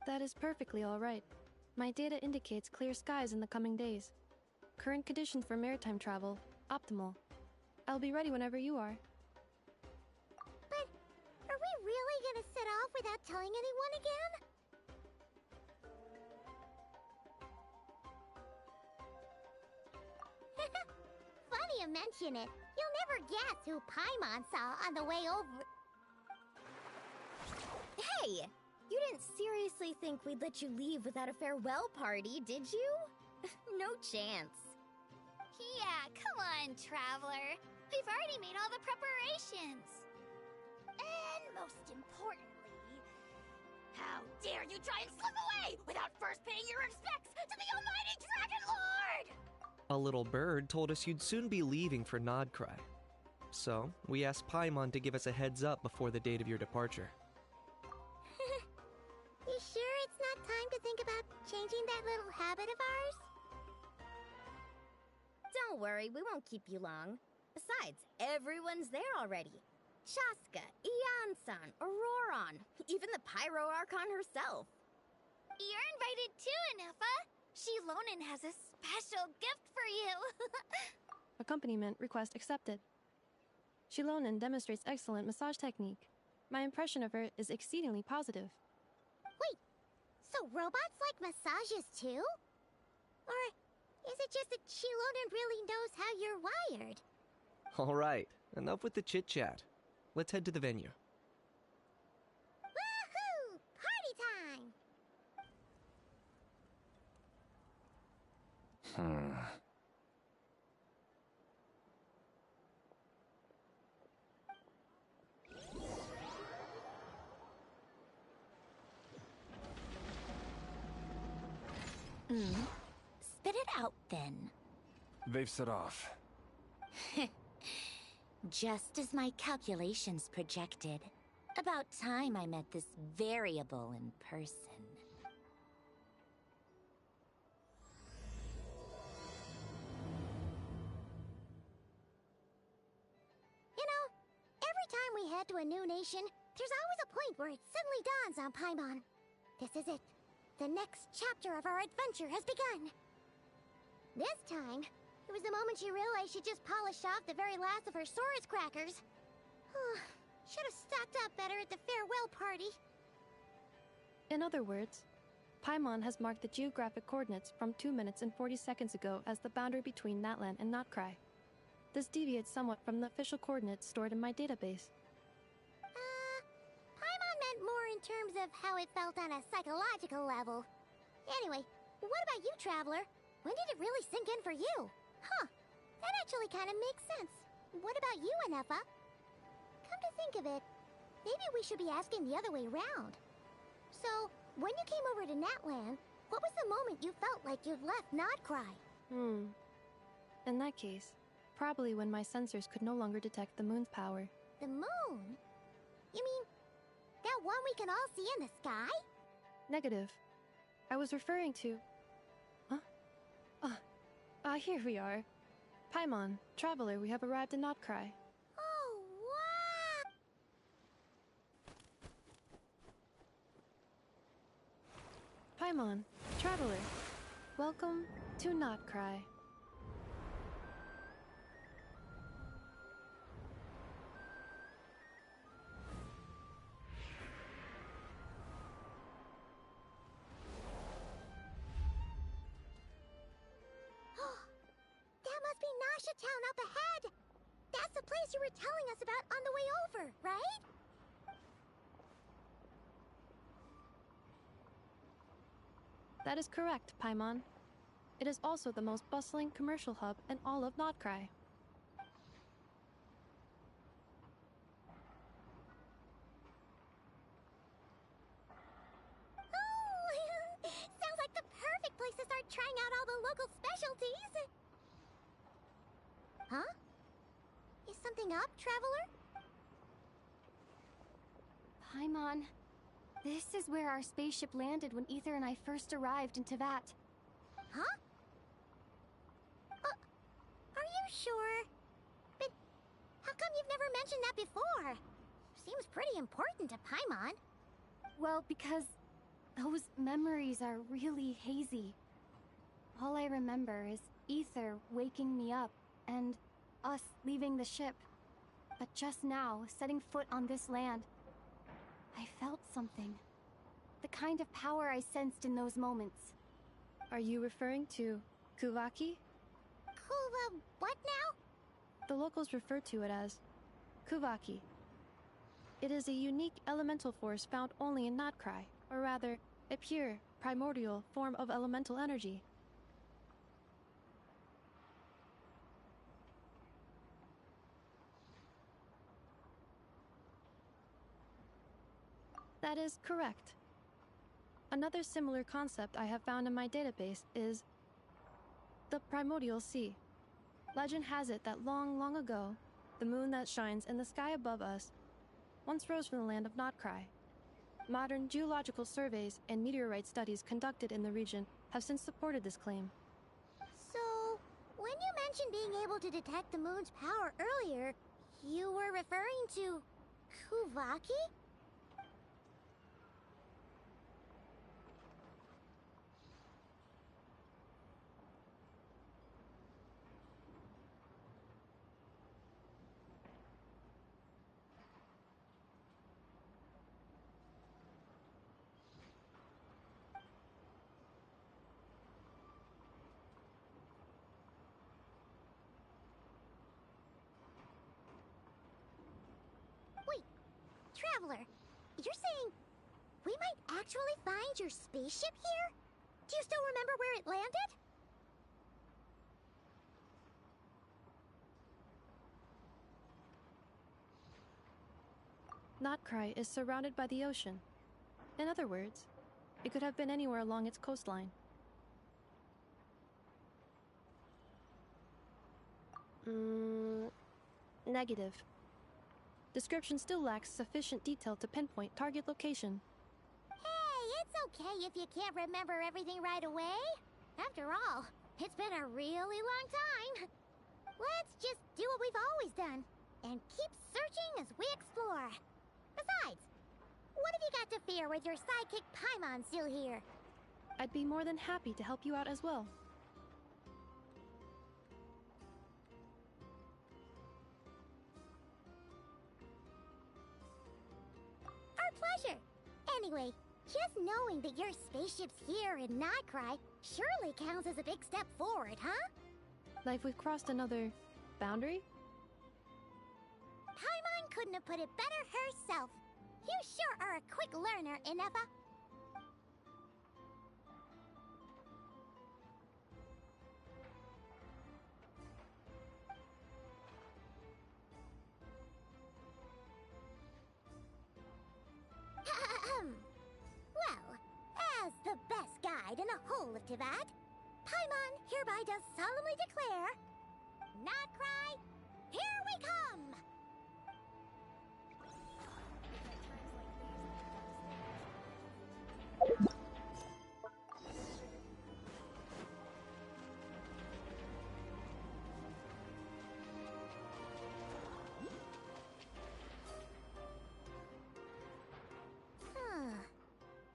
That is perfectly all right. My data indicates clear skies in the coming days. Current conditions for maritime travel, optimal. I'll be ready whenever you are. But are we really gonna set off without telling anyone again? Funny you mention it. You'll never guess who Paimon saw on the way over. Hey! You didn't seriously think we'd let you leave without a farewell party, did you? No chance. Yeah, come on, Traveler. We've already made all the preparations. And most importantly, how dare you try and slip away without first paying your respects to the almighty Dragon Lord! A little bird told us you'd soon be leaving for Nodcry. So, we asked Paimon to give us a heads up before the date of your departure. You sure it's not time to think about changing that little habit of ours? Don't worry, we won't keep you long. Besides, everyone's there already. Chaska, Ian-san, Auroron, even the Pyro Archon herself. You're invited too, Anefa. Shilonen has a special gift for you. Accompaniment request accepted. Shilonen demonstrates excellent massage technique. My impression of her is exceedingly positive. Wait, so robots like massages too? Or is it just that Shilonen really knows how you're wired? Alright, enough with the chit-chat. Let's head to the venue. Woohoo! Party time! Spit it out, then. They've set off. Just as my calculations projected. About time I met this variable in person. You know, every time we head to a new nation, there's always a point where it suddenly dawns on Paimon. This is it. The next chapter of our adventure has begun. This time, it was the moment she realized she just polished off the very last of her Saurus crackers. Should have stocked up better at the farewell party. In other words, Paimon has marked the geographic coordinates from 2 minutes and 40 seconds ago as the boundary between Natlan and Notcry. This deviates somewhat from the official coordinates stored in my database. Paimon meant more in terms of how it felt on a psychological level. Anyway, what about you, Traveler? When did it really sink in for you? Huh, that actually kind of makes sense. What about you, Anefa? Come to think of it, maybe we should be asking the other way around. So, when you came over to Natlan, what was the moment you felt like you'd left Nodcry? In that case, probably when my sensors could no longer detect the moon's power. The moon? You mean, that one we can all see in the sky? Negative. I was referring to... Here we are. Paimon, Traveler, we have arrived in Notcry. Oh, wow! Paimon, Traveler, welcome to Notcry. That must be Nasha Town up ahead! That's the place you were telling us about on the way over, right? That is correct, Paimon. It is also the most bustling commercial hub in all of Notcry. Oh, sounds like the perfect place to start trying out all the local specialties. Huh? Is something up, Traveler? Paimon, this is where our spaceship landed when Ether and I first arrived in Tevat. Huh? Are you sure? But how come you've never mentioned that before? Seems pretty important to Paimon. Well, because Those memories are really hazy. All I remember is Ether waking me up and us leaving the ship. But just now, setting foot on this land, I felt something. The kind of power I sensed in those moments. Are you referring to Kuvaki? What now? The locals refer to it as Kuvaki. It is a unique elemental force found only in Notcry, or rather, a pure, primordial form of elemental energy. That is correct. Another similar concept I have found in my database is the primordial sea. Legend has it that long, long ago, the moon that shines in the sky above us once rose from the land of Notcry. Modern geological surveys and meteorite studies conducted in the region have since supported this claim. So, when you mentioned being able to detect the moon's power earlier, you were referring to Kuvaki? Traveler, you're saying we might actually find your spaceship here? Do you still remember where it landed? Notcry is surrounded by the ocean. In other words, it could have been anywhere along its coastline. Negative. Description still lacks sufficient detail to pinpoint target location. Hey, it's okay if you can't remember everything right away. After all, it's been a really long time. Let's just do what we've always done, and keep searching as we explore. Besides, what have you got to fear with your sidekick Paimon still here? I'd be more than happy to help you out as well. Our pleasure. Anyway, just knowing that your spaceship's here in Notcry surely counts as a big step forward, huh? Like we've crossed another boundary? Paimon couldn't have put it better herself. You sure are a quick learner, Inefa. Well, as the best guide in the whole of Teyvat, Paimon hereby does solemnly declare, Notcry, here we come!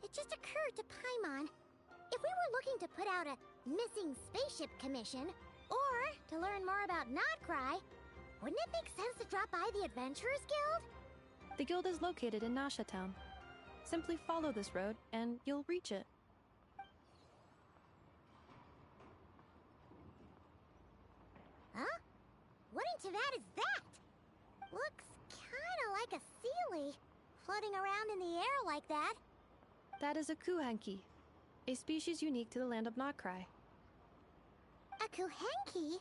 It just occurred to Paimon, if we were looking to put out a missing spaceship commission, or to learn more about Notcry, wouldn't it make sense to drop by the Adventurers Guild? The guild is located in Nasha Town. Simply follow this road, and you'll reach it. Huh? What in Teyvat is that? Looks kinda like a Sealy, floating around in the air like that. That is a Kuhanki, a species unique to the land of Notcry. A Kuhenki?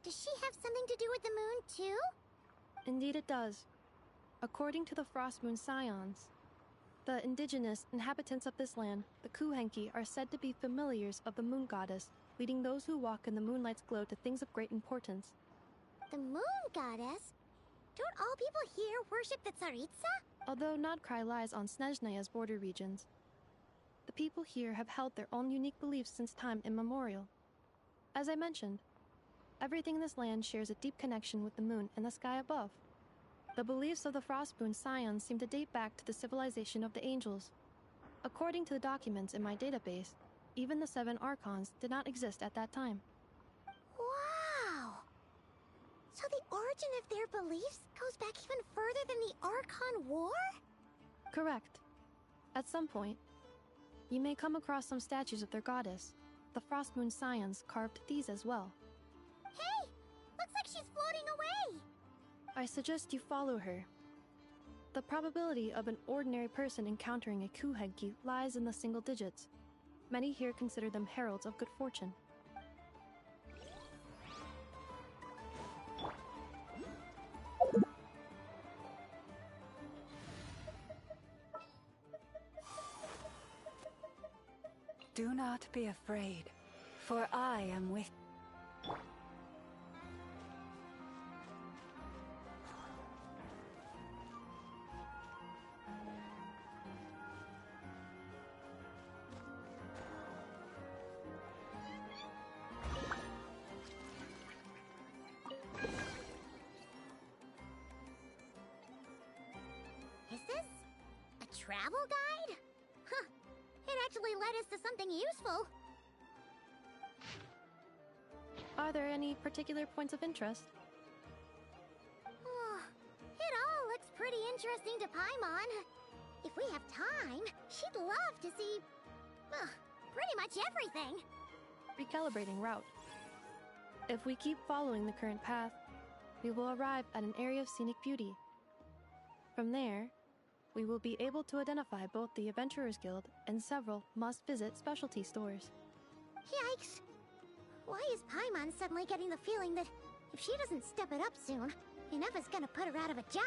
Does she have something to do with the moon, too? Indeed it does. According to the Frost Moon Scions, the indigenous inhabitants of this land, the Kuhenki, are said to be familiars of the moon goddess, leading those who walk in the moonlight's glow to things of great importance. The moon goddess? Don't all people here worship the Tsaritsa? Although Notcry lies on Snezhnaya's border regions, the people here have held their own unique beliefs since time immemorial. As I mentioned, everything in this land shares a deep connection with the moon and the sky above. The beliefs of the Frostmoon Scions seem to date back to the civilization of the angels. According to the documents in my database, even the 7 Archons did not exist at that time. Wow! So the origin of their beliefs goes back even further than the Archon War? Correct. At some point, you may come across some statues of their goddess. The Frost Moon Scions carved these as well. Hey! Looks like she's floating away! I suggest you follow her. The probability of an ordinary person encountering a Kuhenki lies in the single digits. Many here consider them heralds of good fortune. Do not be afraid, for I am with. Is this a travel guide? Huh. It actually led us to something useful. Are there any particular points of interest? Oh, it all looks pretty interesting to Paimon. If we have time, she'd love to see... pretty much everything. Recalibrating route. If we keep following the current path, we will arrive at an area of scenic beauty. From there, we will be able to identify both the Adventurers Guild and several must-visit specialty stores. Yikes! Why is Paimon suddenly getting the feeling that if she doesn't step it up soon, Ineva's gonna put her out of a job?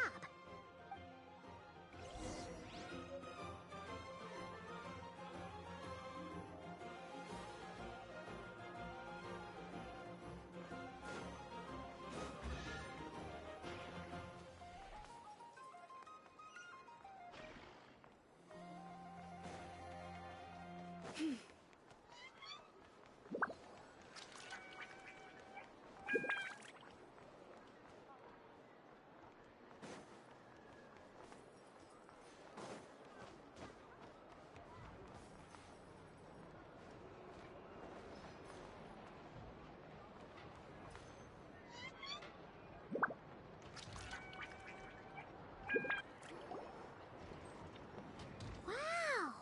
Wow!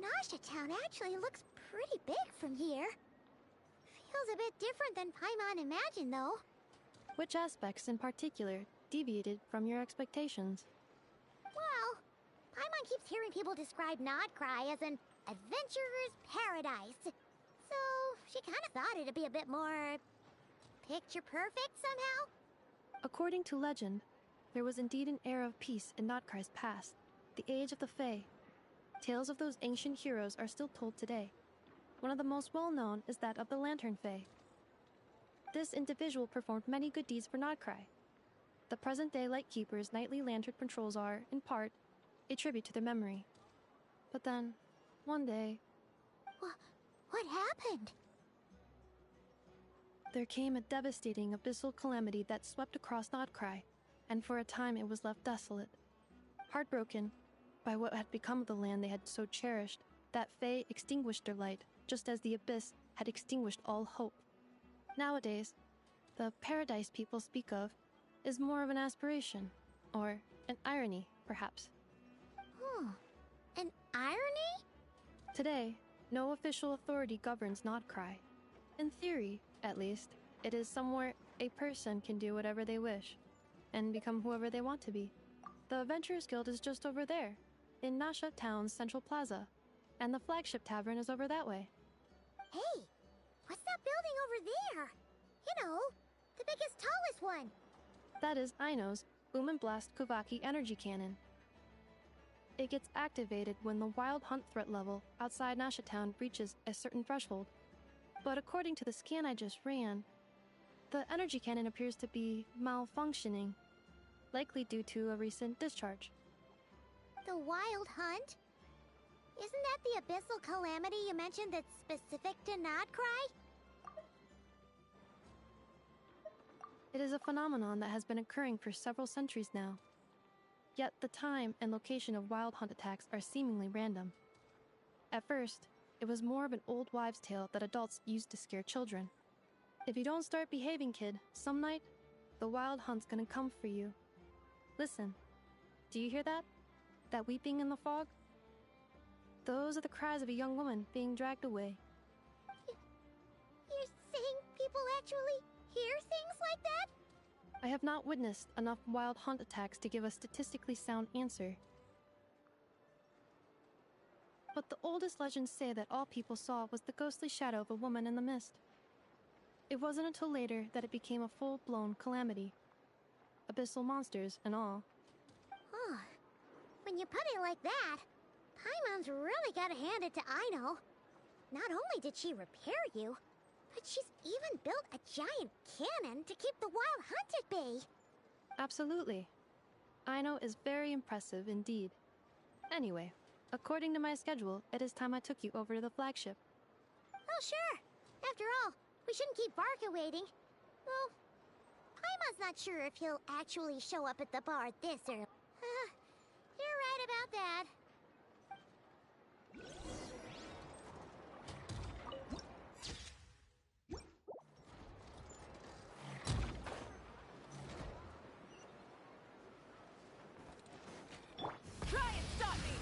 Nasha Town actually looks pretty big from here. Feels a bit different than Paimon imagined, though. Which aspects in particular deviated from your expectations? Well, Paimon keeps hearing people describe Nodcry as an adventurer's paradise. So, she kind of thought it'd be a bit more... picture perfect somehow? According to legend, there was indeed an era of peace in Notcry's past, the age of the Fae. Tales of those ancient heroes are still told today. One of the most well-known is that of the Lantern Fae. This individual performed many good deeds for Nodcry. The present-day Lightkeeper's nightly lantern patrols are, in part, a tribute to their memory. But then, one day... What happened? There came a devastating abyssal calamity that swept across Nodcry, and for a time it was left desolate. Heartbroken by what had become of the land they had so cherished, that Fae extinguished their light, just as the abyss had extinguished all hope. Nowadays, the paradise people speak of is more of an aspiration, or an irony, perhaps. An irony? Today, no official authority governs Nodcry. In theory, at least, it is somewhere a person can do whatever they wish, and become whoever they want to be. The Adventurers Guild is just over there, in Nasha Town's Central Plaza, and the flagship tavern is over that way. Hey, what's that building over there? You know, the biggest, tallest one. That is Aino's Boom and Blast Kuvaki energy cannon. It gets activated when the wild hunt threat level outside Nasha Town reaches a certain threshold. But according to the scan I just ran, the energy cannon appears to be malfunctioning, likely due to a recent discharge. The Wild Hunt? Isn't that the abyssal calamity you mentioned that's specific to Nodcry? It is a phenomenon that has been occurring for several centuries now. Yet the time and location of wild hunt attacks are seemingly random. At first, it was more of an old wives' tale that adults used to scare children. If you don't start behaving, kid, some night, the wild hunt's gonna come for you. Listen, do you hear that? That weeping in the fog? Those are the cries of a young woman being dragged away. You're saying people actually hear things like that? I have not witnessed enough wild hunt attacks to give a statistically sound answer. But the oldest legends say that all people saw was the ghostly shadow of a woman in the mist. It wasn't until later that it became a full-blown calamity. Abyssal monsters and all. Oh, when you put it like that, Paimon's really gotta hand it to Aino. Not only did she repair you, but she's even built a giant cannon to keep the wild hunt at bay. Absolutely. Aino is very impressive indeed. Anyway, according to my schedule, it is time I took you over to the flagship. Oh, sure. After all, we shouldn't keep Barca waiting. Well, Paimon's not sure if he'll actually show up at the bar this early. You're right about that. Try and stop me!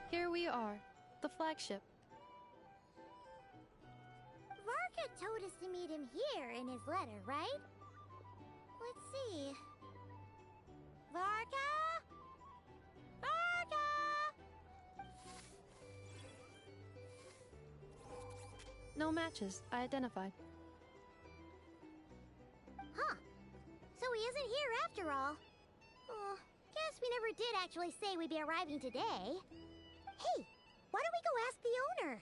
Here we are, the flagship. Varka told us to meet him here in his letter, right? Let's see. Varka? Varka! No matches, I identified. Huh. So he isn't here after all. Oh, guess we never did actually say we'd be arriving today. Hey, why don't we go ask the owner?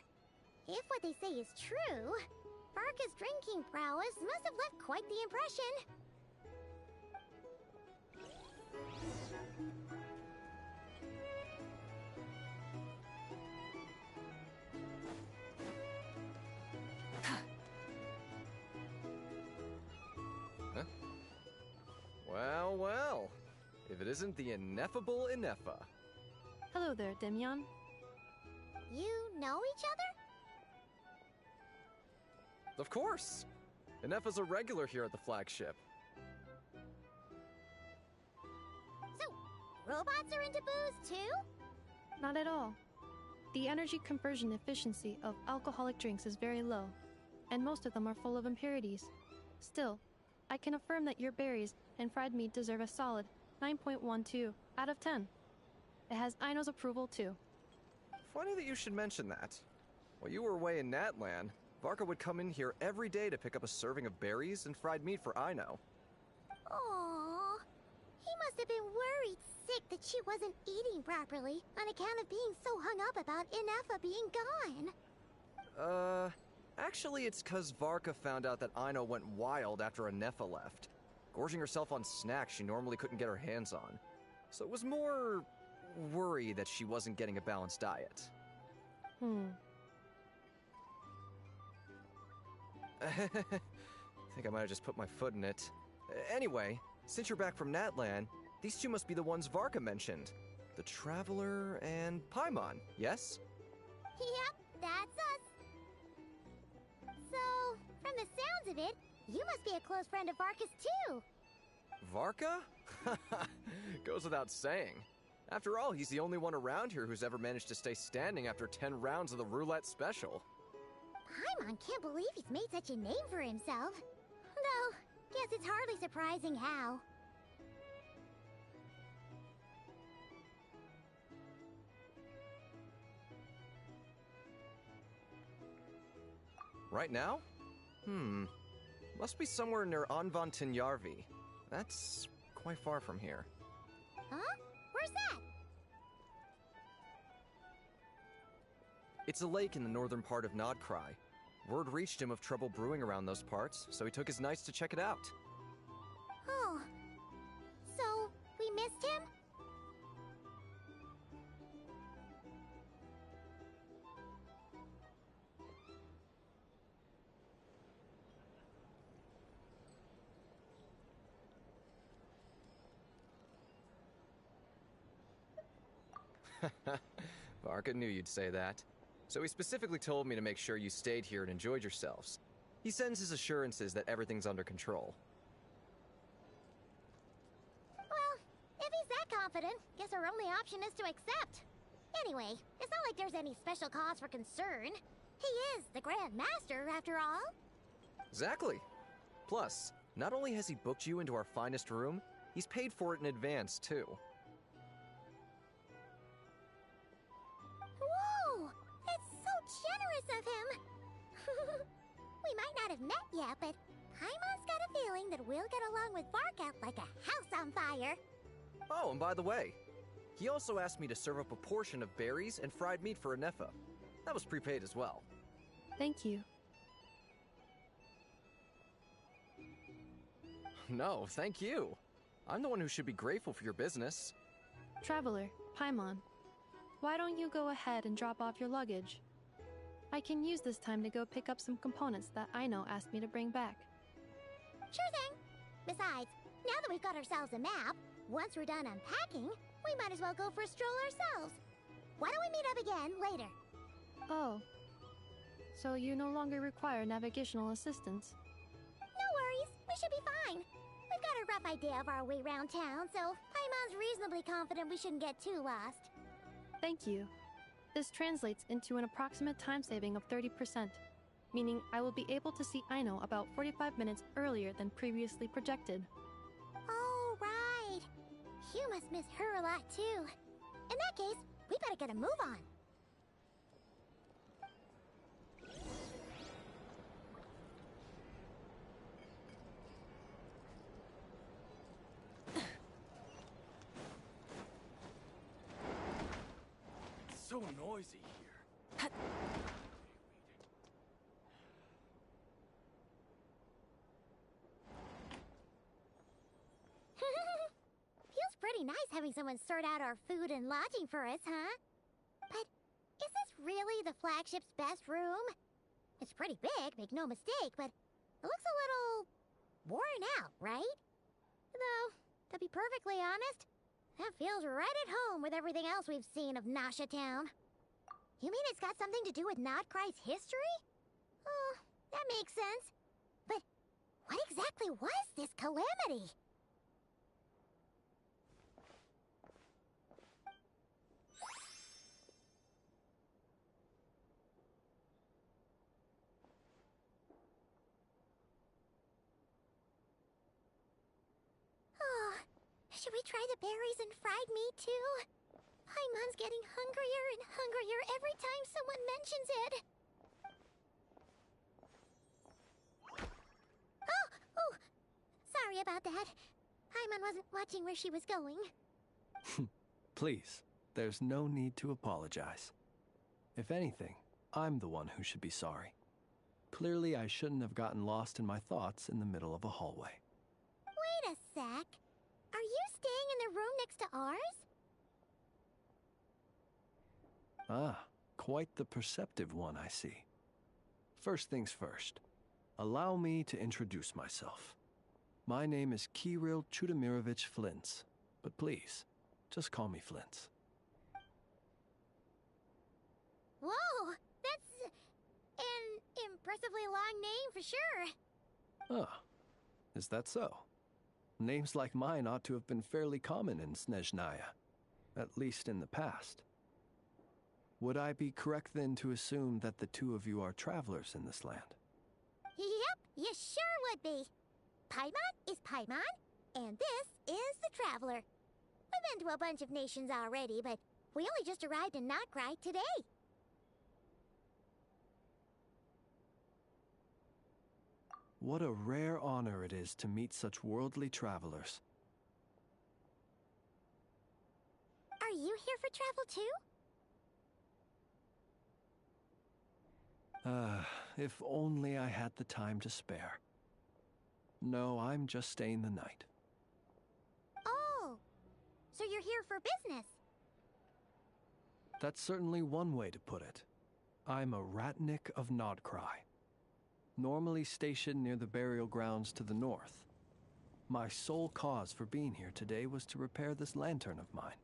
If what they say is true, Varka's drinking prowess must have left quite the impression. Huh? Well, well. If it isn't the ineffable Ineffa. Hello there, Demyon. You know each other? Of course! Ineffa's a regular here at the flagship. So, robots are into booze too? Not at all. The energy conversion efficiency of alcoholic drinks is very low, and most of them are full of impurities. Still, I can affirm that your berries and fried meat deserve a solid 9.12 out of 10. It has Aino's approval too. Funny that you should mention that. While you were away in Natlan, Varka would come in here every day to pick up a serving of berries and fried meat for Aino. Aww. He must have been worried sick that she wasn't eating properly on account of being so hung up about Ineffa being gone. Actually it's 'cause Varka found out that Aino went wild after Ineffa left, gorging herself on snacks she normally couldn't get her hands on. So it was more worry that she wasn't getting a balanced diet. I think I might have just put my foot in it. Anyway, since you're back from Natlan, these two must be the ones Varka mentioned. The Traveler and Paimon, yes? Yep, that's us. So, from the sounds of it, you must be a close friend of Varka's too. Varka? Goes without saying. After all, he's the only one around here who's ever managed to stay standing after 10 rounds of the roulette special. Paimon can't believe he's made such a name for himself. Though, guess it's hardly surprising how. Right now? Must be somewhere near Anvan Tinyarvi. That's quite far from here. Huh? Where's that? It's a lake in the northern part of Nodcry. Word reached him of trouble brewing around those parts, so he took his knights to check it out. Oh. So, we missed him? Varka knew you'd say that. So he specifically told me to make sure you stayed here and enjoyed yourselves. He sends his assurances that everything's under control. Well, if he's that confident, guess our only option is to accept. Anyway, it's not like there's any special cause for concern. He is the Grand Master, after all. Exactly. Plus, not only has he booked you into our finest room, he's paid for it in advance, too. Whoa! That's so generous of him! We might not have met yet, but Paimon's got a feeling that we'll get along with Varka like a house on fire. Oh, and by the way, he also asked me to serve up a portion of berries and fried meat for Anefa. That was prepaid as well. Thank you. No, thank you. I'm the one who should be grateful for your business. Traveler, Paimon, why don't you go ahead and drop off your luggage? I can use this time to go pick up some components that Aino asked me to bring back. Sure thing. Besides, now that we've got ourselves a map, once we're done unpacking, we might as well go for a stroll ourselves. Why don't we meet up again later? Oh. So you no longer require navigational assistance? No worries, we should be fine. We've got a rough idea of our way around town, so Paimon's reasonably confident we shouldn't get too lost. Thank you. This translates into an approximate time saving of 30%, meaning I will be able to see Aino about 45 minutes earlier than previously projected. Oh, right. You must miss her a lot, too. In that case, we better get a move on. It's so noisy here. Feels pretty nice having someone sort out our food and lodging for us, huh? But is this really the flagship's best room? It's pretty big, make no mistake, but it looks a little worn out, right? Though, to be perfectly honest, that feels right at home with everything else we've seen of Nasha Town. You mean it's got something to do with Nodcry's history? Oh, that makes sense. But what exactly was this calamity? Oh, should we try the berries and fried meat too? Paimon's getting hungrier and hungrier every time someone mentions it. Oh, sorry about that. Paimon wasn't watching where she was going. Please, there's no need to apologize. If anything, I'm the one who should be sorry. Clearly, I shouldn't have gotten lost in my thoughts in the middle of a hallway. Wait a sec. Are you staying in the room next to ours? Ah, quite the perceptive one, I see. First things first, allow me to introduce myself. My name is Kirill Chudamirovich Flintz, but please, just call me Flintz. Whoa, that's an impressively long name for sure. Ah, is that so? Names like mine ought to have been fairly common in Snezhnaya, at least in the past. Would I be correct then to assume that the two of you are travelers in this land? Yep, you sure would be. Paimon is Paimon, and this is the Traveler. We've been to a bunch of nations already, but we only just arrived in Notcry today. What a rare honor it is to meet such worldly travelers. Are you here for travel too? If only I had the time to spare. No, I'm just staying the night. Oh, so you're here for business? That's certainly one way to put it. I'm a Ratnik of Nodcry, normally stationed near the burial grounds to the north. My sole cause for being here today was to repair this lantern of mine.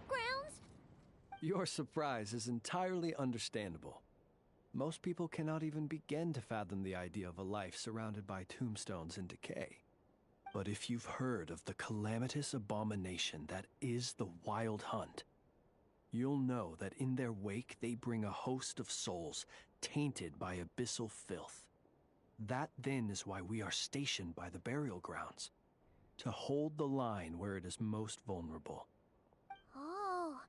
grounds? Your surprise is entirely understandable. Most people cannot even begin to fathom the idea of a life surrounded by tombstones and decay. But if you've heard of the calamitous abomination that is the Wild Hunt, you'll know that in their wake they bring a host of souls tainted by abyssal filth. That then is why we are stationed by the burial grounds, to hold the line where it is most vulnerable. Oh,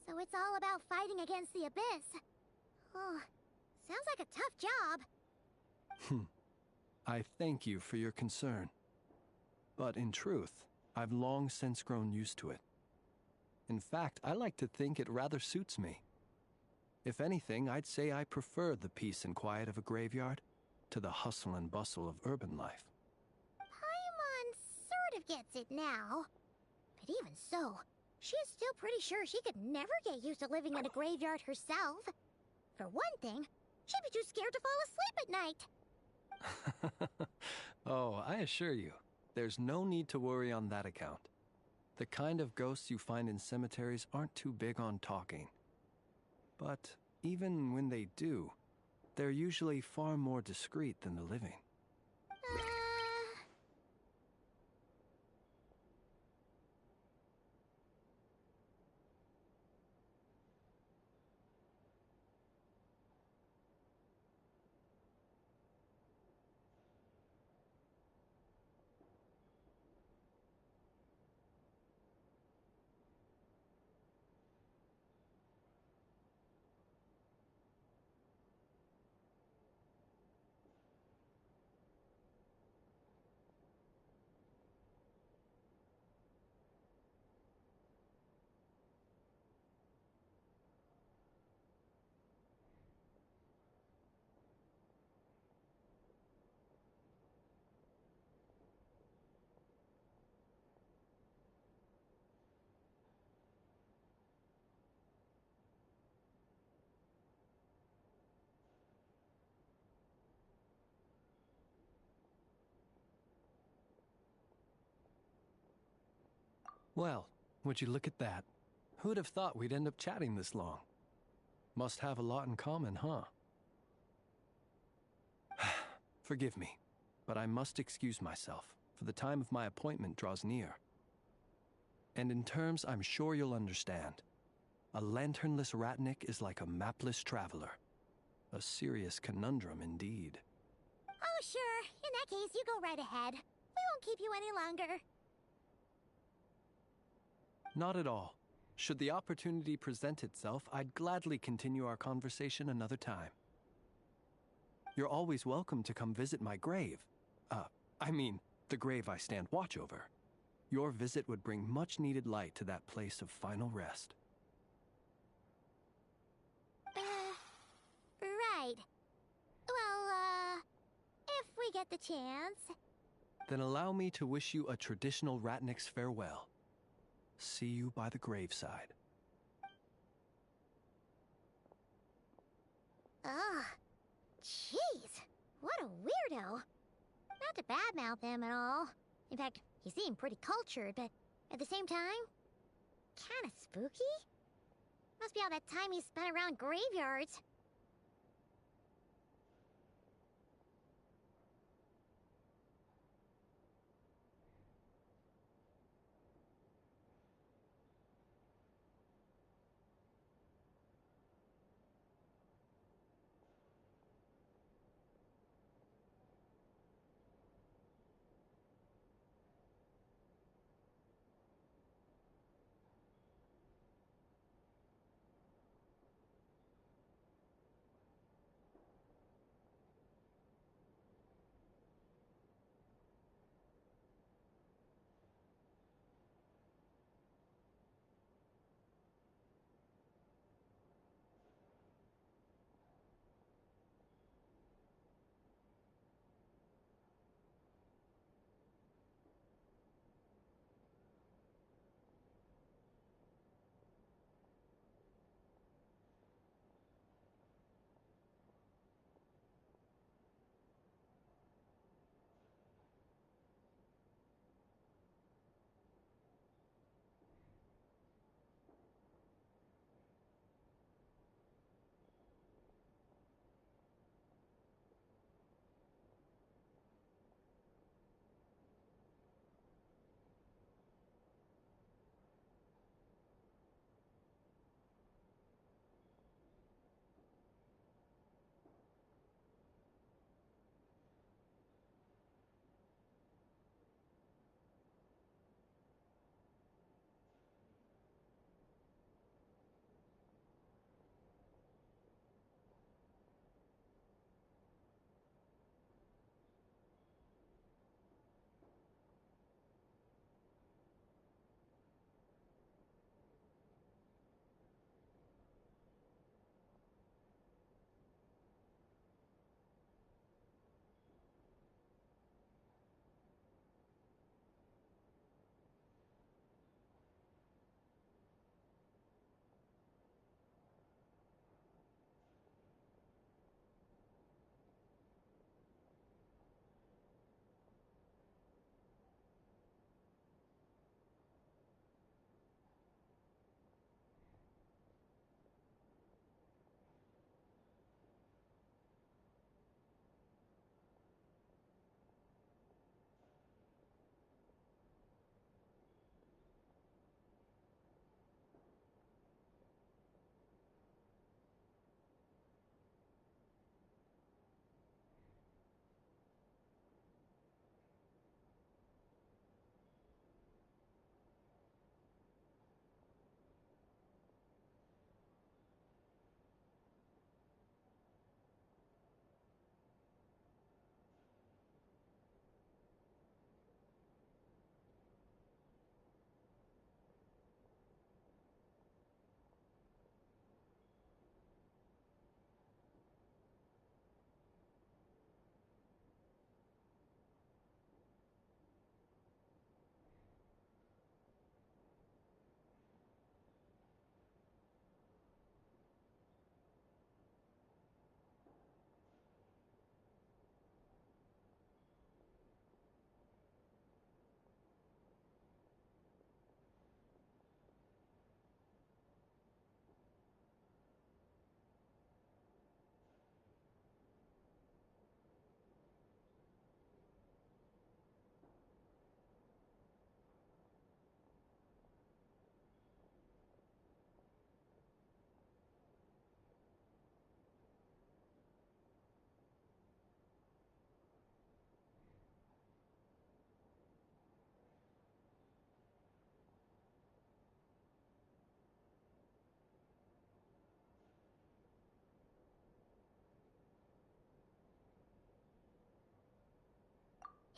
so it's all about fighting against the abyss. Oh, sounds like a tough job. I thank you for your concern. But in truth, I've long since grown used to it. In fact, I like to think it rather suits me. If anything, I'd say I prefer the peace and quiet of a graveyard to the hustle and bustle of urban life. Paimon sort of gets it now. But even so, she is still pretty sure she could never get used to living in a graveyard herself. For one thing, she'd be too scared to fall asleep at night. Oh, I assure you, there's no need to worry on that account. The kind of ghosts you find in cemeteries aren't too big on talking. But even when they do, they're usually far more discreet than the living. Well, would you look at that? Who'd have thought we'd end up chatting this long? Must have a lot in common, huh? Forgive me, but I must excuse myself, for the time of my appointment draws near. And in terms I'm sure you'll understand, a lanternless ratnik is like a mapless traveler. A serious conundrum indeed. Oh, sure. In that case, you go right ahead. We won't keep you any longer. Not at all. Should the opportunity present itself, I'd gladly continue our conversation another time. You're always welcome to come visit my grave. I mean, the grave I stand watch over. Your visit would bring much-needed light to that place of final rest. Right. Well, if we get the chance. Then allow me to wish you a traditional ratnik's farewell. See you by the graveside. Ugh. Jeez. What a weirdo. Not to badmouth him at all. In fact, he seemed pretty cultured, but at the same time, kinda spooky? Must be all that time he spent around graveyards.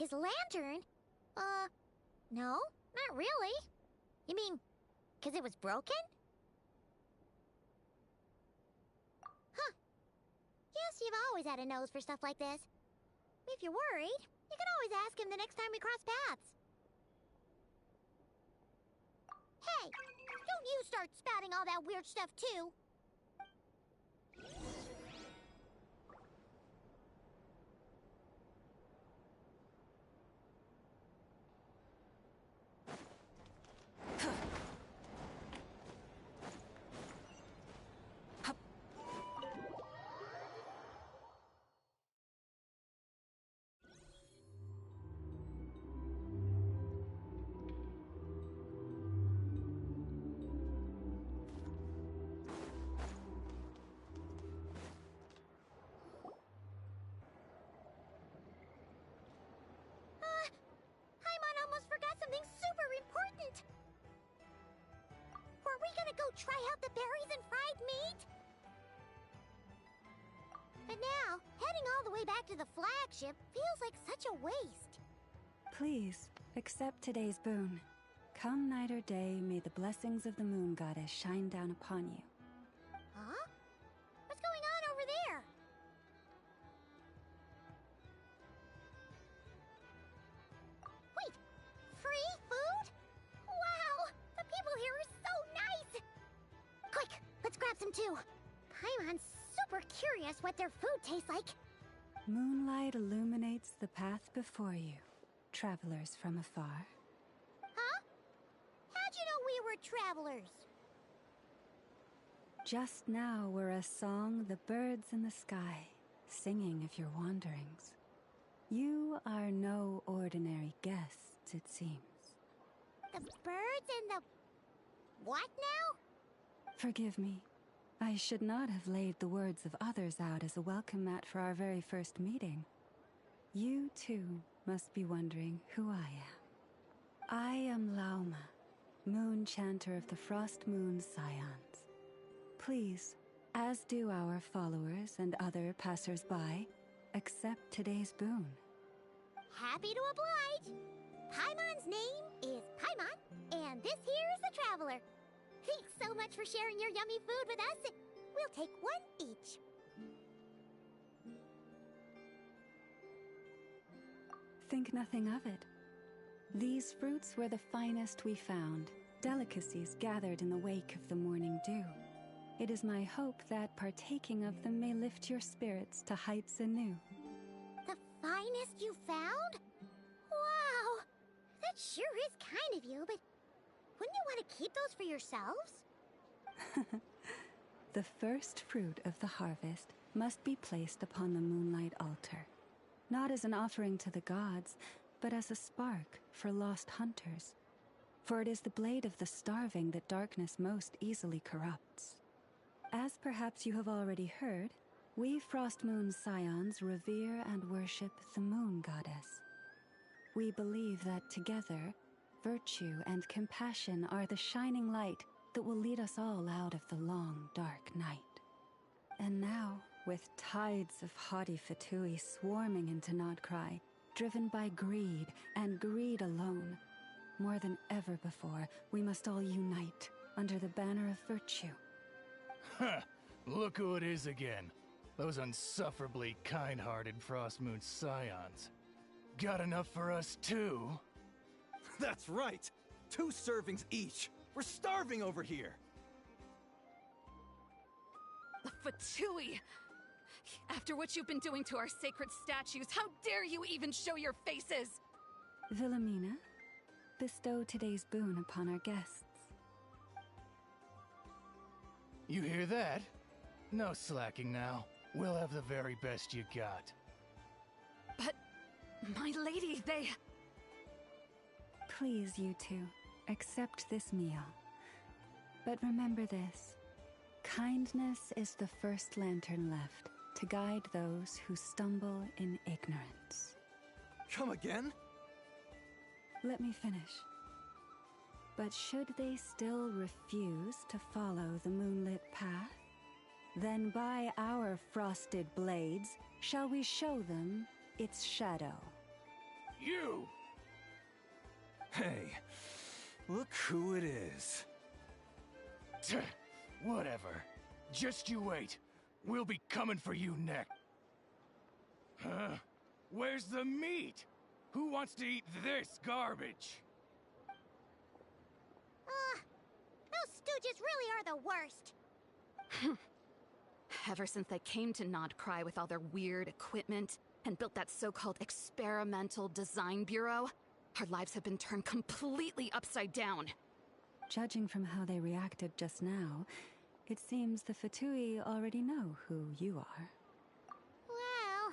His lantern? No, not really. You mean, 'cause it was broken? Huh. Yes, you've always had a nose for stuff like this. If you're worried, you can always ask him the next time we cross paths. Hey, don't you start spouting all that weird stuff too. Paimon almost forgot something super important. Were we gonna go try out the berries and fried meat? But now, heading all the way back to the flagship feels like such a waste. Please, accept today's boon. Come night or day, may the blessings of the moon goddess shine down upon you. Huh? What's going on over there? Wait, free food? Wow, the people here are so nice! Quick, let's grab some too. Paimon's super curious what their food tastes like. Moonlight illuminates the path before you, travelers from afar. Huh? How'd you know we were travelers? Just now were a song the birds in the sky, singing of your wanderings. You are no ordinary guests, it seems. The birds and the... what now? Forgive me. I should not have laid the words of others out as a welcome mat for our very first meeting. You, too, must be wondering who I am. I am Lauma, moon chanter of the Frost Moon Scions. Please, as do our followers and other passers-by, accept today's boon. Happy to oblige. Paimon's name is Paimon, and this here is the Traveler. Thanks so much for sharing your yummy food with us. We'll take one each. Think nothing of it. These fruits were the finest we found, delicacies gathered in the wake of the morning dew. It is my hope that partaking of them may lift your spirits to heights anew. The finest you found? Wow! That sure is kind of you, but wouldn't you want to keep those for yourselves? The first fruit of the harvest must be placed upon the moonlight altar, not as an offering to the gods, but as a spark for lost hunters. For it is the blade of the starving that darkness most easily corrupts. As perhaps you have already heard, we Frost Moon Scions revere and worship the moon goddess. We believe that together, virtue and compassion are the shining light that will lead us all out of the long, dark night. And now, with tides of haughty Fatui swarming into Nodcry, driven by greed, and greed alone, more than ever before, we must all unite under the banner of virtue. Huh, look who it is again. Those unsufferably kind-hearted Frost Moon Scions. Got enough for us too? That's right! 2 servings each! We're starving over here! Fatui! After what you've been doing to our sacred statues, how dare you even show your faces? Wilhelmina, bestow today's boon upon our guests. You hear that? No slacking now. We'll have the very best you got. But, my lady, they... Please, you two, accept this meal. But remember this. Kindness is the first lantern left to guide those who stumble in ignorance. Come again? Let me finish. But should they still refuse to follow the moonlit path, then by our frosted blades shall we show them its shadow. You! Hey, look who it is. Whatever. Just you wait. We'll be coming for you next. Huh? Where's the meat? Who wants to eat this garbage? Those stooges really are the worst. Ever since they came to Nodcry with all their weird equipment and built that so-called experimental design bureau, our lives have been turned completely upside down. Judging from how they reacted just now, it seems the Fatui already know who you are. Well,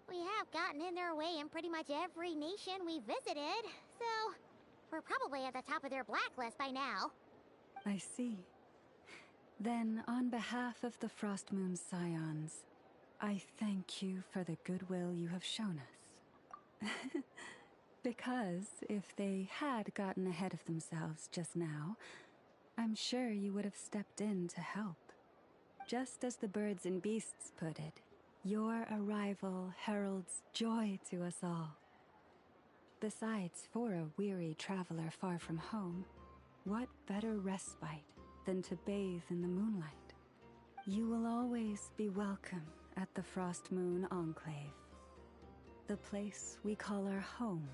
we have gotten in their way in pretty much every nation we visited, so we're probably at the top of their blacklist by now. I see. Then, on behalf of the Frost Moon Scions, I thank you for the goodwill you have shown us. Because if they had gotten ahead of themselves just now, I'm sure you would have stepped in to help. Just as the birds and beasts put it, your arrival heralds joy to us all. Besides, for a weary traveler far from home, what better respite than to bathe in the moonlight? You will always be welcome at the Frost Moon Enclave, the place we call our home.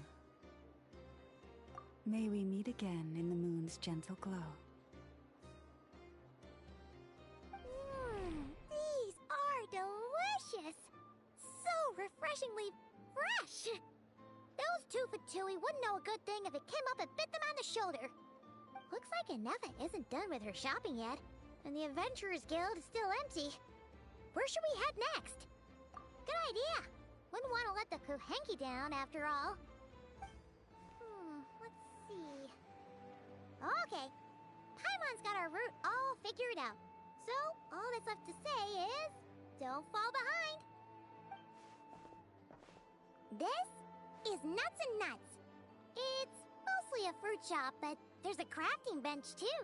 May we meet again in the moon's gentle glow. These are delicious! So refreshingly fresh! Those two Fatui wouldn't know a good thing if it came up and bit them on the shoulder. Looks like Anefa isn't done with her shopping yet, and the Adventurers Guild is still empty. Where should we head next? Good idea! Wouldn't want to let the Kuhenki down, after all. Let's see... Okay, Paimon's got our route all figured out. So, all that's left to say is... don't fall behind! This is Nuts and Nuts. It's mostly a fruit shop, but there's a crafting bench, too.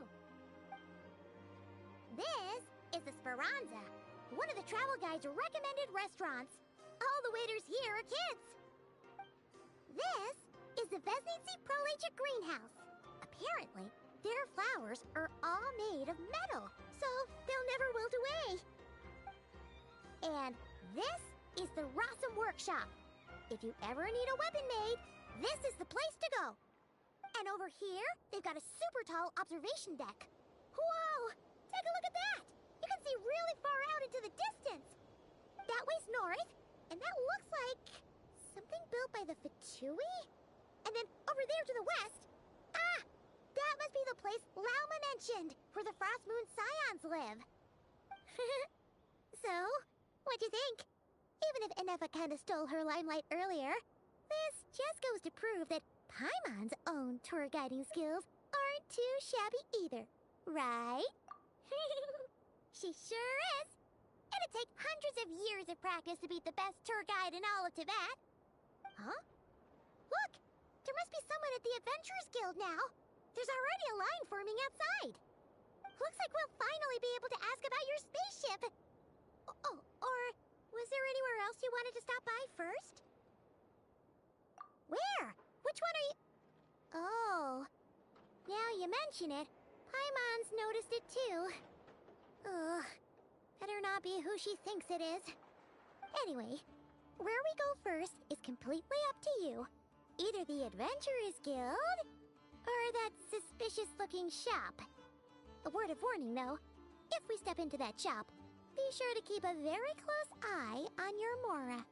This is the Speranza, one of the travel guide's recommended restaurants. All the waiters here are kids. This is the Vesnici Prolegia Greenhouse. Apparently, their flowers are all made of metal, so they'll never wilt away. And this is the Rossum Workshop. If you ever need a weapon made, this is the place to go. And over here, they've got a super tall observation deck. Whoa! Take a look at that! You can see really far out into the distance. That way's north, and that looks like something built by the Fatui? And then over there to the west, that must be the place Lauma mentioned, where the Frost Moon Scions live. So, what'd you think? Even if Anefa kinda stole her limelight earlier, this just goes to prove that Paimon's own tour guiding skills aren't too shabby either, right? She sure is! It'd take hundreds of years of practice to beat the best tour guide in all of Tibet. Huh? Look! There must be someone at the Adventurers Guild now! There's already a line forming outside! Looks like we'll finally be able to ask about your spaceship! Oh, or was there anywhere else you wanted to stop by first? Where? Which one are you... Oh... Now you mention it, Paimon's noticed it too. Ugh... Better not be who she thinks it is. Anyway, where we go first is completely up to you. Either the Adventurers Guild, or that suspicious-looking shop. A word of warning, though. If we step into that shop, be sure to keep a very close eye on your Mora.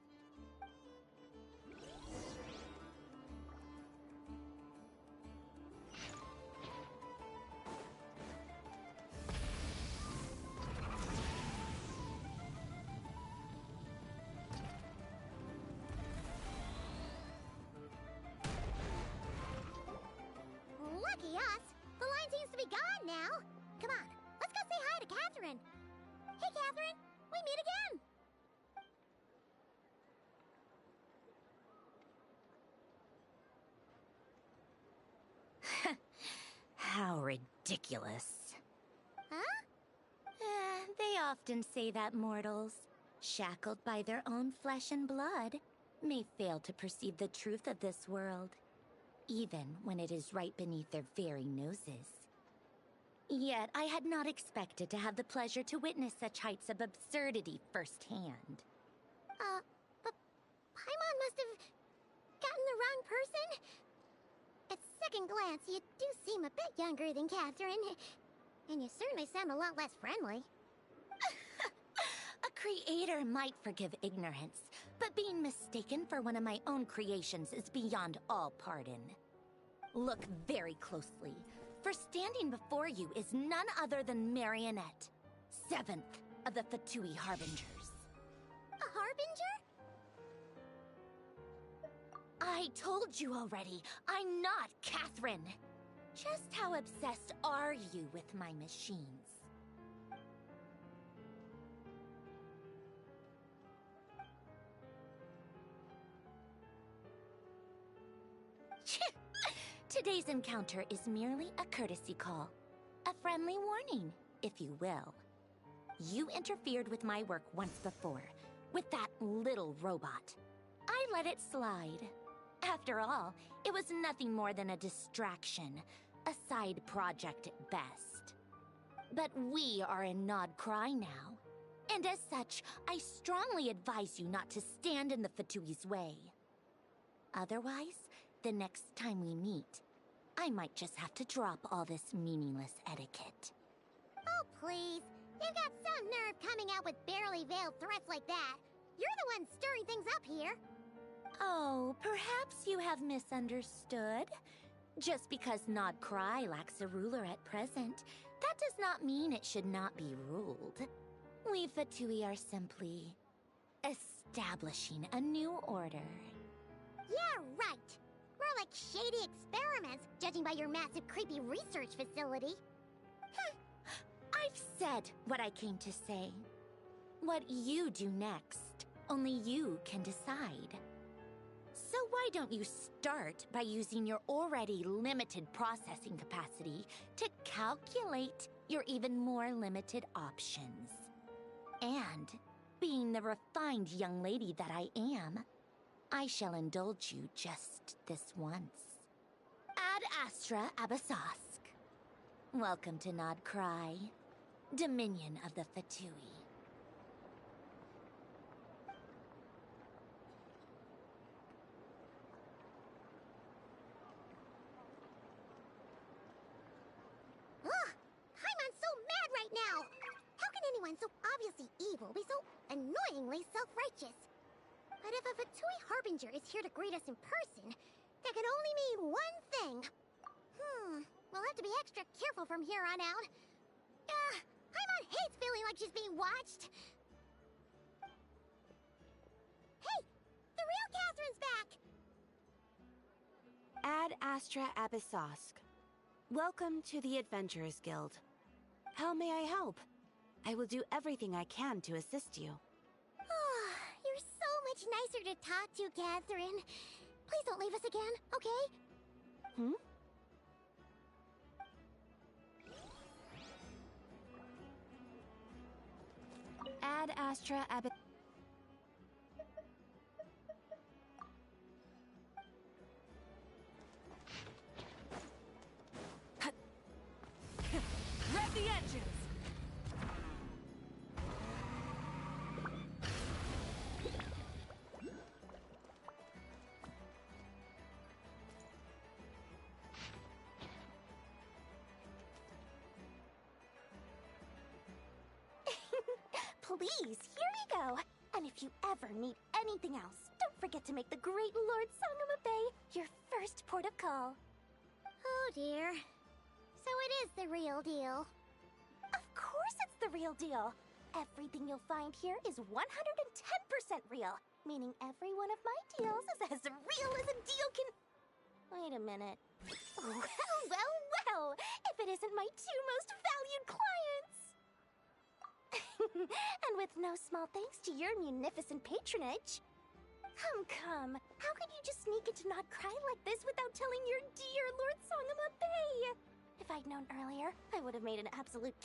Lucky us! The line seems to be gone now! Come on, let's go say hi to Catherine! Hey, Catherine! We meet again! How ridiculous. Huh? They often say that mortals, shackled by their own flesh and blood, may fail to perceive the truth of this world, even when it is right beneath their very noses. Yet I had not expected to have the pleasure to witness such heights of absurdity firsthand. But Paimon must have gotten the wrong person? At second glance, you do seem a bit younger than Catherine. And you certainly sound a lot less friendly. A creator might forgive ignorance, but being mistaken for one of my own creations is beyond all pardon. Look very closely, for standing before you is none other than Marionette, 7th of the Fatui Harbingers. A harbinger? I told you already, I'm not Catherine. Just how obsessed are you with my machines? Today's encounter is merely a courtesy call. A friendly warning, if you will. You interfered with my work once before, with that little robot. I let it slide. After all, it was nothing more than a distraction, a side project at best. But we are in Nod Cry now, and as such, I strongly advise you not to stand in the Fatui's way. Otherwise, the next time we meet, I might just have to drop all this meaningless etiquette. Oh, please. You've got some nerve coming out with barely veiled threats like that. You're the one stirring things up here. Oh, perhaps you have misunderstood. Just because Nod Cry lacks a ruler at present, that does not mean it should not be ruled. We Fatui are simply establishing a new order. Yeah, right. More like shady experiments, judging by your massive creepy research facility. I've said what I came to say. What you do next, only you can decide. So why don't you start by using your already limited processing capacity to calculate your even more limited options? And, being the refined young lady that I am, I shall indulge you just this once. Ad Astra Abyssosk. Welcome to Nod Cry, Dominion of the Fatui. Paimon's so mad right now! How can anyone so obviously evil be so annoyingly self-righteous? But if a Fatui Harbinger is here to greet us in person, that can only mean one thing. We'll have to be extra careful from here on out. Paimon hates feeling like she's being watched. Hey! The real Catherine's back! Ad Astra Abyssosk. Welcome to the Adventurers Guild. How may I help? I will do everything I can to assist you. You're so much nicer to talk to, Catherine. Please don't leave us again, okay? Ad Astra Abyssosk. Rev the engines! Please, here you go. And if you ever need anything else, don't forget to make the great Lord Sangama Bay your first port of call. Oh dear. So it is the real deal. Of course it's the real deal. Everything you'll find here is 110% real, meaning every one of my deals is as real as a deal can... Wait a minute. Well, if it isn't my two most valued clients. And with no small thanks to your munificent patronage. Come. How could you just sneak into Nod Cry like this without telling your dear Lord Sangama Bay? If I'd known earlier, I would have made an absolute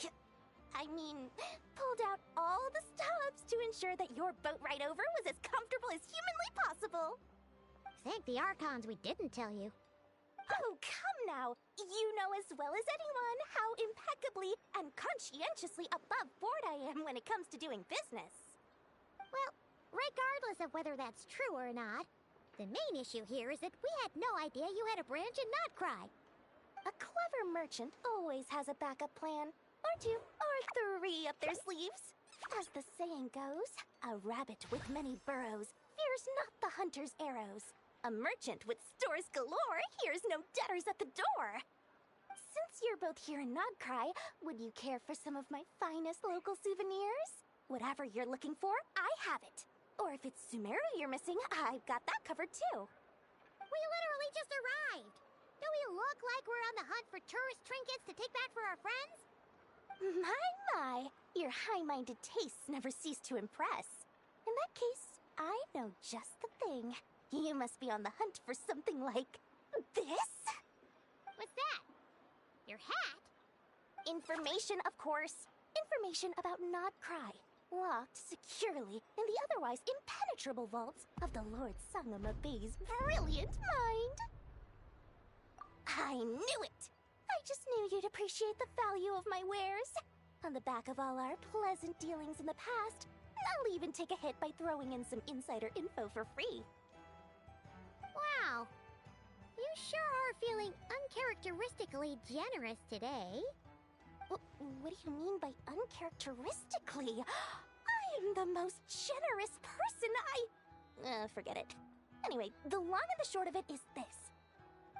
I mean, pulled out all the stops to ensure that your boat ride over was as comfortable as humanly possible. Thank the Archons we didn't tell you. Oh, come now. You know as well as anyone how impeccably and conscientiously above board I am when it comes to doing business. Well, regardless of whether that's true or not, the main issue here is that we had no idea you had a branch in Notcry. A clever merchant always has a backup plan, or two, or three up their sleeves. As the saying goes, a rabbit with many burrows fears not the hunter's arrows. A merchant with stores galore hears no debtors at the door. Since you're both here in Nodcry, would you care for some of my finest local souvenirs? Whatever you're looking for, I have it. Or if it's Sumeru you're missing, I've got that covered too. We literally just arrived. Do we look like we're on the hunt for tourist trinkets to take back for our friends? My, your high-minded tastes never cease to impress. In that case, I know just the thing. You must be on the hunt for something like this? What's that? Your hat? Information, of course. Information about Nodcry, locked securely in the otherwise impenetrable vaults of the Lord Sangama Bay's brilliant mind. I knew it! I just knew you'd appreciate the value of my wares. On the back of all our pleasant dealings in the past, I'll even take a hit by throwing in some insider info for free. Wow. You sure are feeling uncharacteristically generous today. What do you mean by uncharacteristically? I am the most generous person forget it. Anyway, the long and the short of it is this.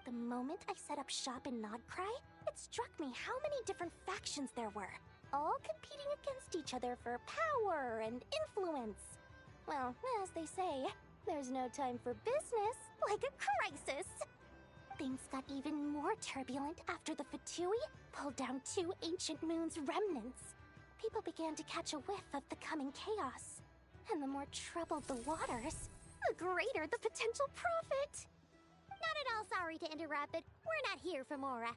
The moment I set up shop in Nodcry, it struck me how many different factions there were, all competing against each other for power and influence. Well, as they say, there's no time for business like a crisis. Things got even more turbulent after the Fatui pulled down 2 ancient moon's remnants. People began to catch a whiff of the coming chaos. And the more troubled the waters, the greater the potential profit. Not at all sorry to interrupt, but we're not here for Mora.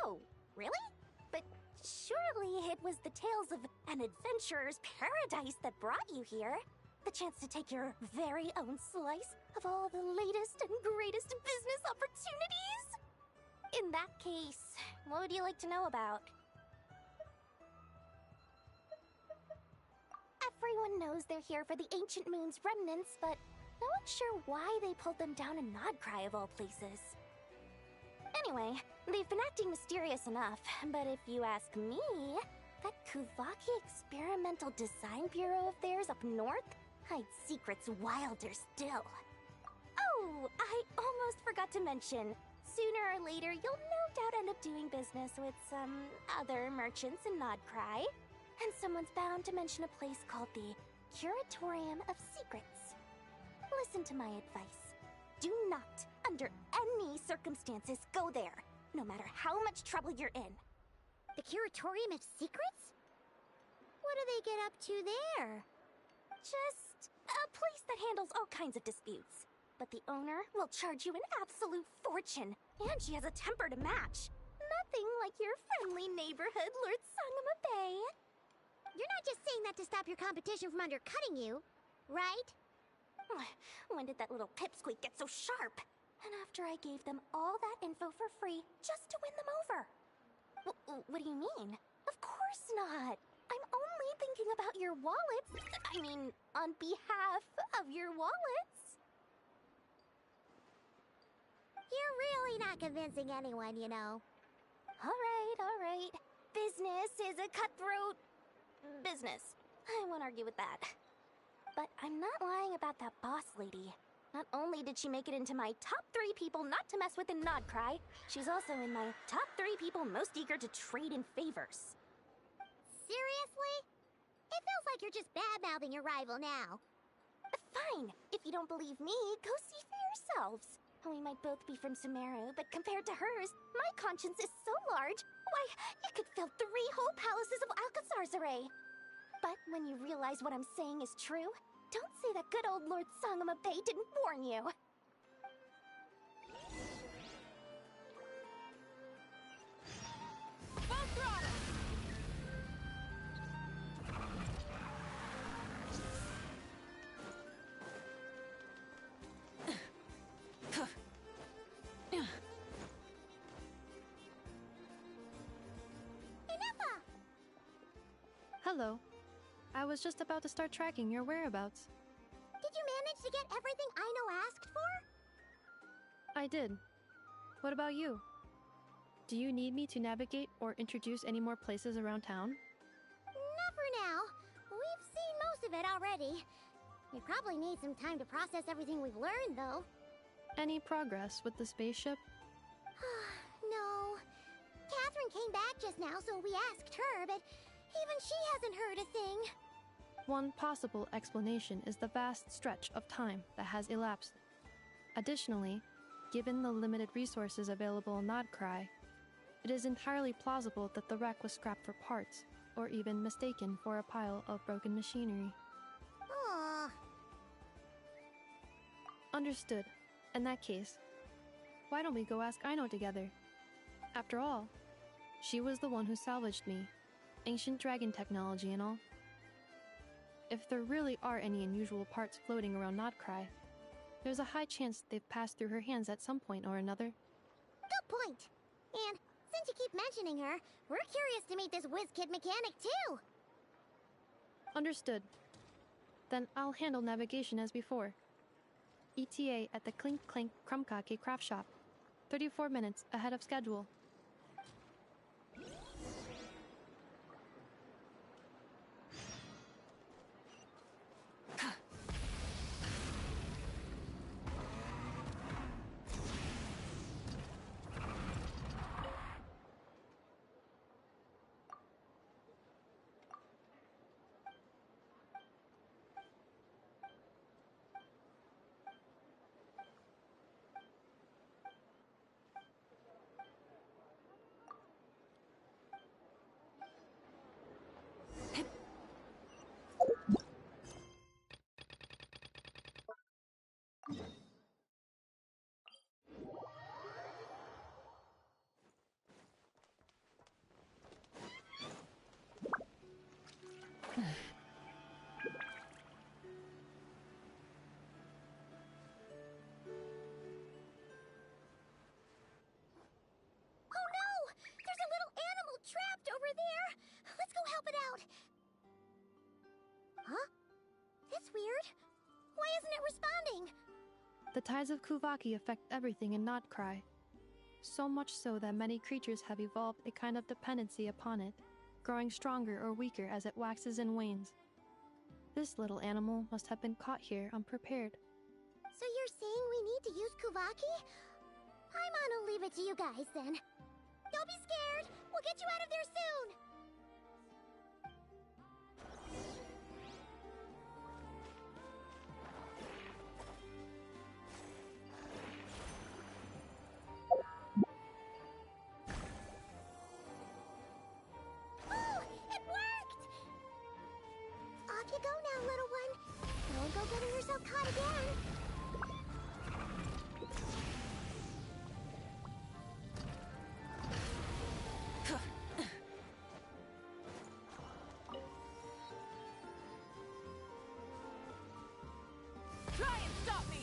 Oh, really? But surely it was the tales of an adventurer's paradise that brought you here. The chance to take your very own slice of all the latest and greatest business opportunities? In that case, what would you like to know about? Everyone knows they're here for the Ancient Moon's remnants, but no one's sure why they pulled them down in Nodcry of all places. Anyway, they've been acting mysterious enough, but if you ask me, that Kuvaki Experimental Design Bureau of theirs up north hides secrets wilder still. Oh, I almost forgot to mention. Sooner or later, you'll no doubt end up doing business with some other merchants in Nodcry. And someone's bound to mention a place called the Curatorium of Secrets. Listen to my advice. Do not, under any circumstances, go there, no matter how much trouble you're in. The Curatorium of Secrets? What do they get up to there? Just a place that handles all kinds of disputes. But the owner will charge you an absolute fortune, and she has a temper to match. Nothing like your friendly neighborhood, Lord Sangama Bay. You're not just saying that to stop your competition from undercutting you, right? When did that little pipsqueak get so sharp? And after I gave them all that info for free just to win them over. What do you mean? Of course not. I'm only thinking about your wallets. I mean, on behalf of your wallets. You're really not convincing anyone, you know. All right. Business is a cutthroat business. I won't argue with that. But I'm not lying about that boss lady. Not only did she make it into my top 3 people not to mess with in Nodcry, she's also in my top 3 people most eager to trade in favors. Seriously? It feels like you're just bad-mouthing your rival now. Fine. If you don't believe me, go see for yourselves. We might both be from Sumeru, but compared to hers, my conscience is so large, why, it could fill 3 whole palaces of Alcazar's. But when you realize what I'm saying is true, don't say that good old Lord Sangama Bay didn't warn you. Full throttle! Hello. I was just about to start tracking your whereabouts. Did you manage to get everything Aino asked for? I did. What about you? Do you need me to navigate or introduce any more places around town? Not for now. We've seen most of it already. We probably need some time to process everything we've learned, though. Any progress with the spaceship? No. Catherine came back just now, so we asked her, but even she hasn't heard a thing. One possible explanation is the vast stretch of time that has elapsed. Additionally, given the limited resources available in Nodcry, it is entirely plausible that the wreck was scrapped for parts, or even mistaken for a pile of broken machinery. Aww. Understood. In that case, why don't we go ask Aino together? After all, she was the one who salvaged me, ancient dragon technology and all. If there really are any unusual parts floating around Nodcry, there's a high chance they've passed through her hands at some point or another. Good point. And since you keep mentioning her, we're curious to meet this whiz-kid mechanic too. Understood. Then I'll handle navigation as before. ETA at the Clink Clank Krumkake craft shop. 34 minutes ahead of schedule. The tides of Kuvaki affect everything in Nodcry, so much so that many creatures have evolved a kind of dependency upon it, growing stronger or weaker as it waxes and wanes. This little animal must have been caught here unprepared. So you're saying we need to use Kuvaki? I'm gonna leave it to you guys then. Don't be scared! We'll get you out of there soon! Off you go now, little one. Don't go getting yourself caught again. Try and stop me!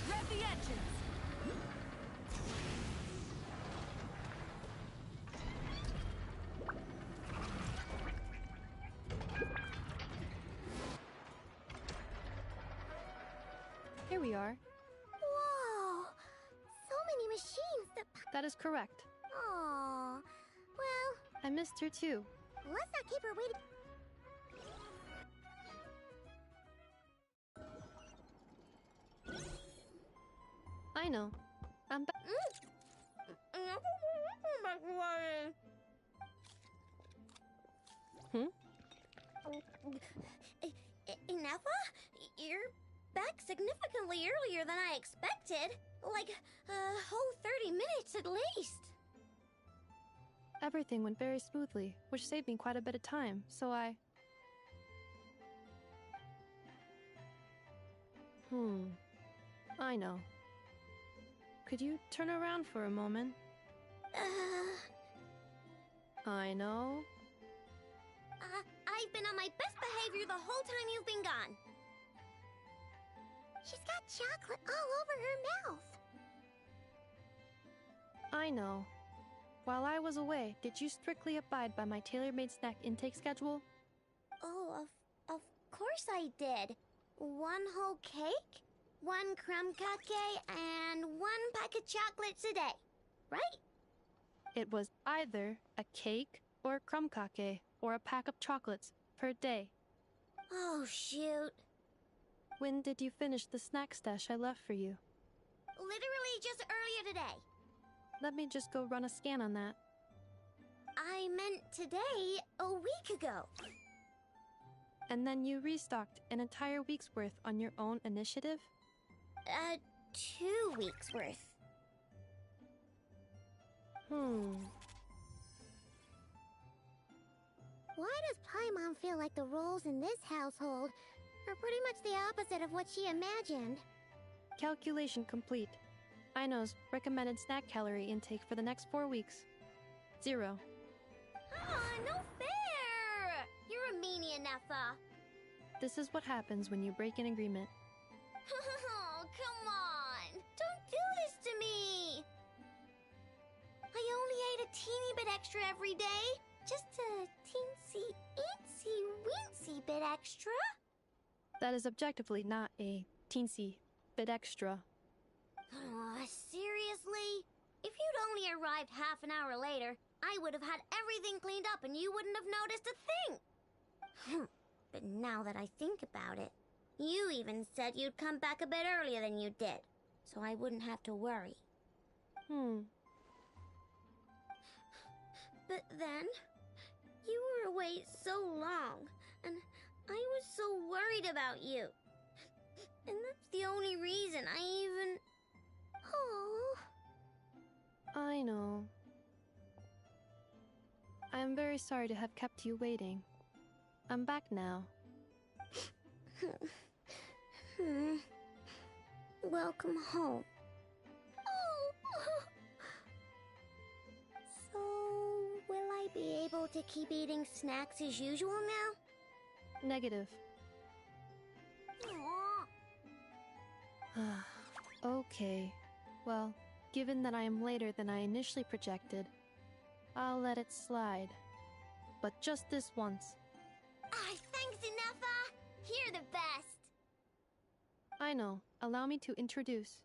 Rev the engines! Here we are. Whoa! So many machines that... That is correct. Aww. Well... I missed her too. Let's not keep her waiting. I know. I'm back. Ineffa? You're back significantly earlier than I expected. Like, a whole 30 minutes at least. Everything went very smoothly, which saved me quite a bit of time, so I know. Could you turn around for a moment? I know. I've been on my best behavior the whole time you've been gone. She's got chocolate all over her mouth. I know. While I was away, did you strictly abide by my tailor-made snack intake schedule? Oh, of course I did. One whole cake, one crumb cake, and one pack of chocolates a day, right? It was either a cake or a crumb cake or a pack of chocolates per day. Oh, shoot. When did you finish the snack stash I left for you? Literally just earlier today. Let me just go run a scan on that. I meant today, a week ago. And then you restocked an entire week's worth on your own initiative? 2 weeks worth. Why does Paimon feel like the roles in this household are pretty much the opposite of what she imagined? Calculation complete. Aino's recommended snack calorie intake for the next 4 weeks. 0. No fair! You're a meanie, Ineffa. This is what happens when you break an agreement. Oh, come on! Don't do this to me! I only ate a teeny bit extra every day. Just a teensy bit extra. That is objectively not a teensy bit extra. Seriously? If you'd only arrived half an hour later, I would have had everything cleaned up and you wouldn't have noticed a thing. But now that I think about it, you even said you'd come back a bit earlier than you did, so I wouldn't have to worry. But then, you were away so long, and I was so worried about you. And that's the only reason I even... Oh. I know. I am very sorry to have kept you waiting. I'm back now. Welcome home. So, will I be able to keep eating snacks as usual now? Negative. Okay. Well, given that I am later than I initially projected, I'll let it slide. But just this once. Thanks, Ineffa! You're the best! I know. Allow me to introduce.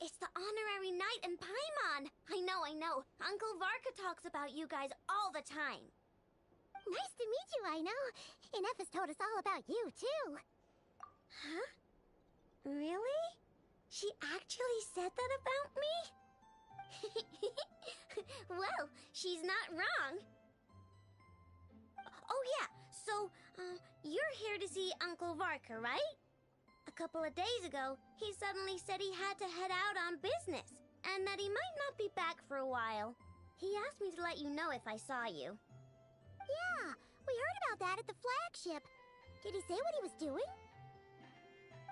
It's the honorary knight and Paimon! I know. Uncle Varka talks about you guys all the time. Nice to meet you, I know. Ineffa's told us all about you, too. Huh? Really? She actually said that about me? Well, she's not wrong. Oh yeah, so, you're here to see Uncle Varka, right? A couple of days ago, he suddenly said he had to head out on business, and that he might not be back for a while. He asked me to let you know if I saw you. Yeah, we heard about that at the flagship. Did he say what he was doing?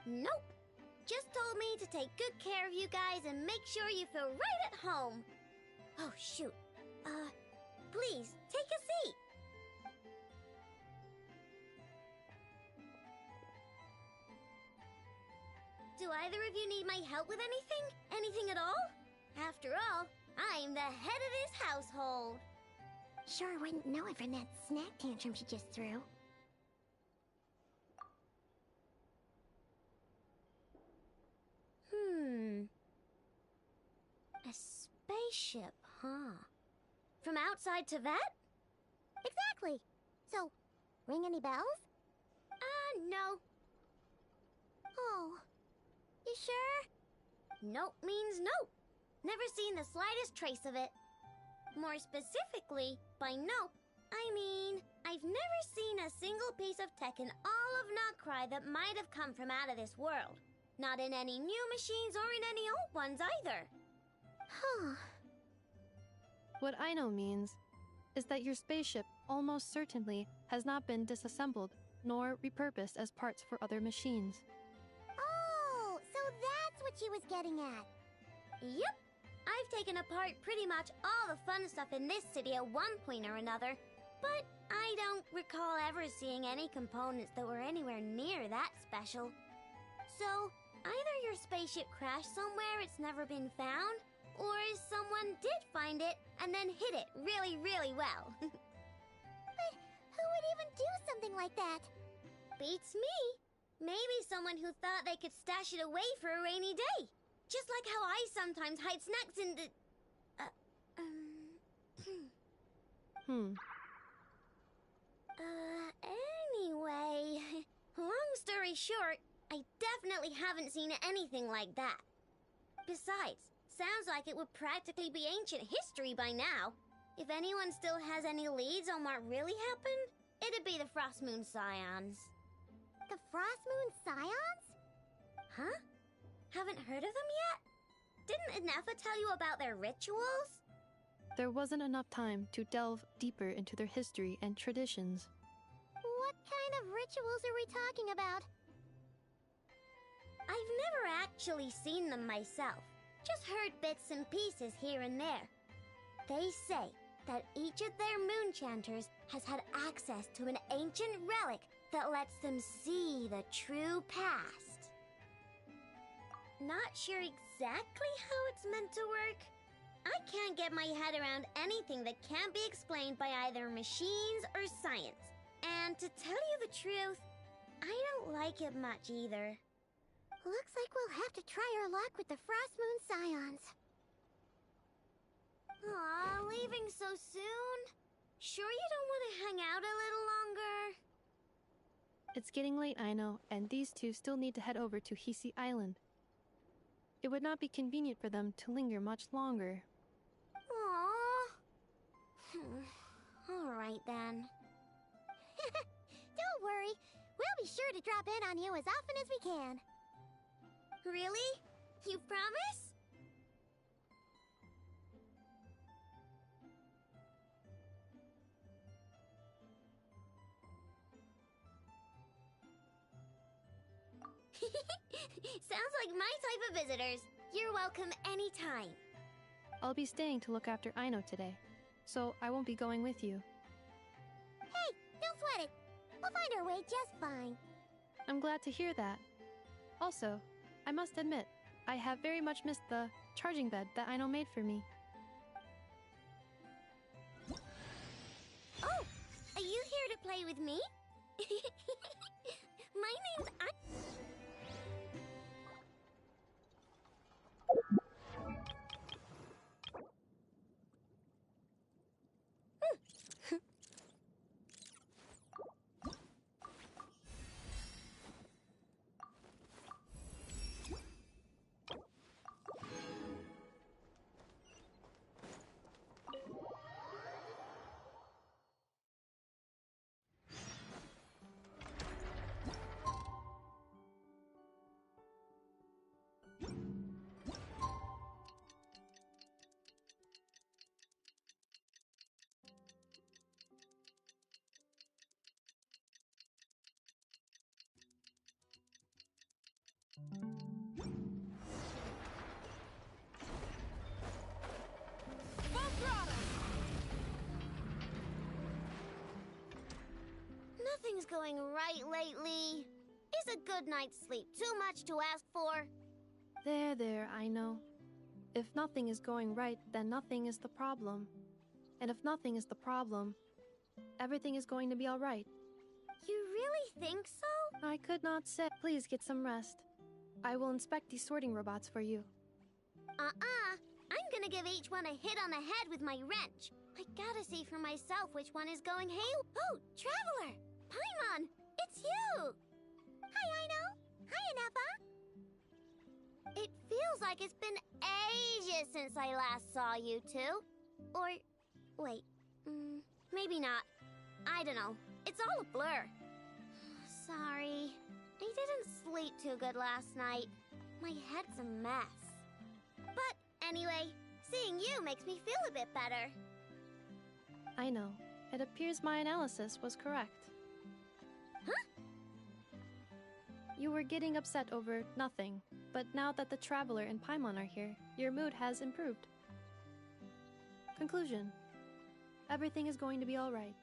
Nope. Just told me to take good care of you guys and make sure you feel right at home. Oh, shoot. Please, take a seat. Do either of you need my help with anything? Anything at all? After all, I'm the head of this household. Sure wouldn't know it from that snack tantrum she just threw. A space spaceship, huh? From outside to that? Exactly. So, ring any bells? No. Oh. You sure? Nope means nope. Never seen the slightest trace of it. More specifically, by nope, I mean, I've never seen a single piece of tech in all of Notcry that might have come from out of this world. Not in any new machines or in any old ones either. Huh. What I know means is that your spaceship almost certainly has not been disassembled nor repurposed as parts for other machines. Oh, so that's what she was getting at. Yep. I've taken apart pretty much all the fun stuff in this city at one point or another, but I don't recall ever seeing any components that were anywhere near that special. So, either your spaceship crashed somewhere it's never been found, or someone did find it and then hid it really, really well. But who would even do something like that? Beats me. Maybe someone who thought they could stash it away for a rainy day. Just like how I sometimes hide snacks in the... Anyway... Long story short, I definitely haven't seen anything like that. Besides, sounds like it would practically be ancient history by now. If anyone still has any leads on what really happened, it'd be the Frost Moon Scions. The Frost Moon Scions? Huh? Haven't heard of them yet? Didn't Inefa tell you about their rituals? There wasn't enough time to delve deeper into their history and traditions. What kind of rituals are we talking about? I've never actually seen them myself, just heard bits and pieces here and there. They say that each of their moon chanters has had access to an ancient relic that lets them see the true past. Not sure exactly how it's meant to work. I can't get my head around anything that can't be explained by either machines or science. And to tell you the truth, I don't like it much either. Looks like we'll have to try our luck with the Frost Moon Scions. Aw, leaving so soon? Sure you don't want to hang out a little longer? It's getting late, I know, and these two still need to head over to Hisi Island. It would not be convenient for them to linger much longer. Aww. Alright then. Don't worry. We'll be sure to drop in on you as often as we can. Really? You promise? Sounds like my type of visitors. You're welcome anytime. I'll be staying to look after Aino today, so I won't be going with you. Hey, don't sweat it. We'll find our way just fine. I'm glad to hear that. Also, I must admit, I have very much missed the charging bed that Aino made for me. Oh, are you here to play with me? My name's Nothing's going right lately. Is a good night's sleep too much to ask for? There, Aino. If nothing is going right, then nothing is the problem. And if nothing is the problem, everything is going to be alright. You really think so? I could not say. Please get some rest. I will inspect these sorting robots for you. I'm gonna give each one a hit on the head with my wrench. I gotta see for myself which one is going haywire. Oh, Traveler! Paimon! It's you! Hi, Aino. Hi, Anefa. It feels like it's been ages since I last saw you two. Or, wait, maybe not. I don't know. It's all a blur. Sorry. I didn't sleep too good last night. My head's a mess. But anyway, seeing you makes me feel a bit better. I know. It appears my analysis was correct. Huh? You were getting upset over nothing, but now that the Traveler and Paimon are here, your mood has improved. Conclusion. Everything is going to be alright.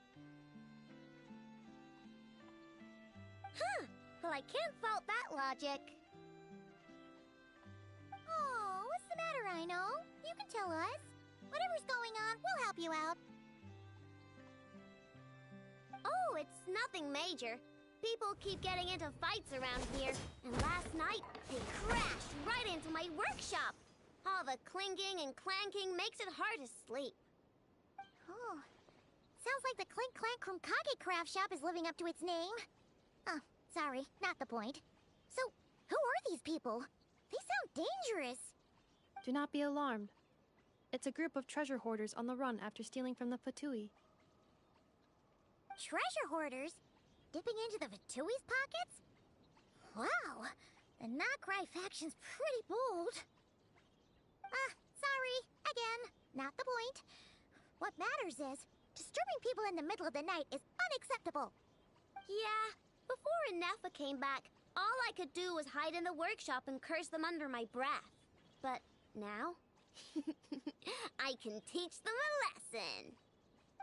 Huh. Well, I can't fault that logic. Oh, what's the matter, Aino? You can tell us. Whatever's going on, we'll help you out. Oh, it's nothing major. People keep getting into fights around here, and last night they crashed right into my workshop. All the clinking and clanking makes it hard to sleep. Oh, sounds like the Clink Clank Krumkage craft shop is living up to its name. Oh, sorry, not the point. So, who are these people? They sound dangerous. Do not be alarmed. It's a group of treasure hoarders on the run after stealing from the Fatui. Treasure hoarders? Dipping into the Vatui's pockets? Wow, the Not Cry faction's pretty bold. Sorry, again, not the point. What matters is, disturbing people in the middle of the night is unacceptable. Yeah, before Anefa came back, all I could do was hide in the workshop and curse them under my breath. But now, I can teach them a lesson.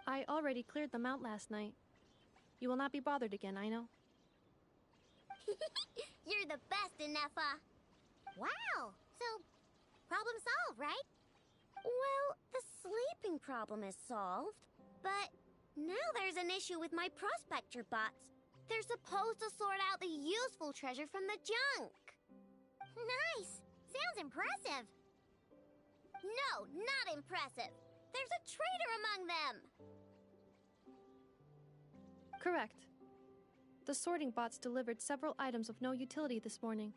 I already cleared them out last night. You will not be bothered again, I know. You're the best, Anefa. Wow, so problem solved, right? Well, the sleeping problem is solved, but now there's an issue with my prospector bots. They're supposed to sort out the useful treasure from the junk. Nice! Sounds impressive. No, not impressive. There's a traitor among them. Correct. The sorting bots delivered several items of no utility this morning.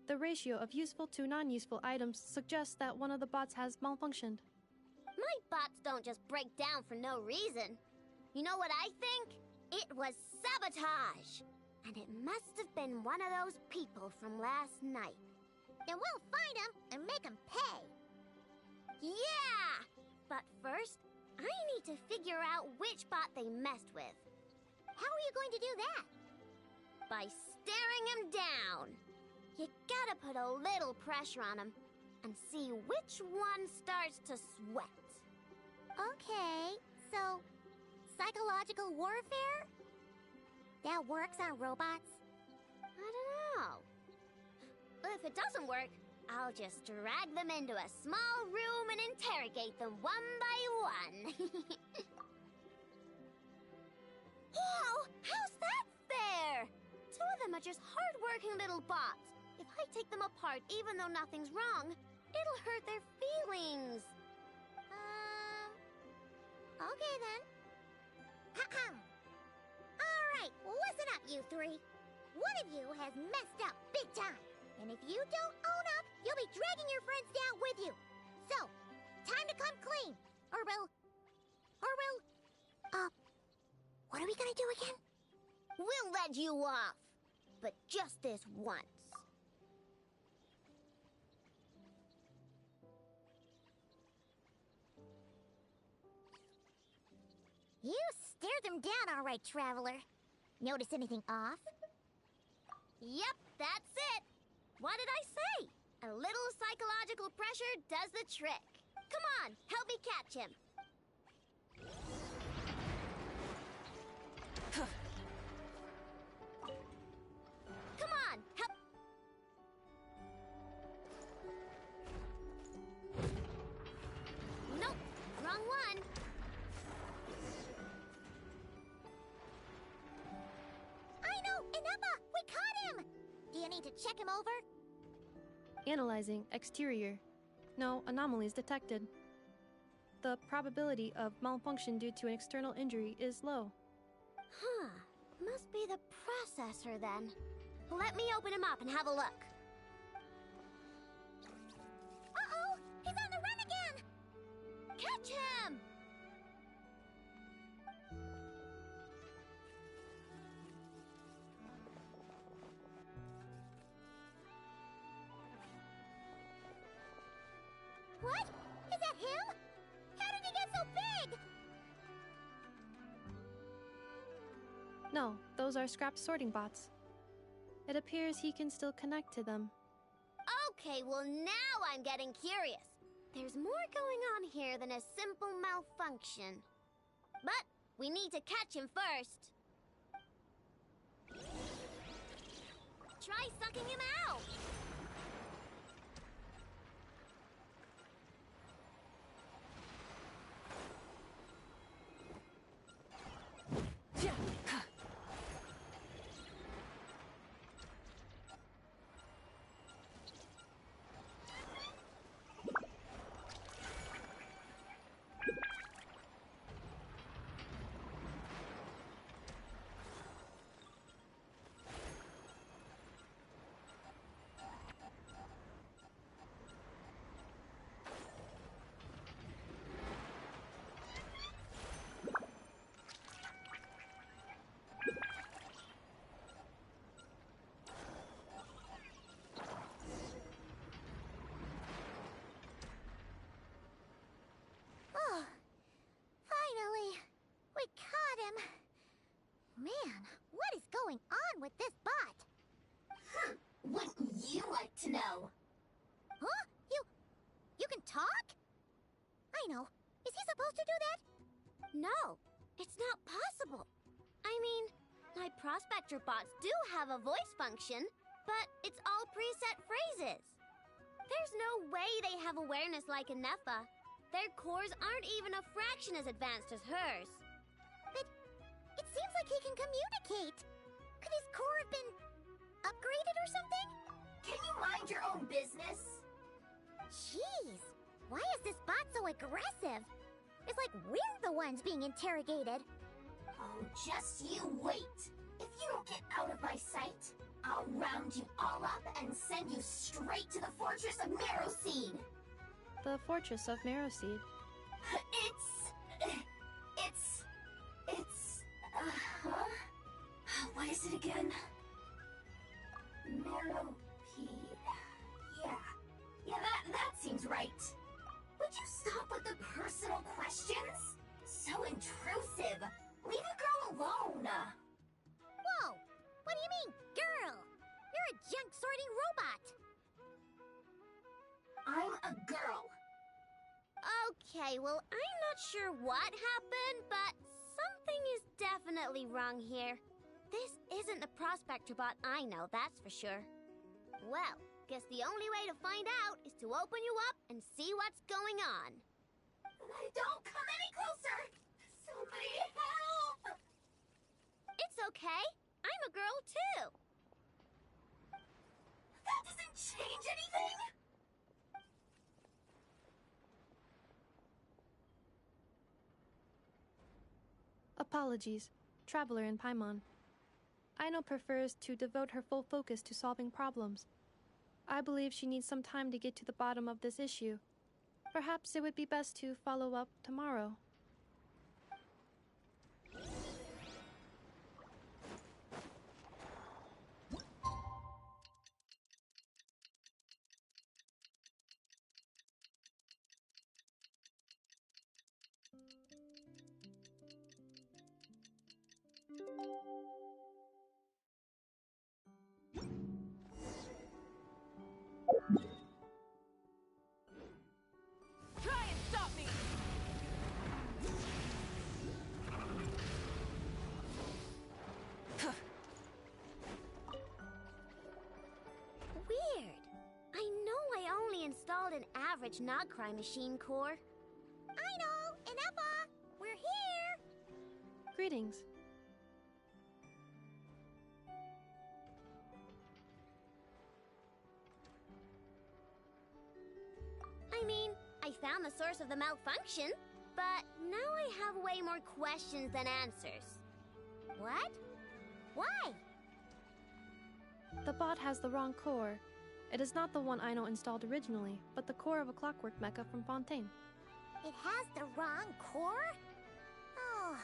The ratio of useful to non-useful items suggests that one of the bots has malfunctioned. My bots don't just break down for no reason. You know what I think? It was sabotage. And it must have been one of those people from last night. And we'll find them and make them pay. Yeah! But first, I need to figure out which bot they messed with. How are you going to do that? By staring him down. You gotta put a little pressure on him and see which one starts to sweat. Okay, so psychological warfare? That works on robots? I don't know. If it doesn't work, I'll just drag them into a small room and interrogate them one by one. Wow! How's that fair? Two of them are just hard-working little bots. If I take them apart, even though nothing's wrong, it'll hurt their feelings. Okay then. Ha-ha! Alright, listen up, you three. One of you has messed up big time. And if you don't own up, you'll be dragging your friends down with you. So, time to come clean. Or we'll... what are we gonna do again? We'll let you off. But just this once. You stared them down all right, Traveler. Notice anything off? Yep, that's it. What did I say? A little psychological pressure does the trick. Come on, help me catch him. Come on, help. Nope, wrong one. Aino, Inaba, we caught him! Do you need to check him over? Analyzing exterior. no anomalies detected. The probability of malfunction due to an external injury is low. Huh. Must be the processor then. Let me open him up and have a look. Uh-oh! He's on the run again! Catch him! What? Is that him? How did he get so big? No, those are scrap sorting bots. It appears he can still connect to them. Okay, well now I'm getting curious. There's more going on here than a simple malfunction. But we need to catch him first. Try sucking him out! Oh, finally! We caught him! Man, what is going on with this bot? Wouldn't you like to know? Huh? You can talk? I know. Is he supposed to do that? No, it's not possible. I mean, my prospector bots do have a voice function, but it's all preset phrases. There's no way they have awareness like a Nepha. Their cores aren't even a fraction as advanced as hers. But it seems like he can communicate. Could his core have been upgraded or something? Can you mind your own business? Jeez, why is this bot so aggressive? It's like we're the ones being interrogated. Oh, just you wait. If you don't get out of my sight, I'll round you all up and send you straight to the Fortress of Marrowseed. The Fortress of Marrowseed. What is it again? Marrowpeed. Yeah, that seems right. Would you stop with the personal questions? So intrusive. Leave a girl alone. Whoa! What do you mean, girl? You're a junk sorting robot. I'm a girl. Okay, well, I'm not sure what happened, but something is definitely wrong here. This isn't the prospector bot I know, that's for sure. Well, guess the only way to find out is to open you up and see what's going on. Don't come any closer! Somebody help! It's okay. I'm a girl, too. That doesn't change anything! Apologies, Traveler in Paimon. Aino prefers to devote her full focus to solving problems. I believe she needs some time to get to the bottom of this issue. Perhaps it would be best to follow up tomorrow. Try and stop me! Weird. I know I only installed an average Nogcry machine core. I know, and Eppa, we're here. Greetings. I mean, found the source of the malfunction, but now I have way more questions than answers. What? Why? The bot has the wrong core. It is not the one Aino installed originally, but the core of a clockwork mecha from Fontaine. It has the wrong core? Oh,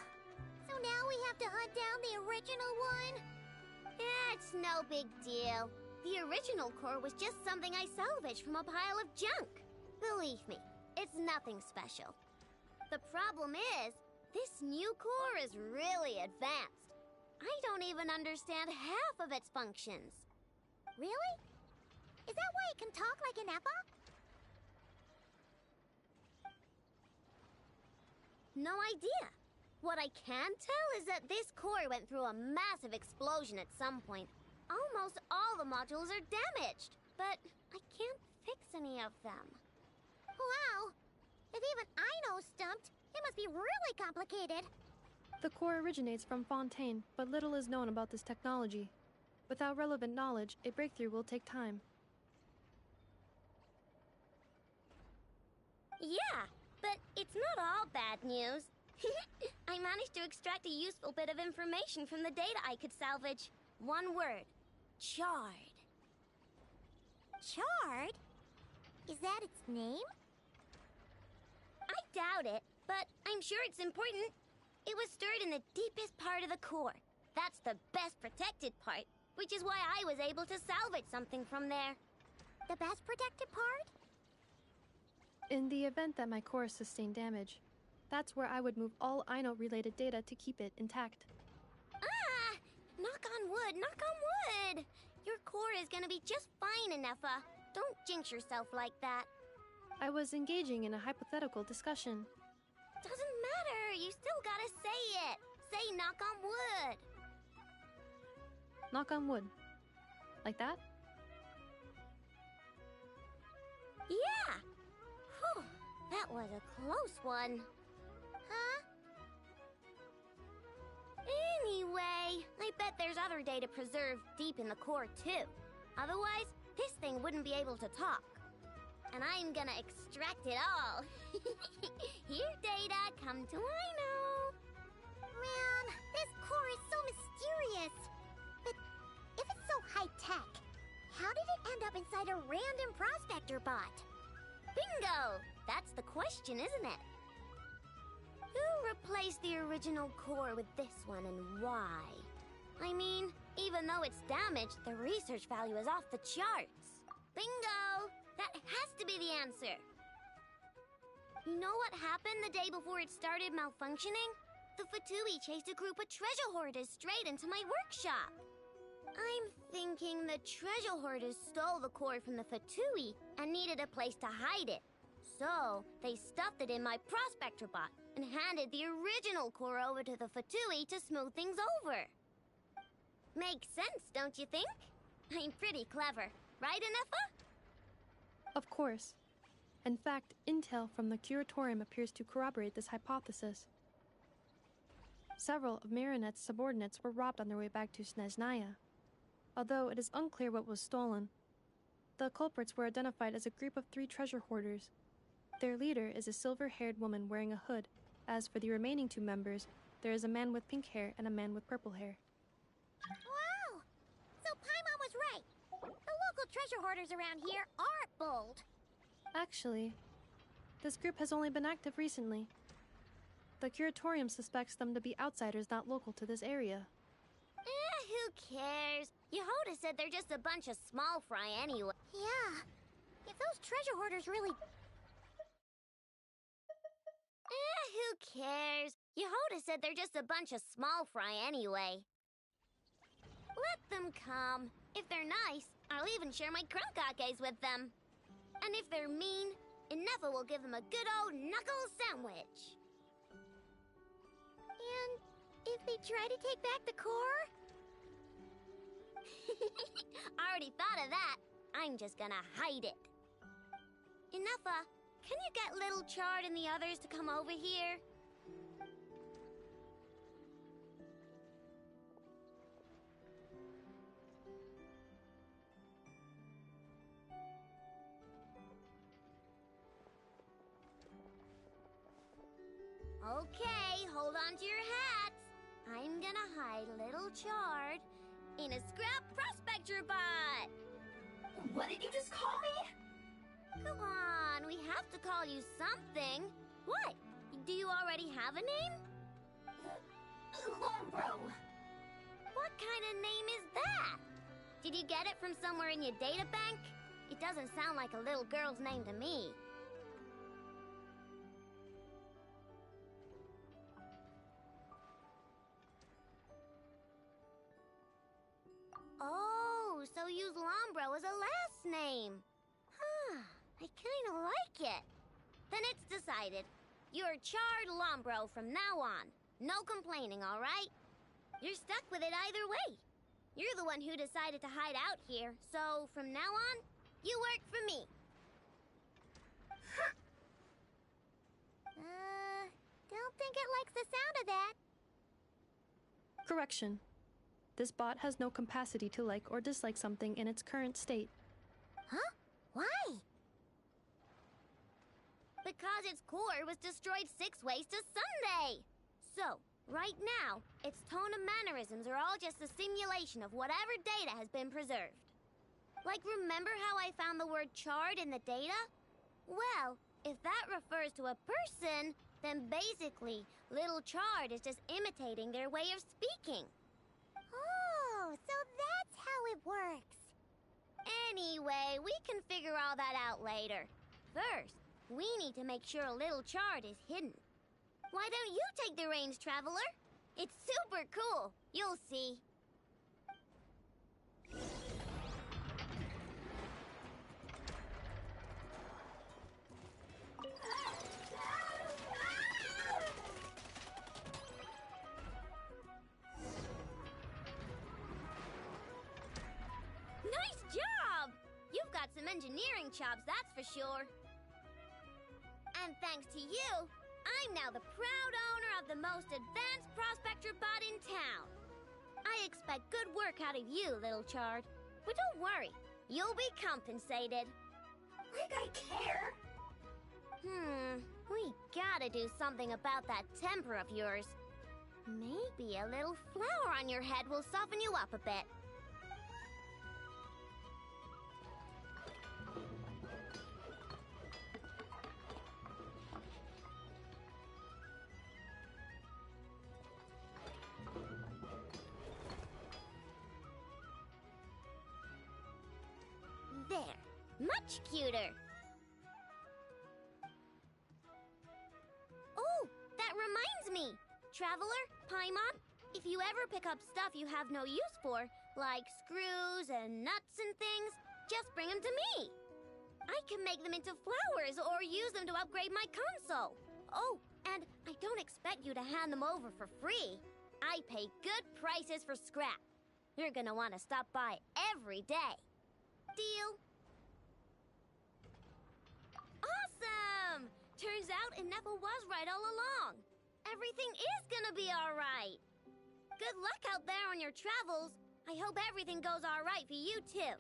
so now we have to hunt down the original one? It's no big deal. The original core was just something I salvaged from a pile of junk. Believe me, it's nothing special. The problem is, this new core is really advanced. I don't even understand half of its functions. Really? Is that why it can talk like an Eppa? No idea. What I can tell is that this core went through a massive explosion at some point. Almost all the modules are damaged, but I can't fix any of them. Wow! If even Aino's stumped, it must be really complicated. The core originates from Fontaine, but little is known about this technology. Without relevant knowledge, a breakthrough will take time. Yeah, but it's not all bad news. I managed to extract a useful bit of information from the data I could salvage. One word. Charred. Charred? Is that its name? I doubt it, but I'm sure it's important. It was stored in the deepest part of the core. That's the best protected part, which is why I was able to salvage something from there. The best protected part? In the event that my core sustained damage, that's where I would move all Aino-related data to keep it intact. Ah! Knock on wood, knock on wood! Your core is gonna be just fine, Inefa. Don't jinx yourself like that. I was engaging in a hypothetical discussion. Doesn't matter, you still gotta say it. Say knock on wood. Knock on wood. Like that? Yeah! Whew, that was a close one. Huh? Anyway, I bet there's other data preserved deep in the core too. Otherwise, this thing wouldn't be able to talk. And I'm gonna extract it all. Here, data, come to Aino. Man, this core is so mysterious. But if it's so high-tech, how did it end up inside a random prospector bot? Bingo! That's the question, isn't it? Who replaced the original core with this one and why? I mean, even though it's damaged, the research value is off the charts. Bingo! That has to be the answer. You know what happened the day before it started malfunctioning? The Fatui chased a group of treasure hoarders straight into my workshop. I'm thinking the treasure hoarders stole the core from the Fatui and needed a place to hide it. So, they stuffed it in my prospector bot and handed the original core over to the Fatui to smooth things over. Makes sense, don't you think? I'm pretty clever, right, Inefa? Of course. In fact, intel from the Curatorium appears to corroborate this hypothesis. Several of Marinette's subordinates were robbed on their way back to Snežnaya. Although it is unclear what was stolen, the culprits were identified as a group of 3 treasure hoarders. Their leader is a silver-haired woman wearing a hood. As for the remaining 2 members, there is a man with pink hair and a man with purple hair. Wow! So Paimon was right. The local treasure hoarders around here aren't bold. Actually, this group has only been active recently. The Curatorium suspects them to be outsiders not local to this area. Who cares? Yehoda said they're just a bunch of small fry anyway. Yeah. If those treasure hoarders really... Who cares? Yehoda said they're just a bunch of small fry anyway. Let them come. If they're nice, I'll even share my crankakes with them. And if they're mean, Inefa will give them a good old knuckle sandwich. And if they try to take back the core? I already thought of that. I'm just gonna hide it. Inefa, can you get Little Chard and the others to come over here? Okay, hold on to your hats. I'm gonna hide Little Chard in a scrap prospector bot. What did you just call me? Come on, we have to call you something. What? Do you already have a name? Lombro. What kind of name is that? Did you get it from somewhere in your data bank? It doesn't sound like a little girl's name to me. Oh, so use Lombro as a last name. Huh, I kinda like it. Then it's decided. You're Chard Lombro from now on. No complaining, all right? You're stuck with it either way. You're the one who decided to hide out here, so from now on, you work for me. Don't think it likes the sound of that. Correction. This bot has no capacity to like or dislike something in its current state. Huh? Why? Because its core was destroyed 6 ways to Sunday. So, right now, its tone and mannerisms are all just a simulation of whatever data has been preserved. Like, remember how I found the word chard in the data? Well, if that refers to a person, then basically, Little Chard is just imitating their way of speaking. Oh, so that's how it works. Anyway, we can figure all that out later. First, we need to make sure Little Chard is hidden. Why don't you take the reins, Traveler? It's super cool. You'll see. Nice job! You've got some engineering chops, that's for sure. And thanks to you, I'm now the proud owner of the most advanced prospector bot in town. I expect good work out of you, Little Chard. But don't worry, you'll be compensated. Like I care. We gotta do something about that temper of yours. Maybe a little flour on your head will soften you up a bit. There, much cuter. Oh, that reminds me. Traveler, Paimon, if you ever pick up stuff you have no use for, like screws and nuts and things, just bring them to me. I can make them into flowers or use them to upgrade my console. Oh, and I don't expect you to hand them over for free. I pay good prices for scrap. You're gonna want to stop by every day. Deal? Awesome! Turns out Ineffa was right all along. Everything is gonna be alright. Good luck out there on your travels. I hope everything goes alright for you too.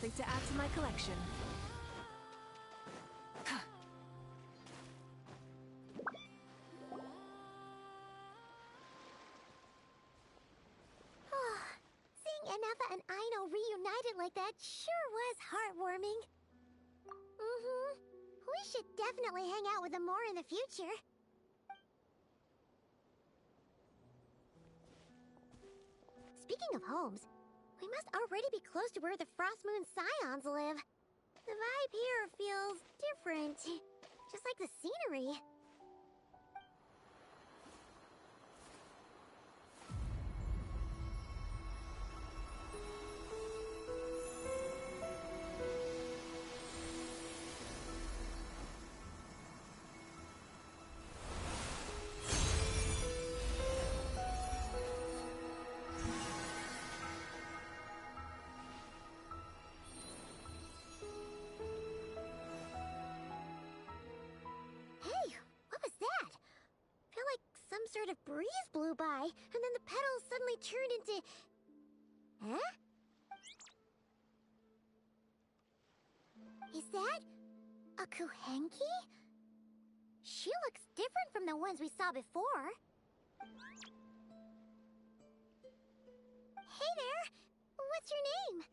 something to add to my collection. Seeing Anafa and Aino reunited like that sure was heartwarming. We should definitely hang out with them more in the future. Speaking of homes, we must already be close to where the Frost Moon Scions live. The vibe here feels different, just like the scenery. Hey, what was that? Felt like some sort of breeze blew by, and then the petals suddenly turned into... Huh? Is that a Kuhenki? She looks different from the ones we saw before. Hey there! What's your name?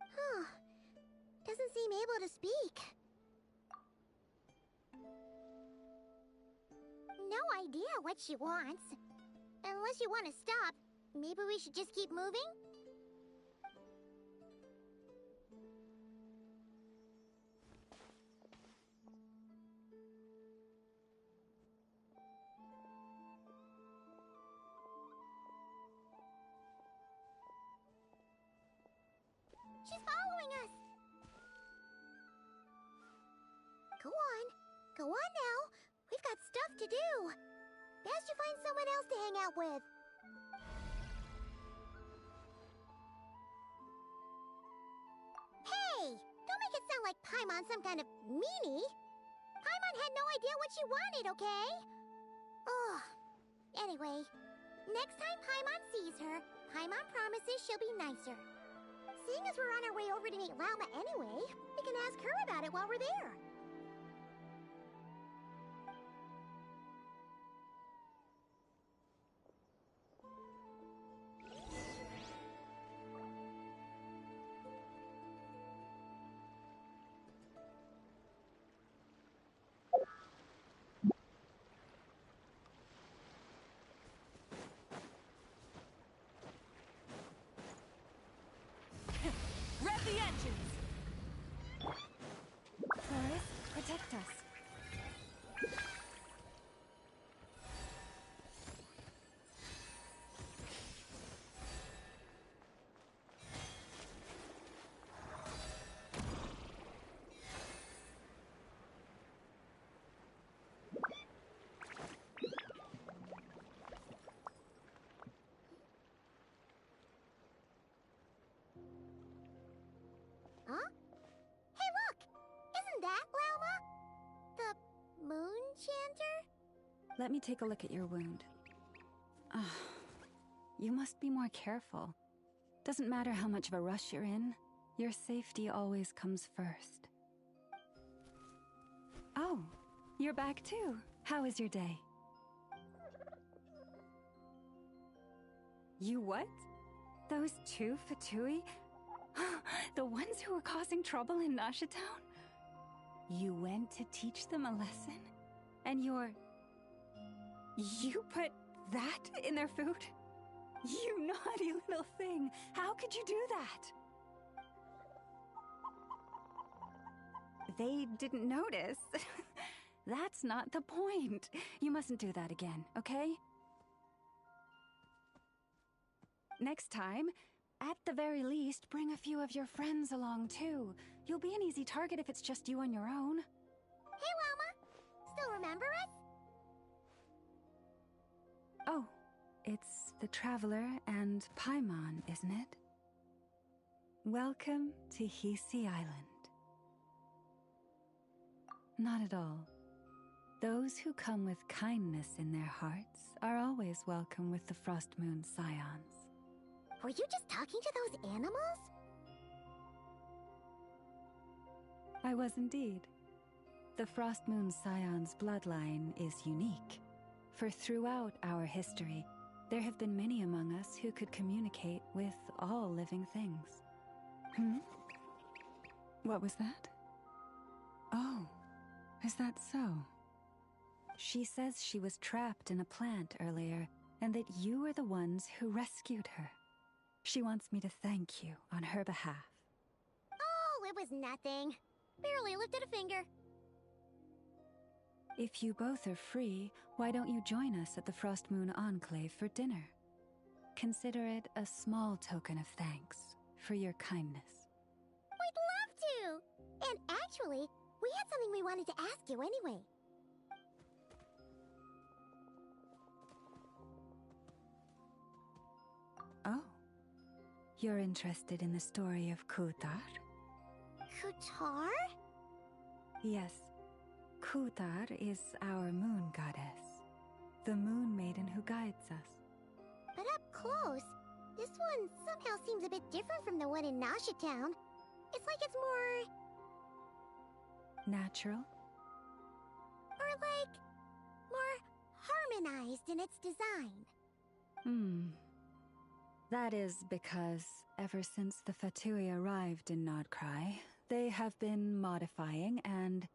Huh. Doesn't seem able to speak. No idea what she wants. Unless you want to stop, maybe we should just keep moving? She's following us! Go on. Go on now. We've got stuff to do. Best you find someone else to hang out with. Hey! Don't make it sound like Paimon's some kind of meanie. Paimon had no idea what she wanted, okay? Ugh. Anyway, next time Paimon sees her, Paimon promises she'll be nicer. Seeing as we're on our way over to meet Lauma anyway, we can ask her about it while we're there. Rev the engines! Forest, protect us. Huh? Hey, look! Isn't that Lauma? The moon chanter? Let me take a look at your wound. Ah, you must be more careful. Doesn't matter how much of a rush you're in, your safety always comes first. Oh, you're back too. How was your day? You what? Those two Fatui? The ones who were causing trouble in Nasha Town? You went to teach them a lesson? And you put that in their food? You naughty little thing! How could you do that? They didn't notice. That's not the point. You mustn't do that again, okay? Next time, at the very least, bring a few of your friends along too. You'll be an easy target if it's just you on your own. Hey, Lauma! Still remember us? Oh, it's the Traveler and Paimon, isn't it? Welcome to Hisi Island. Not at all. Those who come with kindness in their hearts are always welcome with the Frost Moon Scions. Were you just talking to those animals? I was indeed. The Frost Moon Scion's bloodline is unique, for throughout our history, there have been many among us who could communicate with all living things. What was that? Oh, is that so? She says she was trapped in a plant earlier, and that you were the ones who rescued her. She wants me to thank you on her behalf. Oh, it was nothing. Barely lifted a finger. If you both are free, why don't you join us at the Frost Moon Enclave for dinner? Consider it a small token of thanks for your kindness. We'd love to! And actually, we had something we wanted to ask you anyway. Oh. You're interested in the story of Kutar? Kutar? Yes. Kutar is our moon goddess. The moon maiden who guides us. But up close, this one somehow seems a bit different from the one in Nasha Town. It's like it's more... natural? Or like... more harmonized in its design. That is because ever since the Fatui arrived in Nodcry, they have been modifying and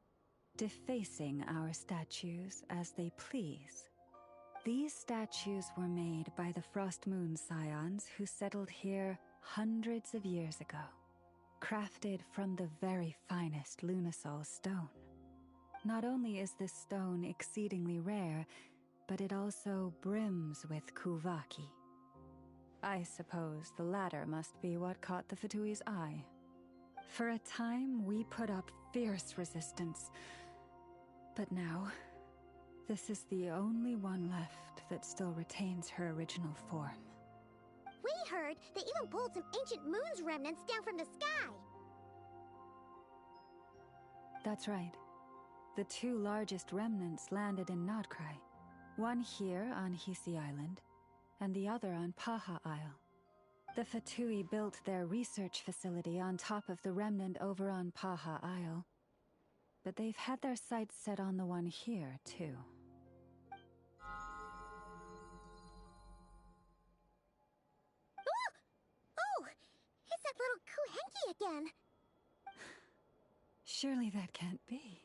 defacing our statues as they please. These statues were made by the Frost Moon Scions who settled here hundreds of years ago, crafted from the very finest Lunasol stone. Not only is this stone exceedingly rare, but it also brims with Kuvaki. I suppose the latter must be what caught the Fatui's eye. For a time, we put up fierce resistance. But now, this is the only one left that still retains her original form. We heard they even pulled some ancient moon's remnants down from the sky. That's right. The two largest remnants landed in Nodcry. One here on Hisi Island, and the other on Paha Isle. The Fatui built their research facility on top of the remnant over on Paha Isle, but they've had their sights set on the one here, too. Oh! It's that little Kuhenki again! Surely that can't be.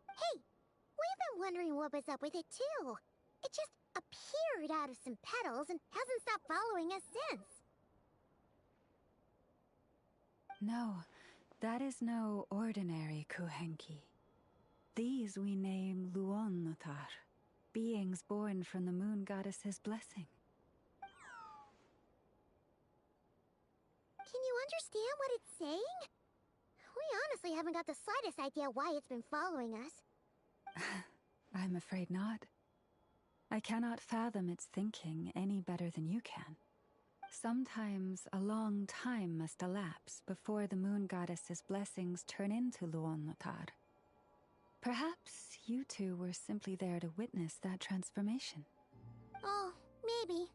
Hey! We've been wondering what was up with it, too. It just appeared out of some petals and hasn't stopped following us since. No, that is no ordinary Kuhenki. These we name Luonnotar, beings born from the moon goddess's blessing. Can you understand what it's saying? We honestly haven't got the slightest idea why it's been following us. I'm afraid not. I cannot fathom its thinking any better than you can. Sometimes a long time must elapse before the moon goddess's blessings turn into Luonnotar. Perhaps you two were simply there to witness that transformation. Oh, maybe.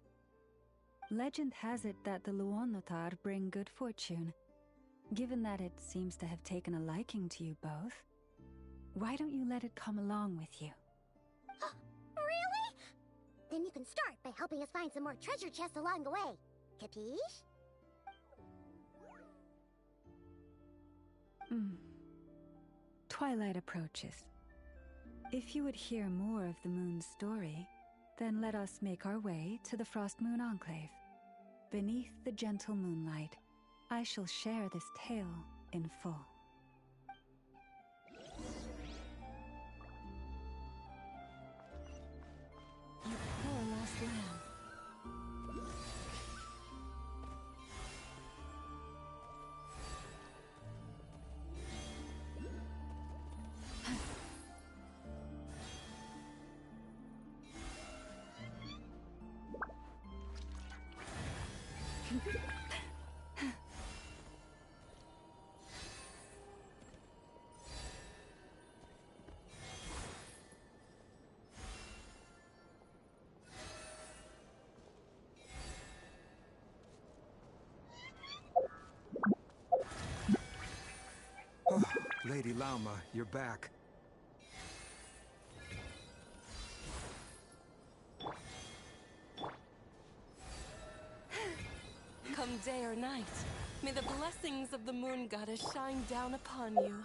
Legend has it that the Luonnotar bring good fortune. Given that it seems to have taken a liking to you both, why don't you let it come along with you? Really? Then you can start by helping us find some more treasure chests along the way. Capiche? Twilight approaches. If you would hear more of the moon's story, then let us make our way to the Frost Moon Enclave. Beneath the gentle moonlight, I shall share this tale in full. You poor lost lamb. Lady Lauma, you're back. Come day or night, may the blessings of the Moon Goddess shine down upon you.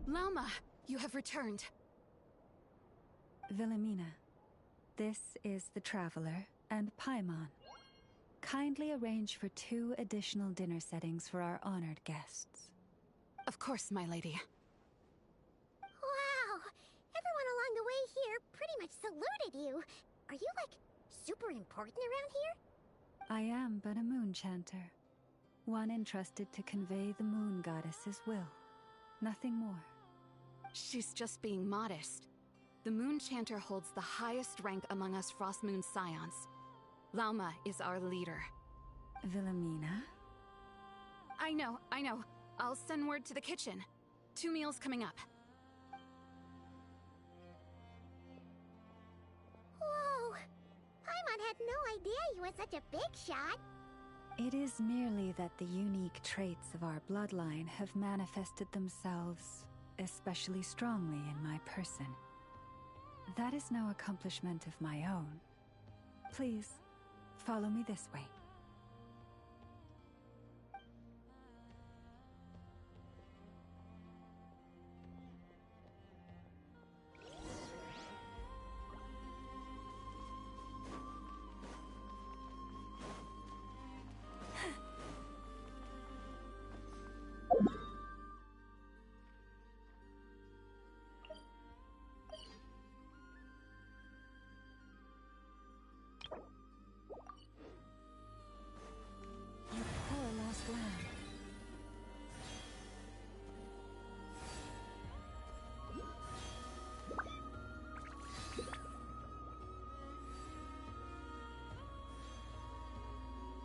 Lauma, you have returned. Wilhelmina, this is the Traveler and Paimon. Kindly arrange for 2 additional dinner settings for our honored guests. Of course, my lady. Wow! Everyone along the way here pretty much saluted you. Are you, like, super important around here? I am but a moon chanter. One entrusted to convey the moon goddess's will. Nothing more. She's just being modest. The Moon Chanter holds the highest rank among us Frost Moon Scions. Lauma is our leader. Wilhelmina? I know. I'll send word to the kitchen. 2 meals coming up. Whoa! Paimon had no idea you were such a big shot. It is merely that the unique traits of our bloodline have manifested themselves especially strongly in my person. That is no accomplishment of my own. Please, follow me this way.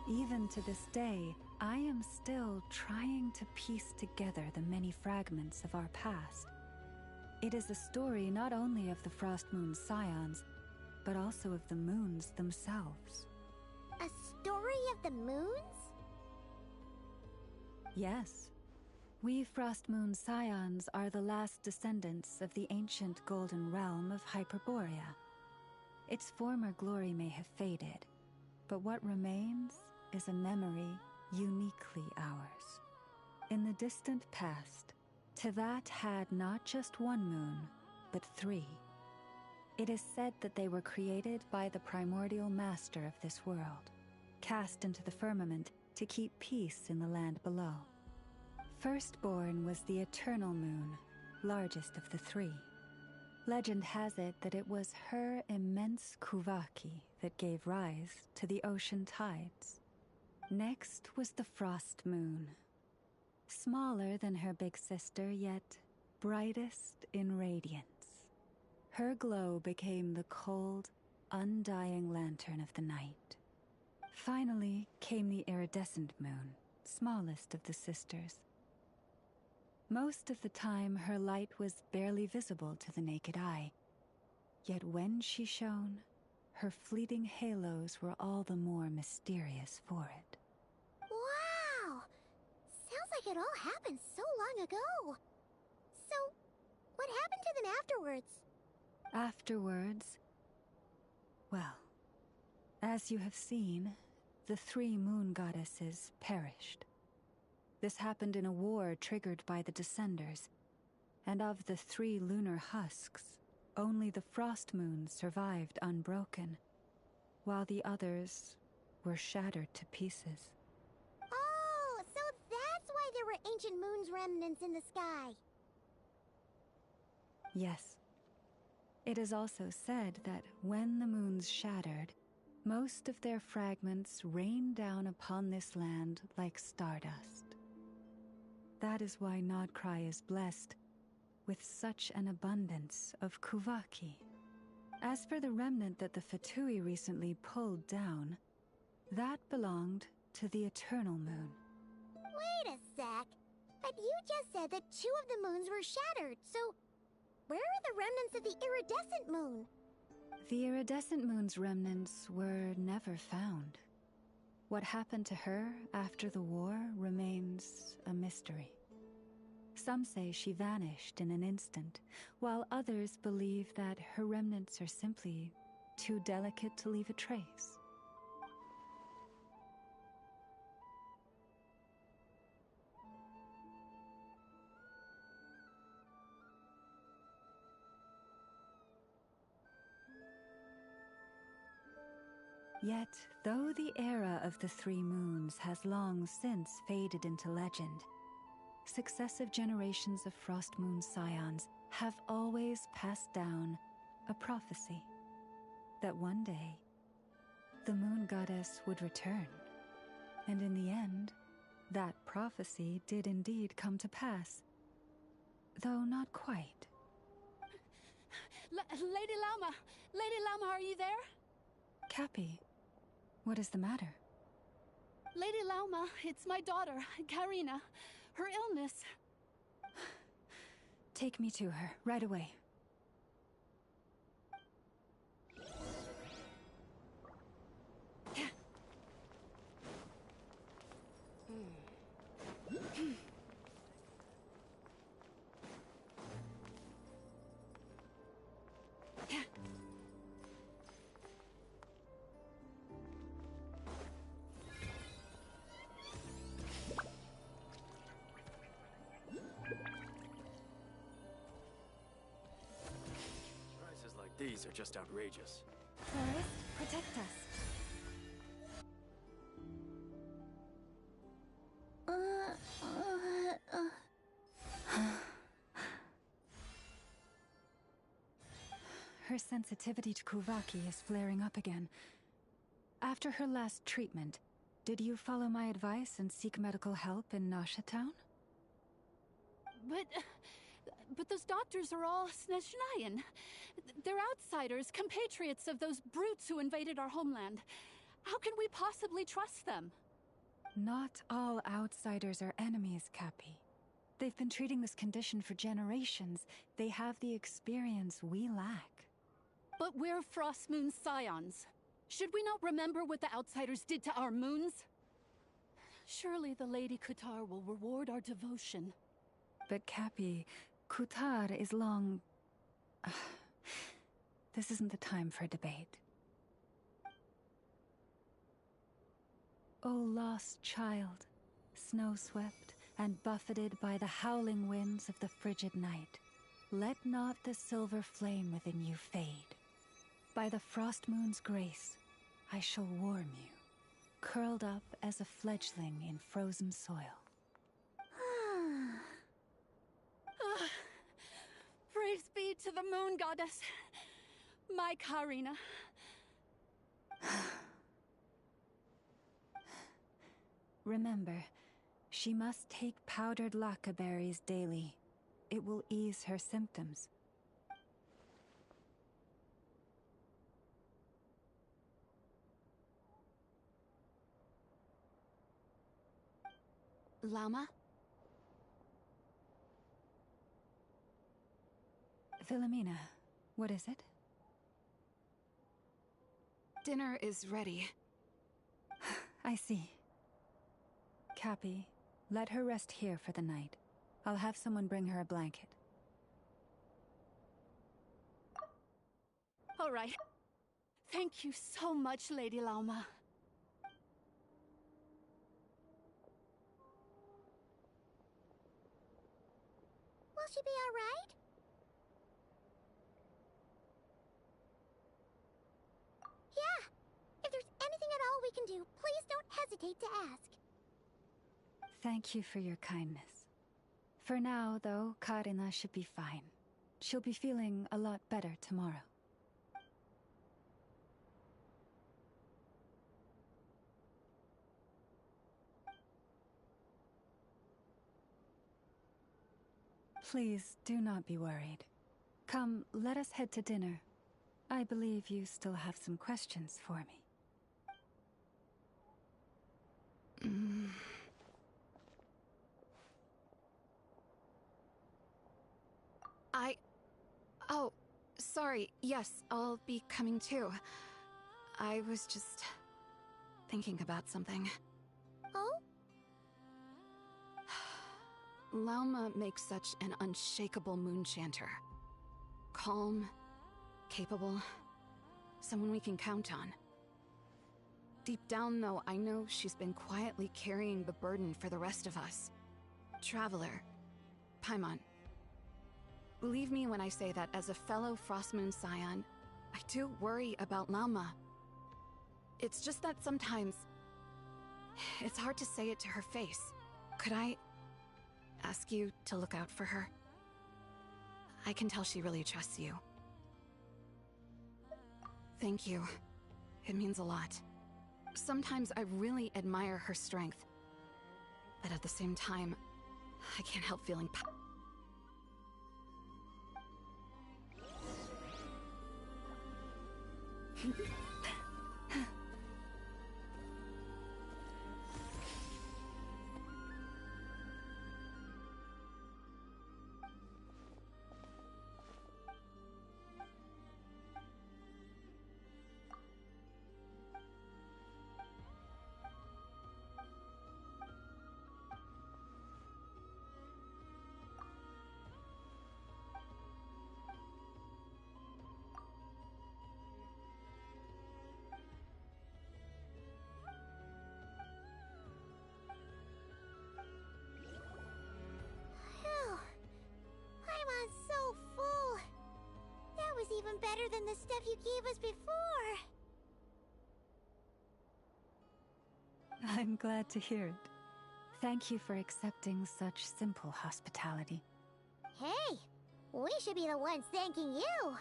Even to this day, I am still trying to piece together the many fragments of our past. It is a story not only of the Frost Moon Scions, but also of the moons themselves. A story of the moons? Yes. We Frost Moon Scions are the last descendants of the ancient golden realm of Hyperborea. Its former glory may have faded, but what remains is a memory uniquely ours. In the distant past, Tevat had not just 1 moon, but 3. It is said that they were created by the primordial master of this world, cast into the firmament to keep peace in the land below. Firstborn was the eternal moon, largest of the 3. Legend has it that it was her immense Kuvaki that gave rise to the ocean tides. Next was the Frost Moon. Smaller than her big sister, yet brightest in radiance. Her glow became the cold, undying lantern of the night. Finally came the iridescent moon, smallest of the sisters. Most of the time, her light was barely visible to the naked eye. Yet when she shone, her fleeting halos were all the more mysterious for it. Wow! Sounds like it all happened so long ago. So, what happened to them afterwards? Afterwards, well, as you have seen, the 3 moon goddesses perished. This happened in a war triggered by the Descenders, and of the 3 lunar husks, only the Frost Moon survived unbroken, while the others were shattered to pieces. Oh, so that's why there were ancient moon's remnants in the sky. Yes. It is also said that when the moons shattered, most of their fragments rained down upon this land like stardust. That is why Nodcry is blessed with such an abundance of Kuvaki. As for the remnant that the Fatui recently pulled down, that belonged to the Eternal Moon. Wait a Zack. But you just said that 2 of the moons were shattered, so where are the remnants of the iridescent moon? The iridescent moon's remnants were never found. What happened to her after the war remains a mystery. Some say she vanished in an instant, while others believe that her remnants are simply too delicate to leave a trace. Yet, though the era of the 3 moons has long since faded into legend, successive generations of Frost Moon Scions have always passed down a prophecy that one day the Moon Goddess would return. And in the end, that prophecy did indeed come to pass, though not quite. Lady Lauma! Lady Lauma, are you there? Cappy, what is the matter? Lady Lauma, it's my daughter, Karina. Her illness. Take me to her, right away. These are just outrageous. Forest, protect us. Her sensitivity to Kuvaki is flaring up again. After her last treatment, did you follow my advice and seek medical help in Nasha Town? But those doctors are all Snežnayan. They're outsiders, compatriots of those brutes who invaded our homeland. How can we possibly trust them? Not all outsiders are enemies, Cappy. They've been treating this condition for generations. They have the experience we lack. But we're Frost Moon Scions. Should we not remember what the outsiders did to our moons? Surely the Lady Kutar will reward our devotion. But Cappy, Kutar is long... This isn't the time for debate. O lost child, snow-swept and buffeted by the howling winds of the frigid night, let not the silver flame within you fade. By the frost moon's grace, I shall warm you, curled up as a fledgling in frozen soil. Praise be to the Moon Goddess, my Karina. Remember, she must take powdered laka berries daily. It will ease her symptoms. Llama? Philomena, what is it? Dinner is ready. I see. Cappy, let her rest here for the night. I'll have someone bring her a blanket. All right. Thank you so much, Lady Lauma. Will she be all right? Yeah. If there's anything at all we can do, please don't hesitate to ask. Thank you for your kindness. For now, though, Karina should be fine. She'll be feeling a lot better tomorrow. Please do not be worried. Come, let us head to dinner. I believe you still have some questions for me. sorry. Yes, I'll be coming too. I was just thinking about something. Oh? Lauma makes such an unshakable moon chanter. Calm, capable, someone we can count on. Deep down, though, I know she's been quietly carrying the burden for the rest of us. Traveler, Paimon, believe me when I say that as a fellow Frostmoon Scion, I do worry about Lauma. It's just that sometimes it's hard to say it to her face. Could I ask you to look out for her? I can tell she really trusts you. Thank you. It means a lot. Sometimes I really admire her strength. But at the same time, I can't help feeling Even better than the stuff you gave us before. I'm glad to hear it. Thank you for accepting such simple hospitality. Hey, we should be the ones thanking you.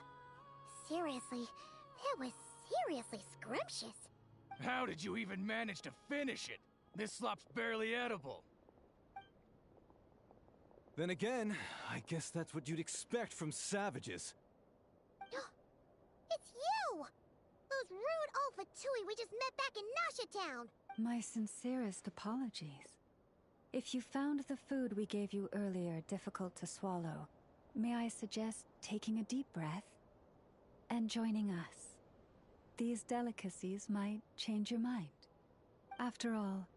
Seriously, that was seriously scrumptious. How did you even manage to finish it? This slop's barely edible. Then again, I guess that's what you'd expect from savages. It's you! Those rude old Fatui we just met back in Nasha Town! My sincerest apologies. If you found the food we gave you earlier difficult to swallow, may I suggest taking a deep breath and joining us? These delicacies might change your mind. After all,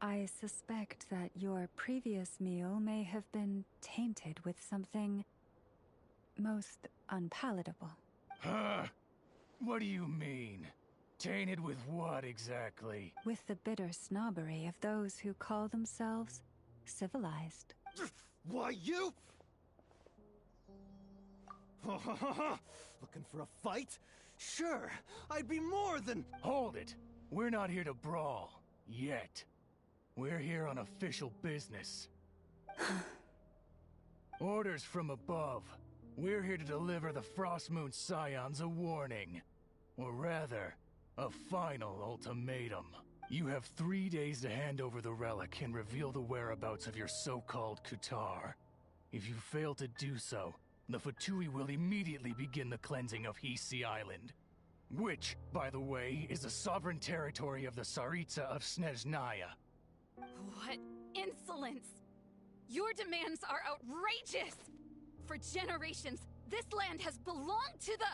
I suspect that your previous meal may have been tainted with something most unpalatable. Huh? What do you mean? Tainted with what exactly? With the bitter snobbery of those who call themselves civilized. Why, you... Looking for a fight? Sure, I'd be more than... Hold it! We're not here to brawl. Yet. We're here on official business. Orders from above. We're here to deliver the Frostmoon Scions a warning. Or rather, a final ultimatum. You have 3 days to hand over the relic and reveal the whereabouts of your so-called Kutar. If you fail to do so, the Fatui will immediately begin the cleansing of Hisi Island. Which, by the way, is the sovereign territory of the Tsaritsa of Snezhnaya. What insolence! Your demands are outrageous! For generations, this land has belonged to the...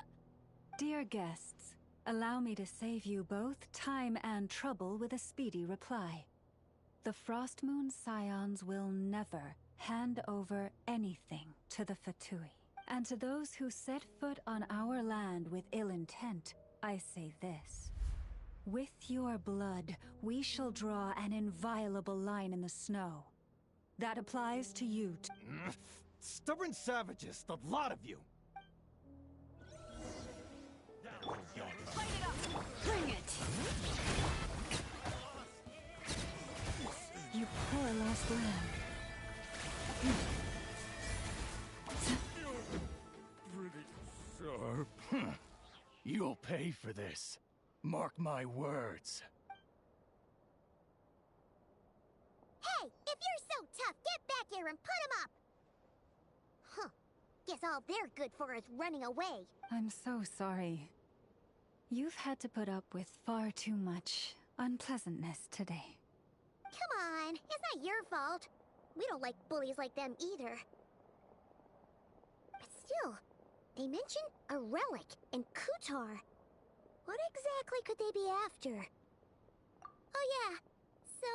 Dear guests, allow me to save you both time and trouble with a speedy reply. The Frostmoon Scions will never hand over anything to the Fatui. And to those who set foot on our land with ill intent, I say this. With your blood, we shall draw an inviolable line in the snow. That applies to you too. Stubborn savages, the lot of you! Light it up! Bring it! You poor lost lamb. Pretty sharp. You'll pay for this. Mark my words. Hey, if you're so tough, get back here and put him up! Huh. Guess all they're good for is running away. I'm so sorry. You've had to put up with far too much unpleasantness today. Come on, it's not your fault. We don't like bullies like them either. But still, They mentioned a relic in Kutar. What exactly could they be after? Oh yeah, so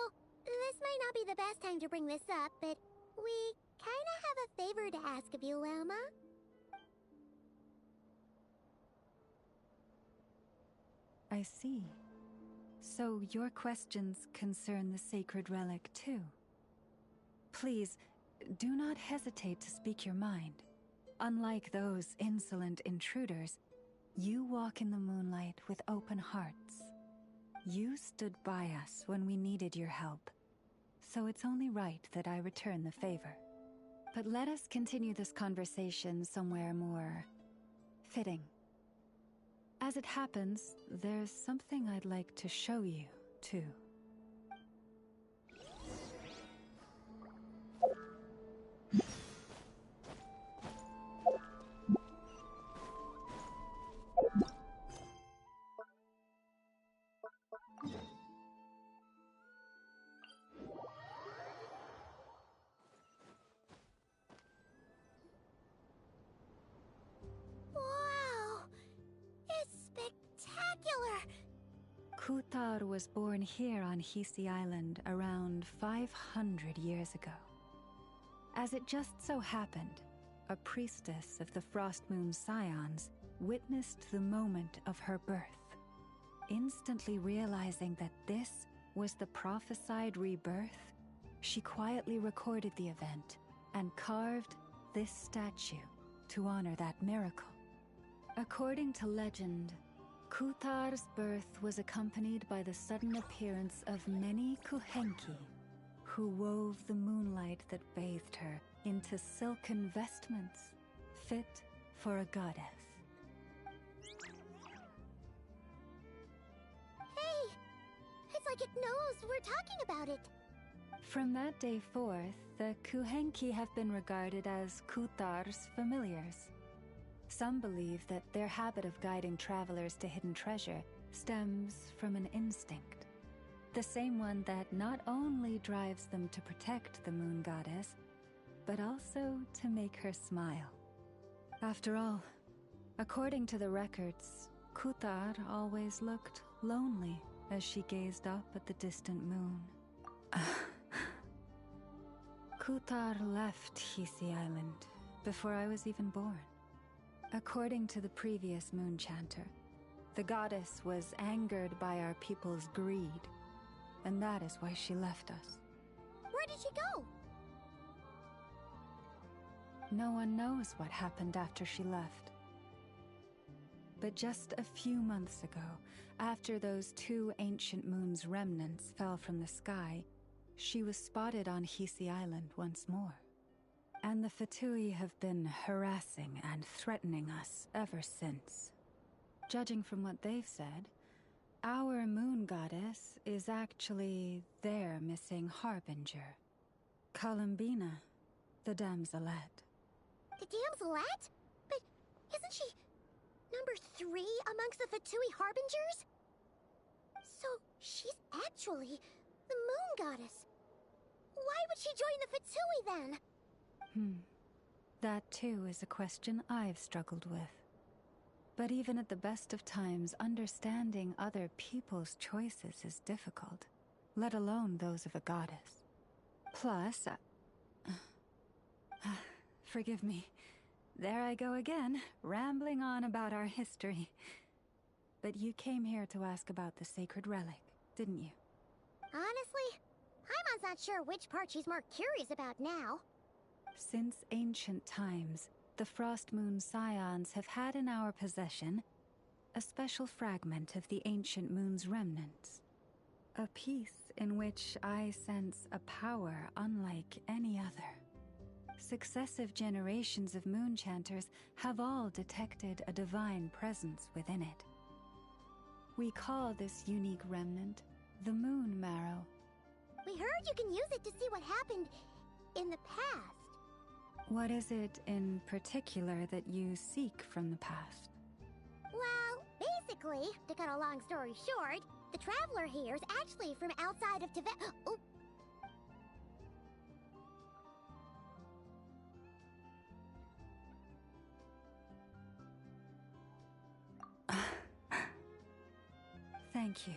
this might not be the best time to bring this up, but we kinda have a favor to ask of you, Lama. I see. So your questions concern the sacred relic too. Please, do not hesitate to speak your mind. Unlike those insolent intruders, you walk in the moonlight with open hearts. You stood by us when we needed your help, so it's only right that I return the favor. But let us continue this conversation somewhere more fitting. As it happens, there's something I'd like to show you, too. Wow! It's spectacular! Kutar was born here on Hisi Island around 500 years ago. As it just so happened, a priestess of the Frost Moon Scions witnessed the moment of her birth. Instantly realizing that this was the prophesied rebirth, she quietly recorded the event and carved this statue to honor that miracle. According to legend, Kutar's birth was accompanied by the sudden appearance of many Kuhenki, who wove the moonlight that bathed her into silken vestments fit for a goddess. Hey! It's like it knows we're talking about it. From that day forth, the Kuhenki have been regarded as Kutar's familiars. Some believe that their habit of guiding travelers to hidden treasure stems from an instinct. The same one that not only drives them to protect the moon goddess, but also to make her smile. After all, according to the records, Kutar always looked lonely as she gazed up at the distant moon. Kutar left Hisi Island before I was even born. According to the previous moon chanter, the goddess was angered by our people's greed, and that is why she left us. Where did she go? No one knows what happened after she left. But just a few months ago, after those 2 ancient moon's remnants fell from the sky, she was spotted on Hisi Island once more. And the Fatui have been harassing and threatening us ever since. Judging from what they've said, our moon goddess is actually their missing harbinger, Columbina, the damselette. The damselette? But isn't she number 3 amongst the Fatui harbingers? So she's actually the moon goddess. Why would she join the Fatui then? That too is a question I've struggled with. But even at the best of times, understanding other people's choices is difficult, let alone those of a goddess. Plus, forgive me. There I go again, rambling on about our history. But you came here to ask about the sacred relic, didn't you? Honestly, Paimon's not sure which part she's more curious about now. Since ancient times, the Frost Moon Scions have had in our possession a special fragment of the ancient moon's remnants. A piece in which I sense a power unlike any other. Successive generations of moon chanters have all detected a divine presence within it. We call this unique remnant the Moon Marrow. We heard you can use it to see what happened in the past. What is it in particular that you seek from the past? Well, basically, to cut a long story short, the traveler here is actually from outside of Tibet. Oh. Thank you.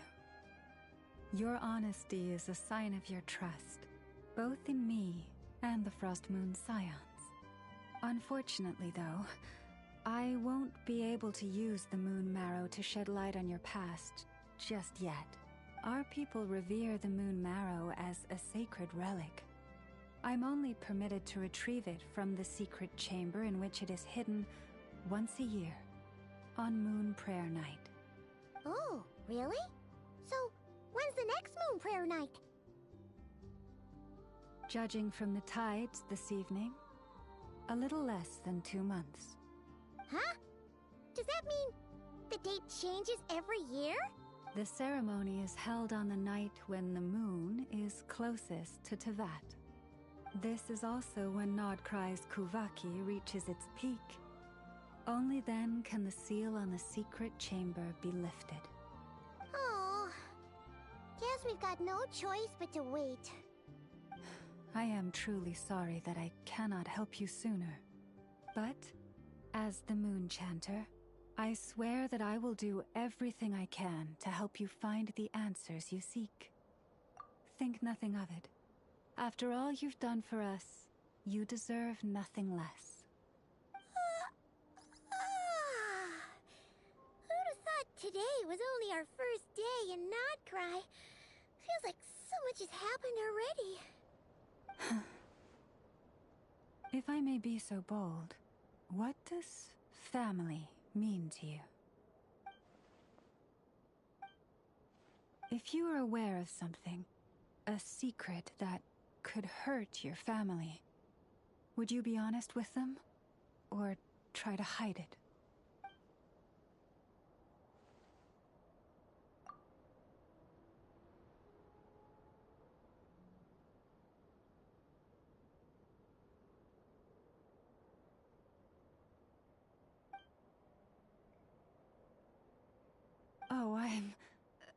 Your honesty is a sign of your trust, both in me and the Frost Moon Scions. Unfortunately, though, I won't be able to use the Moon Marrow to shed light on your past just yet. Our people revere the Moon Marrow as a sacred relic. I'm only permitted to retrieve it from the secret chamber in which it is hidden once a year, on Moon Prayer Night. Oh, really? So, when's the next Moon Prayer Night? Judging from the tides this evening, a little less than 2 months. Huh? Does that mean the date changes every year? The ceremony is held on the night when the moon is closest to Tevat. This is also when Nodcry's Kuvaki reaches its peak. Only then can the seal on the secret chamber be lifted. Oh, guess we've got no choice but to wait. I am truly sorry that I cannot help you sooner. But, as the Moon Chanter, I swear that I will do everything I can to help you find the answers you seek. Think nothing of it. After all you've done for us, you deserve nothing less. Who'd have thought today was only our first day in Nodcry? Feels like so much has happened already. If I may be so bold, what does family mean to you? If you are aware of something, a secret that could hurt your family, would you be honest with them? Or try to hide it? Oh, I'm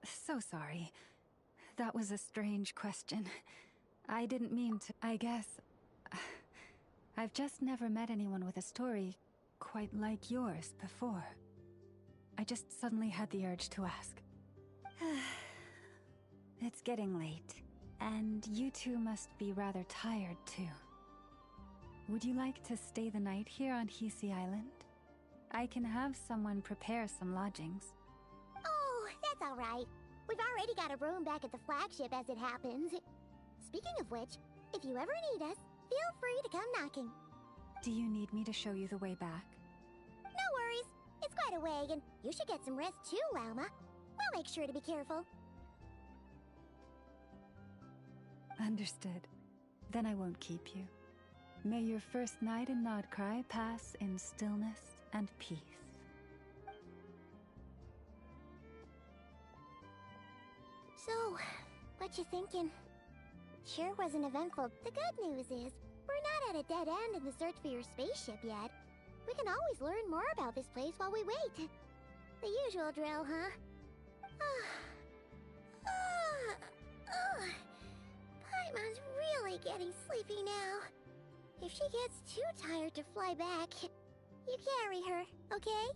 so sorry. That was a strange question. I didn't mean to. I guess I've just never met anyone with a story quite like yours before. I just suddenly had the urge to ask. It's getting late, and you two must be rather tired too. Would you like to stay the night here on Hisi Island? I can have someone prepare some lodgings. Oh, that's all right. We've already got a room back at the flagship as it happens. Speaking of which, if you ever need us, feel free to come knocking. Do you need me to show you the way back? No worries. It's quite a way, and you should get some rest too, Lauma. We'll make sure to be careful. Understood. Then I won't keep you. May your first night in Nodcry pass in stillness and peace. So, what you thinking? Sure wasn't eventful. The good news is, we're not at a dead end in the search for your spaceship yet. We can always learn more about this place while we wait. The usual drill, huh? Paimon's really getting sleepy now. If she gets too tired to fly back, you carry her, okay?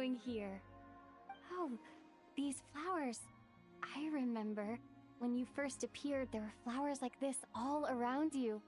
doing here? Oh, these flowers. I remember. When you first appeared, there were flowers like this all around you.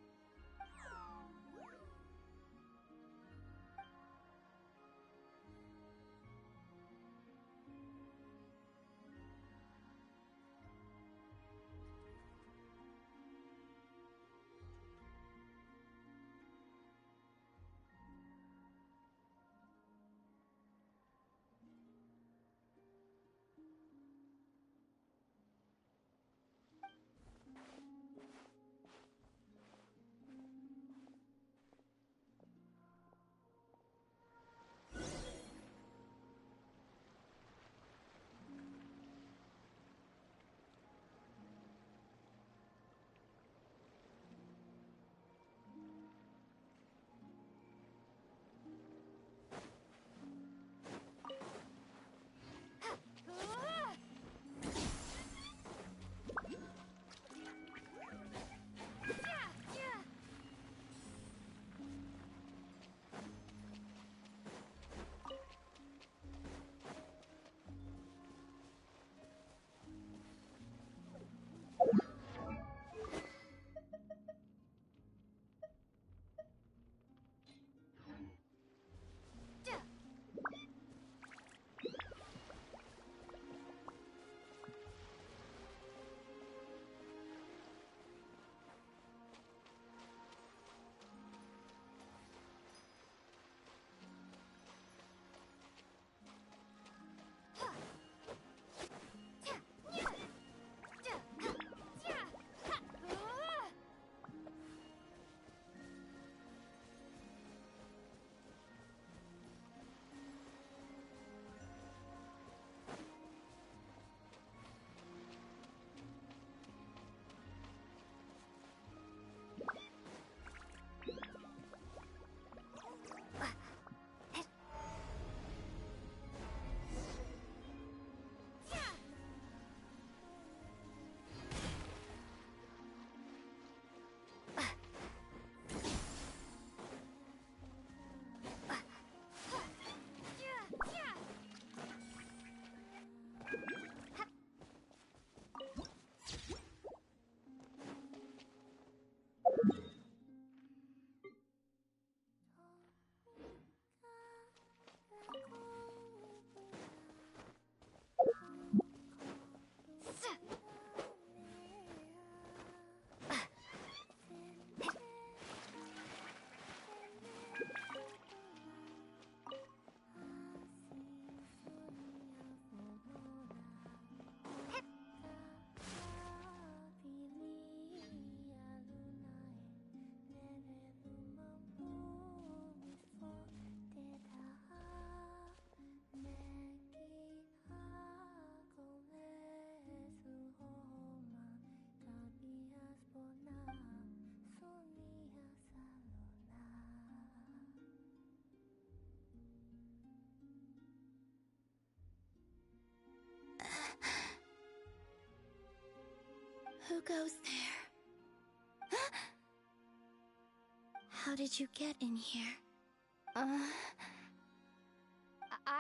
Who goes there? How did you get in here? I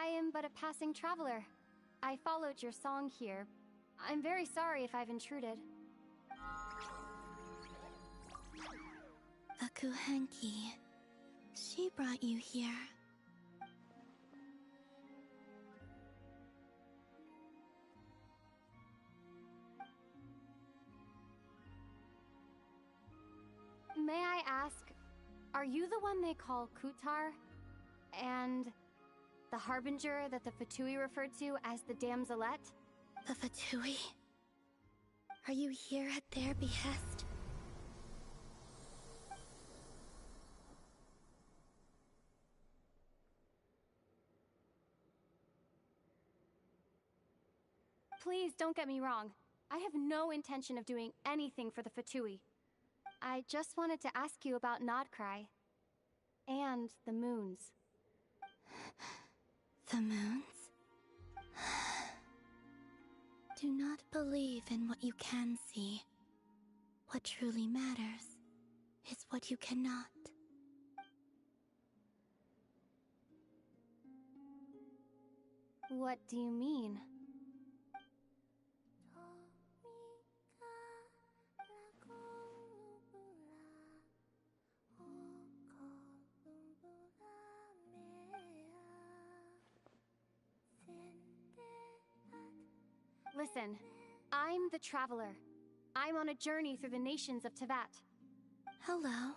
am but a passing traveler. I followed your song here. I'm very sorry if I've intruded. Akuhenki. She brought you here. May I ask, are you the one they call Kutar? And the harbinger that the Fatui referred to as the Damselette? The Fatui? Are you here at their behest? Please don't get me wrong. I have no intention of doing anything for the Fatui. I just wanted to ask you about Nodcry. And the moons. The moons? Do not believe in what you can see. What truly matters is what you cannot. What do you mean? Listen, I'm the Traveler. I'm on a journey through the nations of Teyvat. Hello.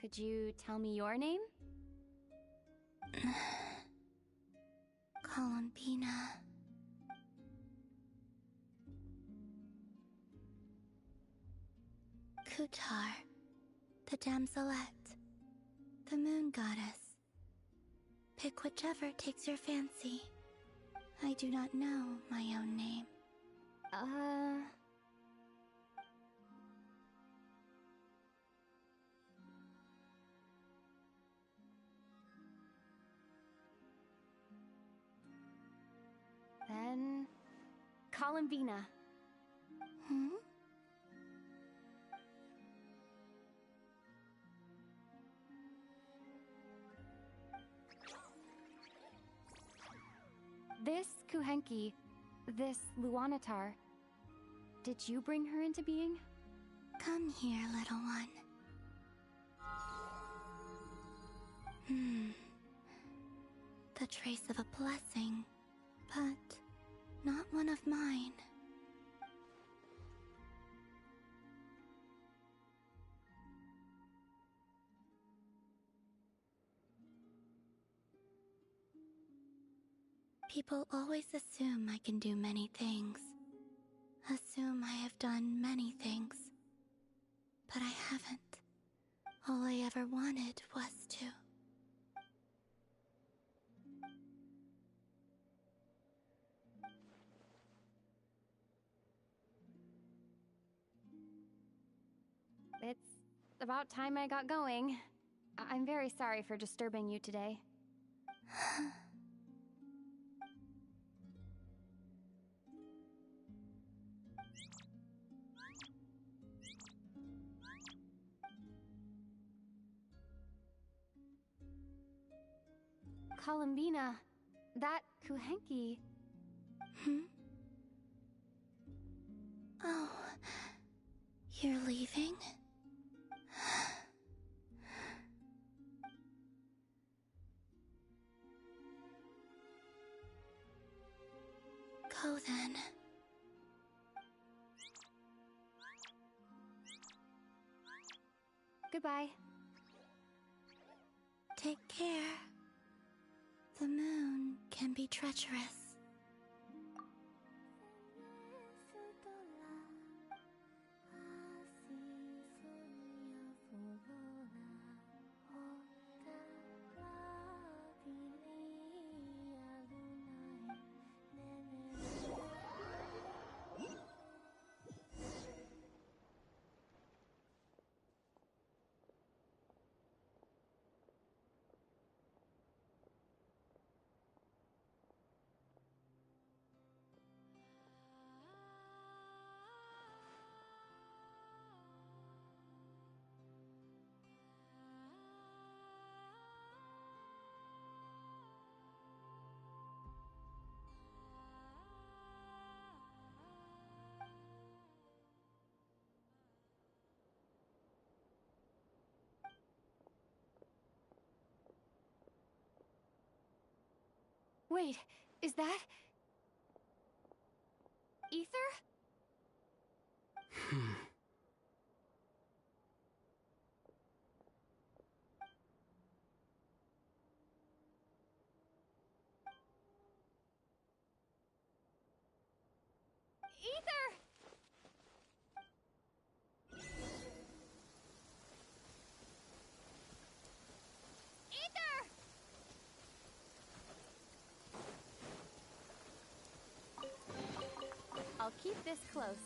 Could you tell me your name? Columbina. Kutar, the damselette, the moon goddess. Pick whichever takes your fancy. I do not know my own name. Then... Columbina. Hmm? This Kuhenki, this Luanatar, did you bring her into being? Come here, little one. The trace of a blessing, but not one of mine. People always assume I can do many things. Assume I have done many things. But I haven't. All I ever wanted was to. It's about time I got going. I'm very sorry for disturbing you today. Columbina, that Kuhenki... Oh, you're leaving? Go then. Goodbye. Take care. The moon can be treacherous. Wait, is that... Ether? Ether! Ether! I'll keep this close.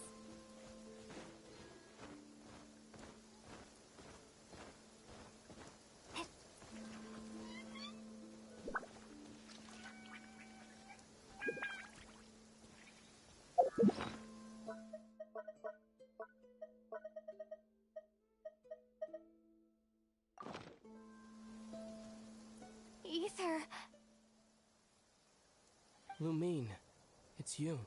It's you.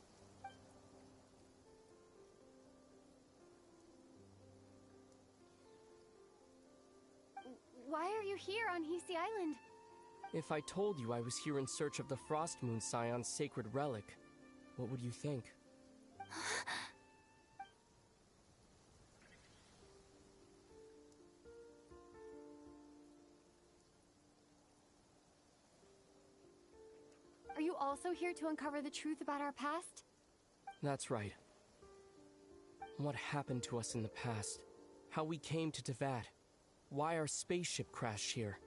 Why are you here on Hisi Island? If I told you I was here in search of the Frost Moon Scion's sacred relic, what would you think? Are you also here to uncover the truth about our past? That's right. What happened to us in the past? How we came to Teyvat? Why our spaceship crashed here?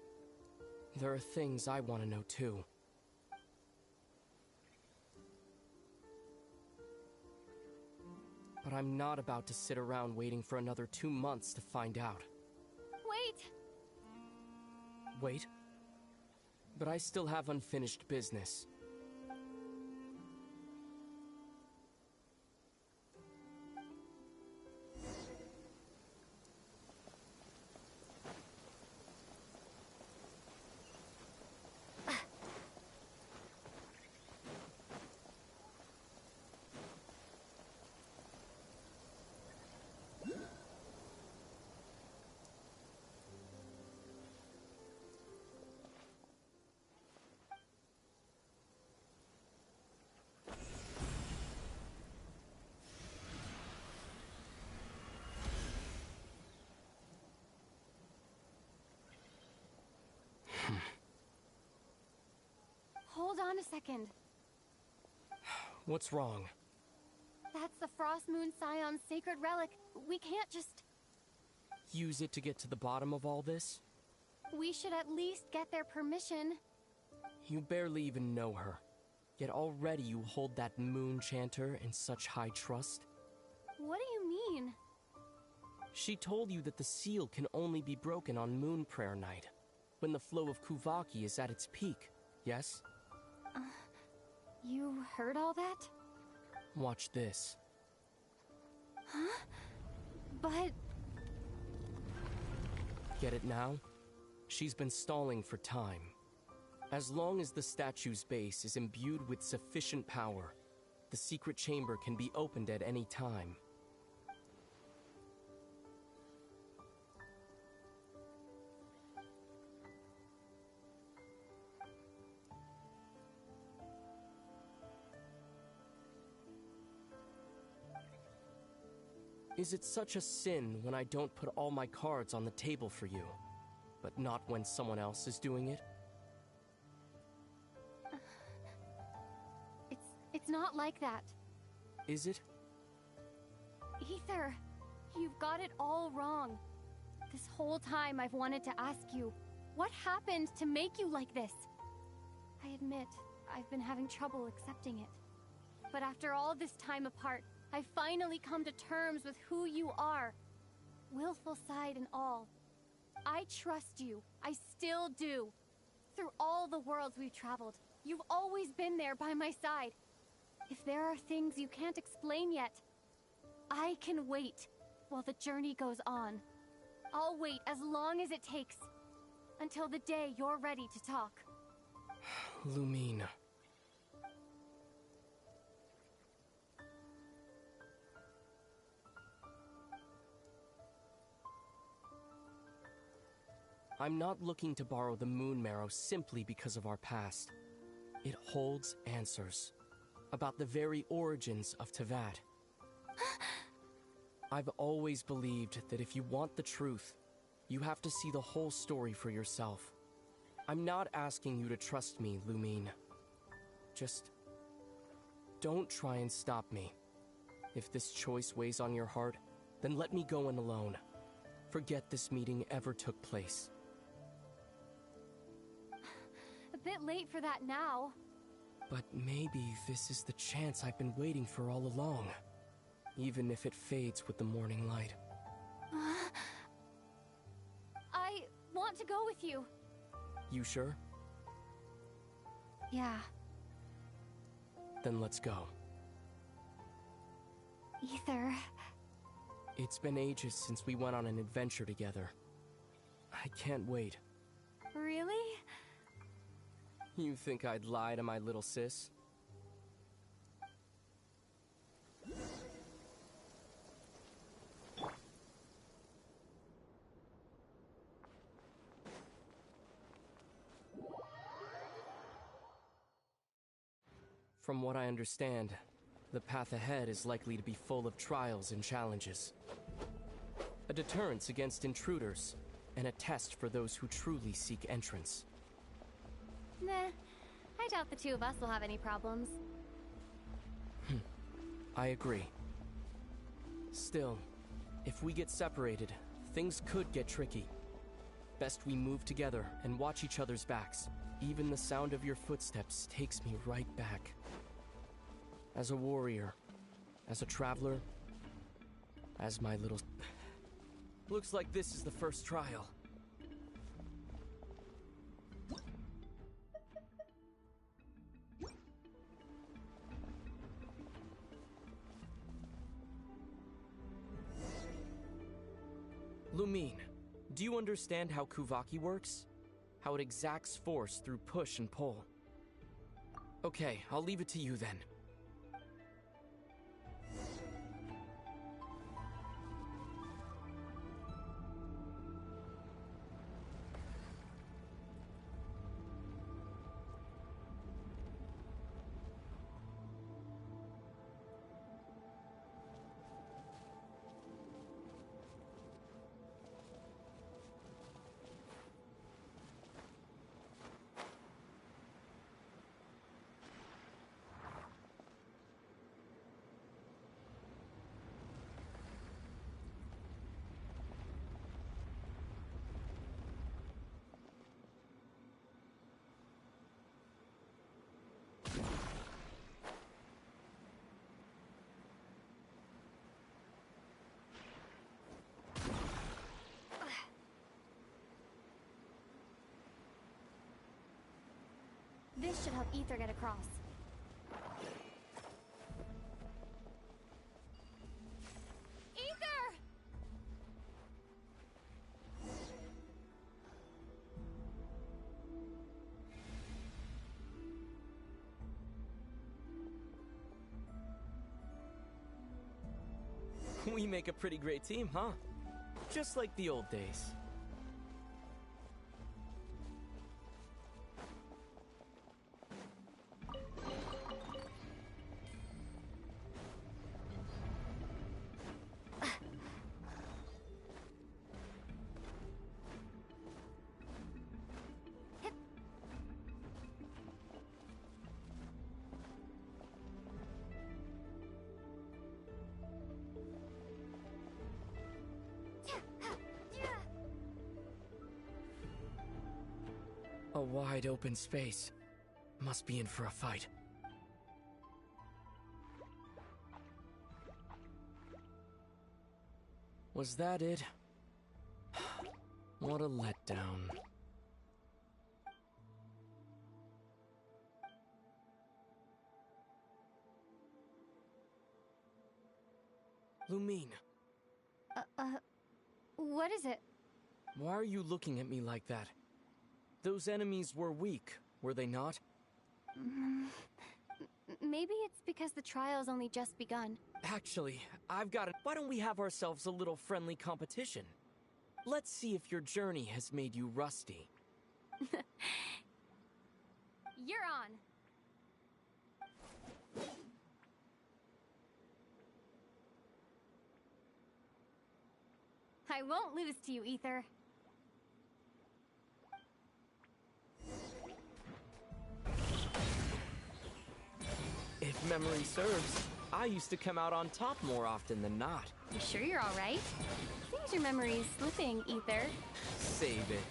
There are things I want to know too. But I'm not about to sit around waiting for another 2 months to find out. Wait! Wait? But I still have unfinished business. Hold on a second. What's wrong? That's the Frost Moon Scion's sacred relic. We can't just... Use it to get to the bottom of all this? We should at least get their permission. You barely even know her. Yet already you hold that moon chanter in such high trust? What do you mean? She told you that the seal can only be broken on Moon Prayer Night, when the flow of Kuvaki is at its peak, yes? You heard all that? Watch this. Huh? But... Get it now? She's been stalling for time. As long as the statue's base is imbued with sufficient power, the secret chamber can be opened at any time. Is it such a sin when I don't put all my cards on the table for you, but not when someone else is doing it? It's not like that. Is it? Ether, you've got it all wrong. This whole time I've wanted to ask you, what happened to make you like this? I admit, I've been having trouble accepting it. But after all this time apart, I've finally come to terms with who you are. Willful side and all. I trust you. I still do. Through all the worlds we've traveled, you've always been there by my side. If there are things you can't explain yet, I can wait while the journey goes on. I'll wait as long as it takes, until the day you're ready to talk. Lumine. I'm not looking to borrow the Moon Marrow simply because of our past. It holds answers about the very origins of Teyvat. I've always believed that if you want the truth, you have to see the whole story for yourself. I'm not asking you to trust me, Lumine. Just don't try and stop me. If this choice weighs on your heart, then let me go in alone. Forget this meeting ever took place. A bit late for that now. But maybe this is the chance I've been waiting for all along. Even if it fades with the morning light. I want to go with you. You sure? Yeah. Then let's go. Ether. It's been ages since we went on an adventure together. I can't wait. Really? You think I'd lie to my little sis? From what I understand, the path ahead is likely to be full of trials and challenges. A deterrence against intruders, and a test for those who truly seek entrance. Nah, I doubt the two of us will have any problems. I agree. Still, if we get separated, things could get tricky. Best we move together and watch each other's backs. Even the sound of your footsteps takes me right back. As a warrior, as a traveler, as my little... Looks like this is the first trial. Lumine, do you understand how Kuvaki works? How it exacts force through push and pull? Okay, I'll leave it to you then. This should help Ether get across. Ether! We make a pretty great team, huh? Just like the old days. A wide open space. Must be in for a fight. Was that it? What a letdown. Lumine. What is it? Why are you looking at me like that? Those enemies were weak, were they not? Maybe it's because the trial's only just begun. Actually, I've got it. Why don't we have ourselves a little friendly competition? Let's see if your journey has made you rusty. You're on. I won't lose to you, Ether. If memory serves, I used to come out on top more often than not. You sure you're all right? Seems your memory's slipping, Ether. Save it.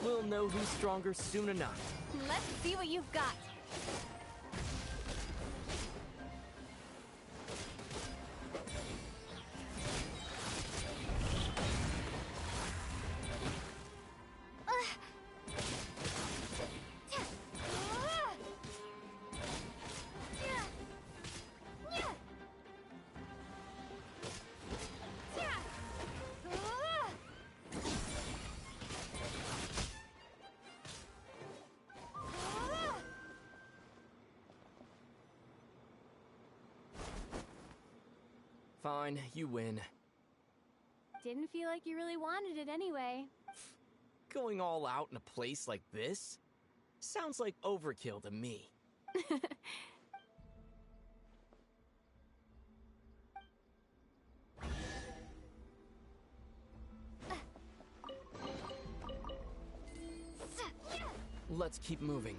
We'll know who's stronger soon enough. Let's see what you've got. Fine, you win. Didn't feel like you really wanted it anyway. Going all out in a place like this? Sounds like overkill to me. Let's keep moving.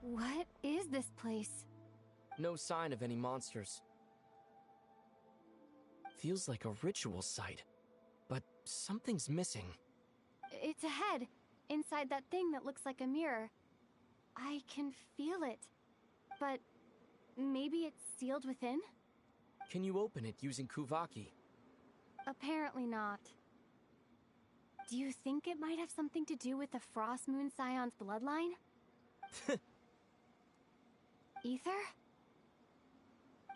What is this place? No sign of any monsters. Feels like a ritual site, but something's missing. It's a head, inside that thing that looks like a mirror. I can feel it. But maybe it's sealed within? Can you open it using Kuvaki? Apparently not. Do you think it might have something to do with the Frost Moon Scion's bloodline? Ether?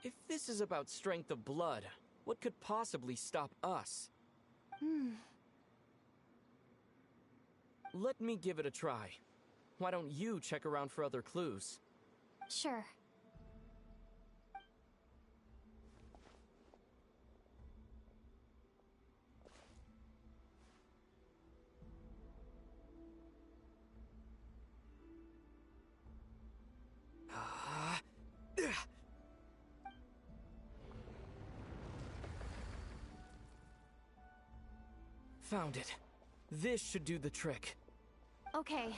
If this is about strength of blood, what could possibly stop us? Let me give it a try. Why don't you check around for other clues? Sure. Found it. This should do the trick. Okay.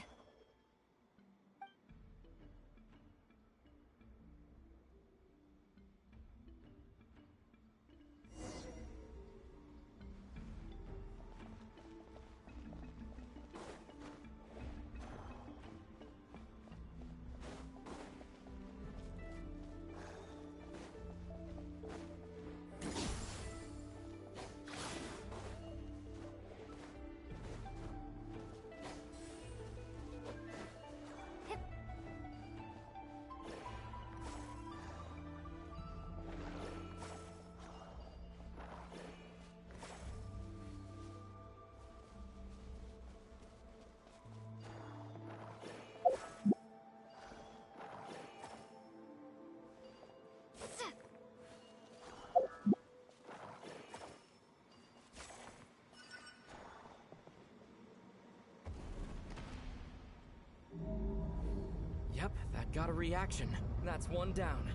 Yep, that got a reaction. That's one down.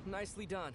Nicely done.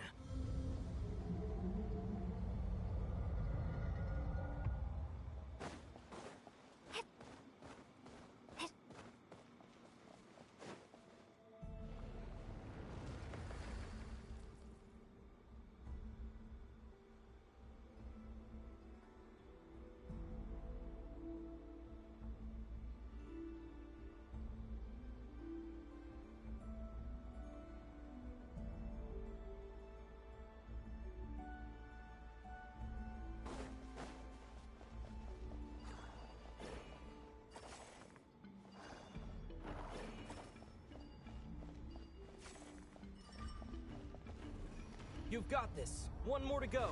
You've got this. One more to go.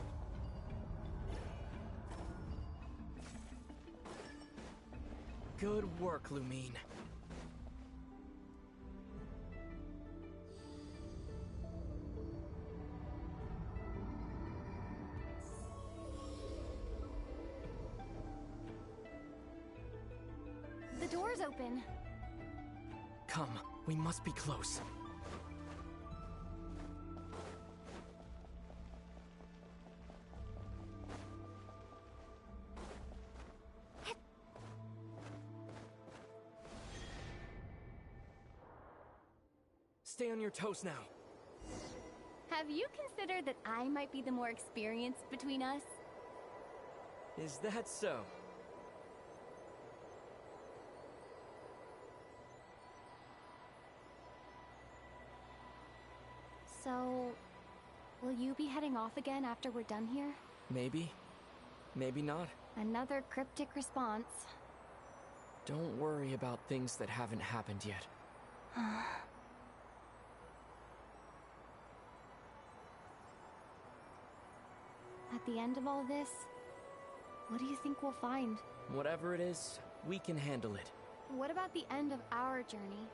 Good work, Lumine. The door's open. Come, we must be close. Stay on your toes now. Have you considered that I might be the more experienced between us? Is that so? So, will you be heading off again after we're done here? Maybe. Maybe not. Another cryptic response. Don't worry about things that haven't happened yet. At the end of all this, what do you think we'll find? Whatever it is, we can handle it. What about the end of our journey?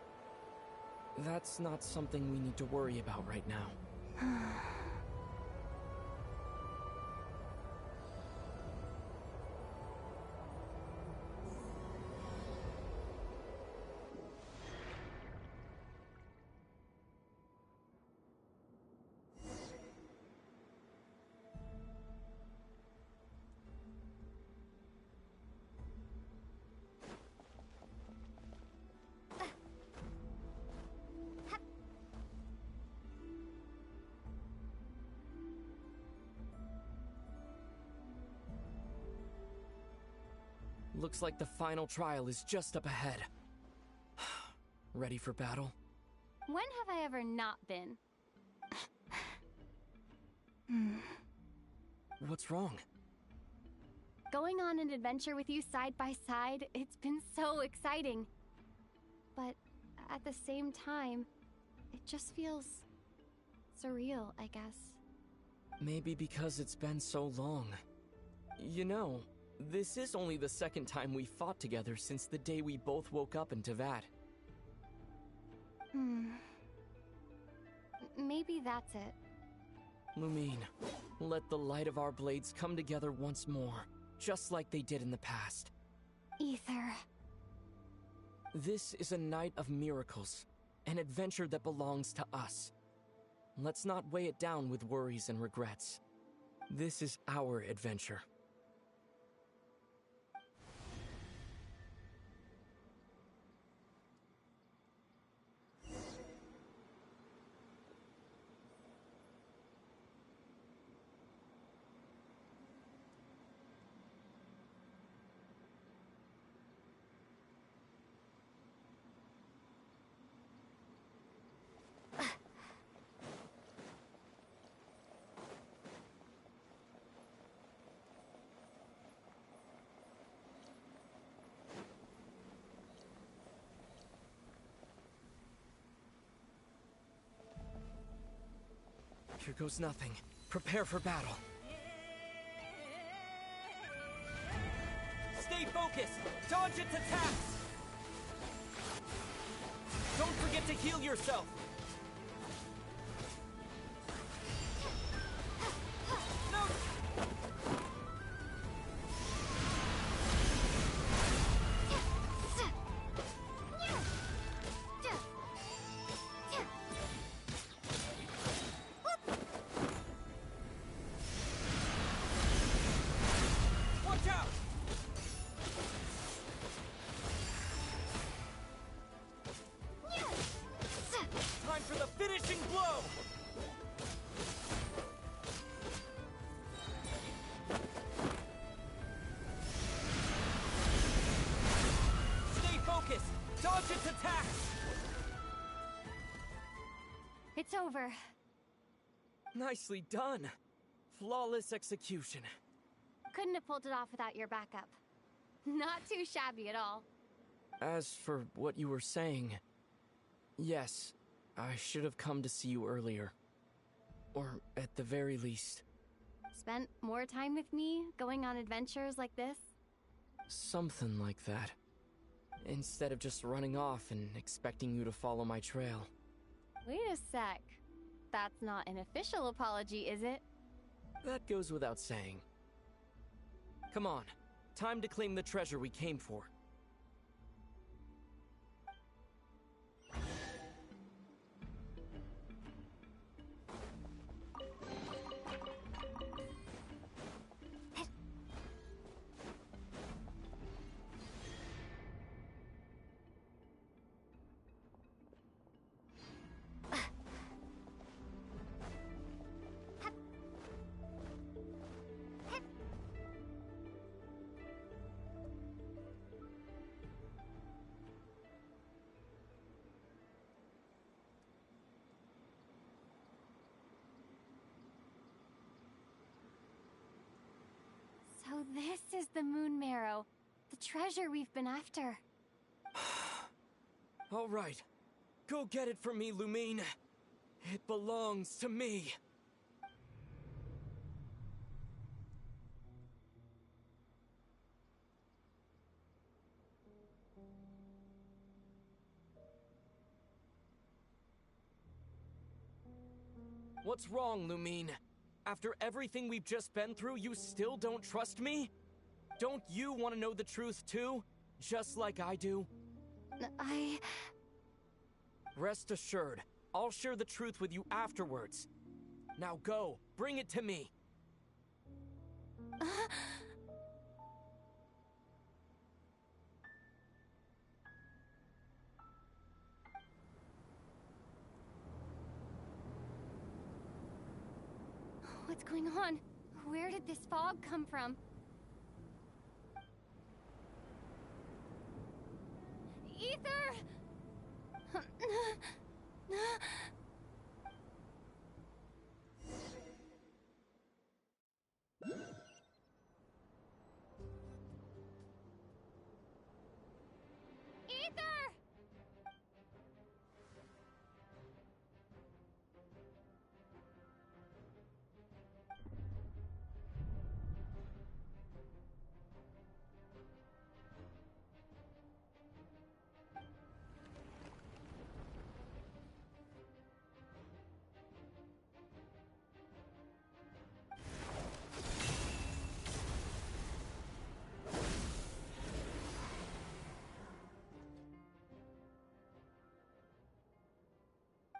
That's not something we need to worry about right now. Looks like the final trial is just up ahead. Ready for battle? When have I ever not been? What's wrong? Going on an adventure with you side by side, it's been so exciting. But at the same time, it just feels surreal, I guess. Maybe because it's been so long. You know, this is only the second time we fought together since the day we both woke up in Teyvat. Maybe that's it. Lumine, let the light of our blades come together once more, just like they did in the past. Ether. This is a night of miracles, an adventure that belongs to us. Let's not weigh it down with worries and regrets. This is our adventure. Here goes nothing. Prepare for battle. Stay focused! Dodge its attacks! Don't forget to heal yourself! No! Watch out! Time for the finishing blow! Stay focused! Dodge its attacks! It's over. Nicely done. Flawless execution. Couldn't have pulled it off without your backup. Not too shabby at all. As for what you were saying, yes, I should have come to see you earlier. Or at the very least, Spent more time with me, going on adventures like this? something like that. Instead of just running off and expecting you to follow my trail. Wait a sec. That's not an official apology, is it? That goes without saying. Come on, time to claim the treasure we came for. the moon marrow, the treasure we've been after. All right. Go get it for me, Lumine. It belongs to me. What's wrong, Lumine? After everything we've just been through, you still don't trust me? Don't you want to know the truth too? Just like I do? Rest assured, I'll share the truth with you afterwards. Now go, bring it to me. What's going on? Where did this fog come from? Ether! Ether!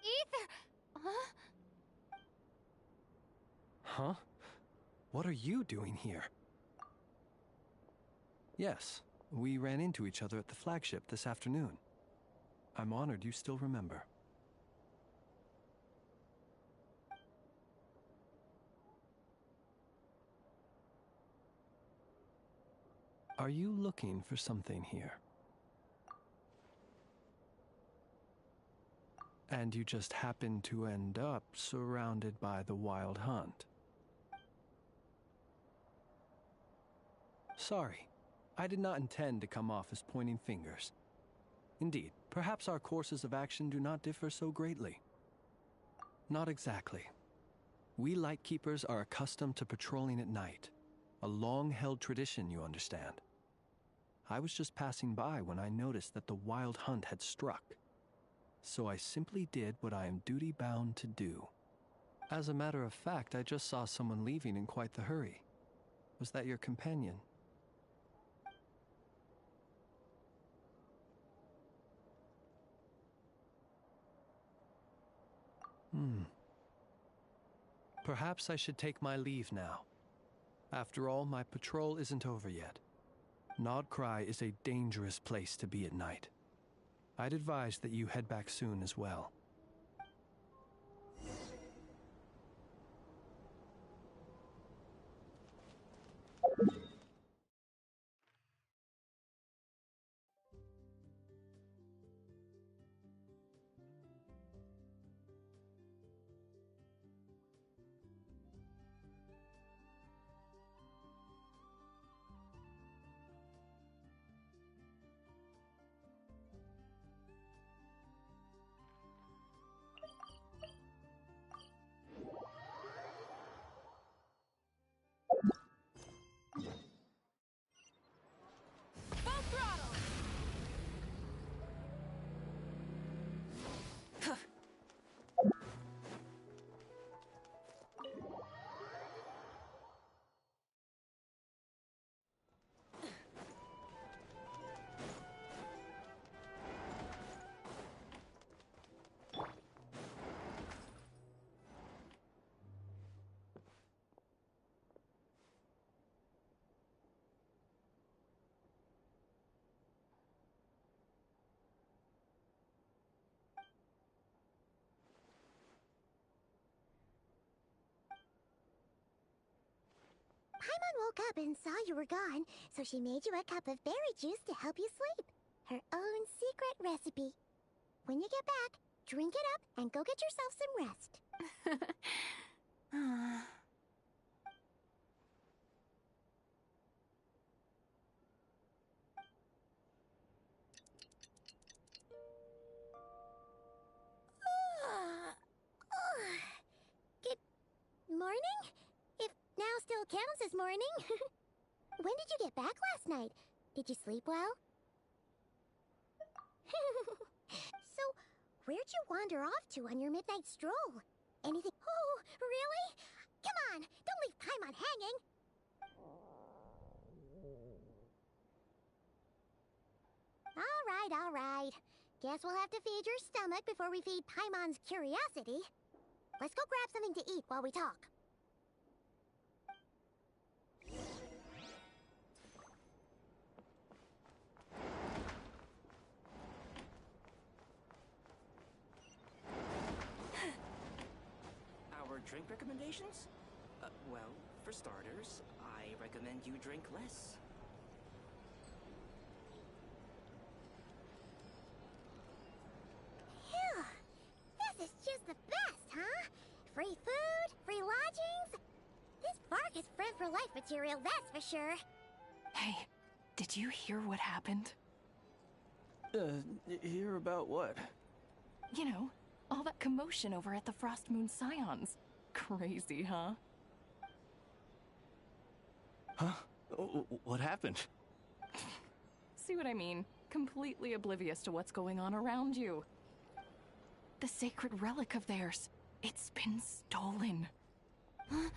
Ether! Huh? Huh? What are you doing here? Yes, we ran into each other at the flagship this afternoon. I'm honored you still remember. Are you looking for something here? And you just happened to end up surrounded by the Wild Hunt. Sorry, I did not intend to come off as pointing fingers. Indeed, perhaps our courses of action do not differ so greatly. Not exactly. We Lightkeepers are accustomed to patrolling at night. A long-held tradition, you understand. I was just passing by when I noticed that the Wild Hunt had struck. So I simply did what I am duty-bound to do. As a matter of fact, I just saw someone leaving in quite the hurry. Was that your companion? Perhaps I should take my leave now. After all, my patrol isn't over yet. Nodcry is a dangerous place to be at night. I'd advise that you head back soon as well. Paimon woke up and saw you were gone, so she made you a cup of berry juice to help you sleep. Her own secret recipe. When you get back, drink it up and go get yourself some rest. morning. When did you get back last night? Did you sleep well? So, where'd you wander off to on your midnight stroll? Anything? Oh, really? Come on, don't leave Paimon hanging. All right. Guess we'll have to feed your stomach before we feed Paimon's curiosity. Let's go grab something to eat while we talk. Our drink recommendations? Well, for starters, I recommend you drink less. Phew! This is just the best, huh? Free food, free lodgings. This bark is bred for life material, that's for sure. Hey, did you hear what happened? Hear about what? You know, all that commotion over at the Frost Moon Scions. Crazy, huh? Huh? What happened? See what I mean? Completely oblivious to what's going on around you. The sacred relic of theirs. It's been stolen. Hey,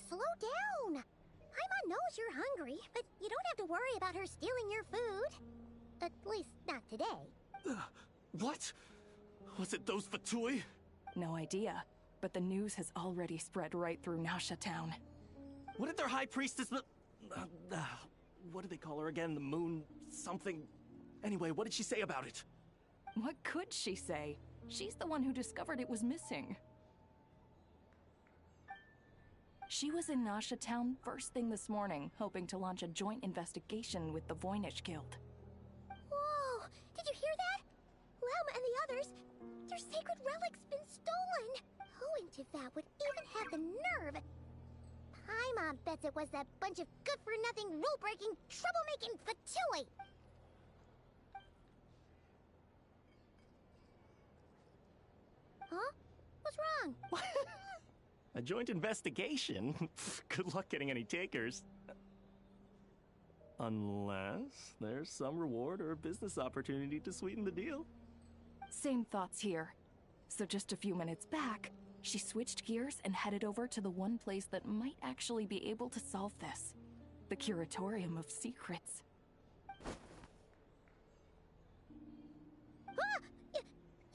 slow down! Paimon knows you're hungry, but you don't have to worry about her stealing your food. At least, not today. What? Was it those Fatui? No idea, but the news has already spread right through Nasha Town. What did their high priestess... what did they call her again? The moon... something... Anyway, what did she say about it? What could she say? She's the one who discovered it was missing. She was in Nasha Town first thing this morning, hoping to launch a joint investigation with the Voynich Guild. Whoa! Did you hear that? Lauma and the others, their sacred relic's been stolen! Who in Tivat would even have the nerve? Paimon bets it was that bunch of good-for-nothing, rule-breaking, troublemaking Fatui! Huh? What's wrong? A joint investigation? Good luck getting any takers. Unless there's some reward or business opportunity to sweeten the deal. Same thoughts here. So just a few minutes back, she switched gears and headed over to the one place that might actually be able to solve this. The Curatorium of Secrets. Ah! You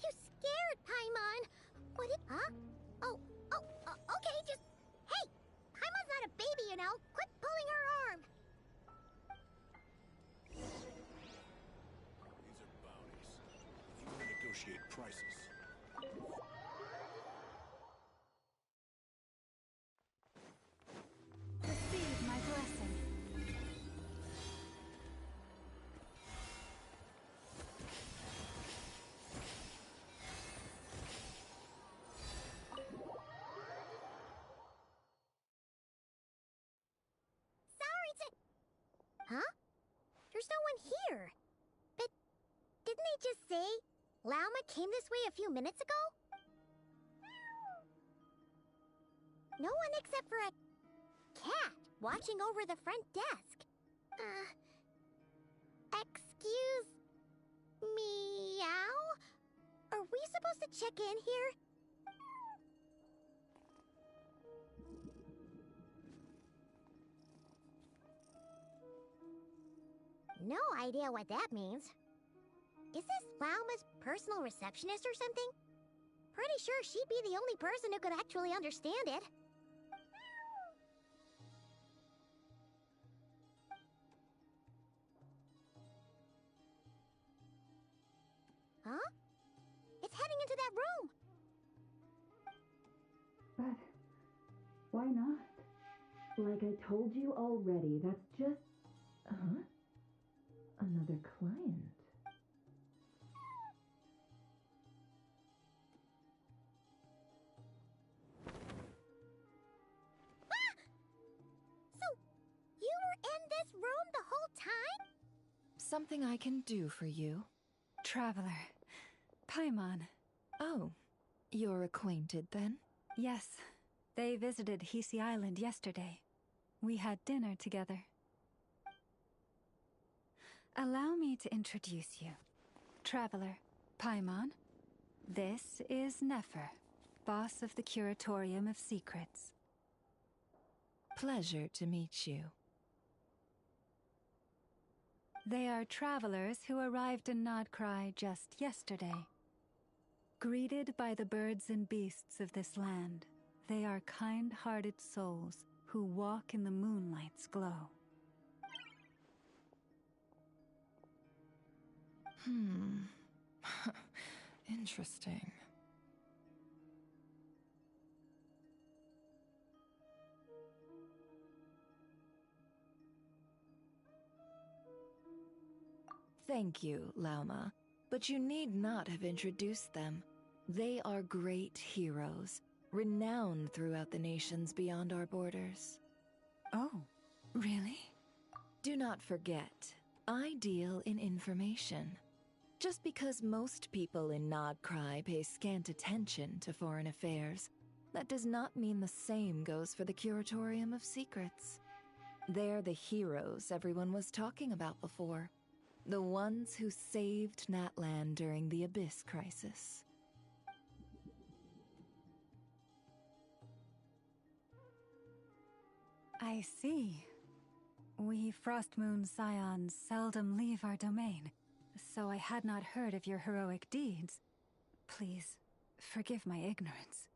scared Paimon! What did... Huh? Okay, just... Hey! Paimon's not a baby, you know! Quit pulling her arm! These are bounties. You can negotiate prices. Receive my blessing. Huh? There's no one here. But didn't they just say Lauma came this way a few minutes ago? No one except for a cat watching over the front desk. Excuse meow? Are we supposed to check in here? No idea what that means. Is this Lauma's personal receptionist or something? Pretty sure she'd be the only person who could actually understand it. Huh? It's heading into that room! But why not? Like I told you already, that's just... Huh? Another client. Ah! So, you were in this room the whole time? Something I can do for you. Traveler. Paimon. Oh, you're acquainted then? Yes. They visited Hisi Island yesterday. We had dinner together. Allow me to introduce you. Traveler, Paimon. This is Nefer, boss of the Curatorium of Secrets. Pleasure to meet you. They are travelers who arrived in Nodcry just yesterday. Greeted by the birds and beasts of this land, they are kind-hearted souls who walk in the moonlight's glow. Interesting. Thank you, Lauma, but you need not have introduced them. They are great heroes, renowned throughout the nations beyond our borders. Oh, really? Do not forget, I deal in information. Just because most people in Nodcry pay scant attention to foreign affairs, that does not mean the same goes for the Curatorium of Secrets. They're the heroes everyone was talking about before. The ones who saved Natlan during the Abyss crisis. I see. We Frostmoon Scions seldom leave our domain, so I had not heard of your heroic deeds. Please, forgive my ignorance.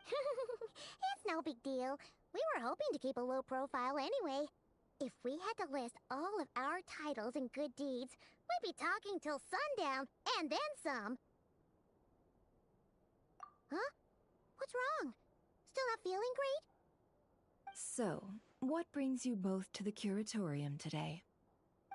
It's no big deal. We were hoping to keep a low profile anyway. If we had to list all of our titles and good deeds, we'd be talking till sundown, and then some. Huh? What's wrong? Still not feeling great? So, what brings you both to the Curatorium today?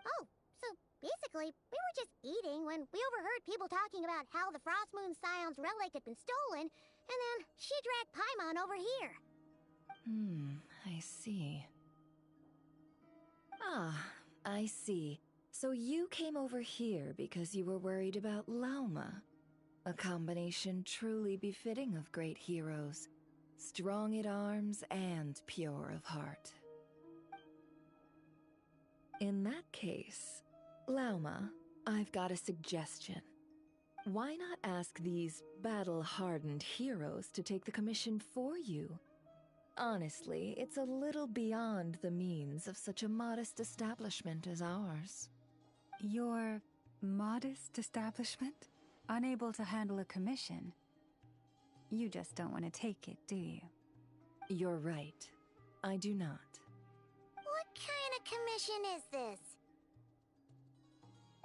Oh, so basically, we were just eating when we overheard people talking about how the Frostmoon Scion's relic had been stolen, and then she dragged Paimon over here. I see. Ah, I see. So you came over here because you were worried about Lauma. A combination truly befitting of great heroes. Strong at arms and pure of heart. In that case, Lauma, I've got a suggestion. Why not ask these battle-hardened heroes to take the commission for you? Honestly, it's a little beyond the means of such a modest establishment as ours. Your modest establishment? Unable to handle a commission? You just don't want to take it, do you? You're right. I do not. What kind of commission is this?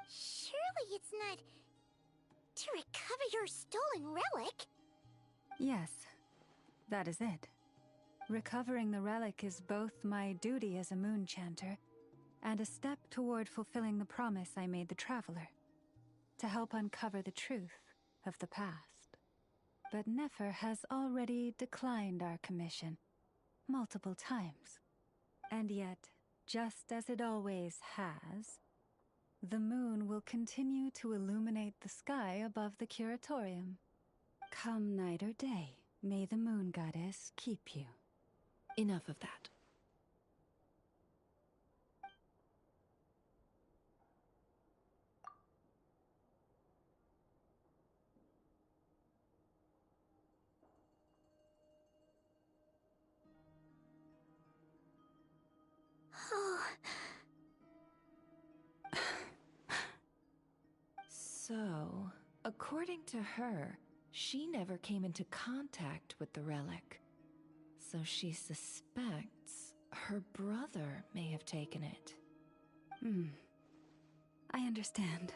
Surely it's not to recover your stolen relic? Yes, that is it. Recovering the relic is both my duty as a moon chanter and a step toward fulfilling the promise I made the traveler, to help uncover the truth of the past. But Nefer has already declined our commission multiple times. And yet, just as it always has, the moon will continue to illuminate the sky above the Curatorium. Come night or day, may the moon goddess keep you. Enough of that. So, according to her, she never came into contact with the relic. So she suspects her brother may have taken it. I understand.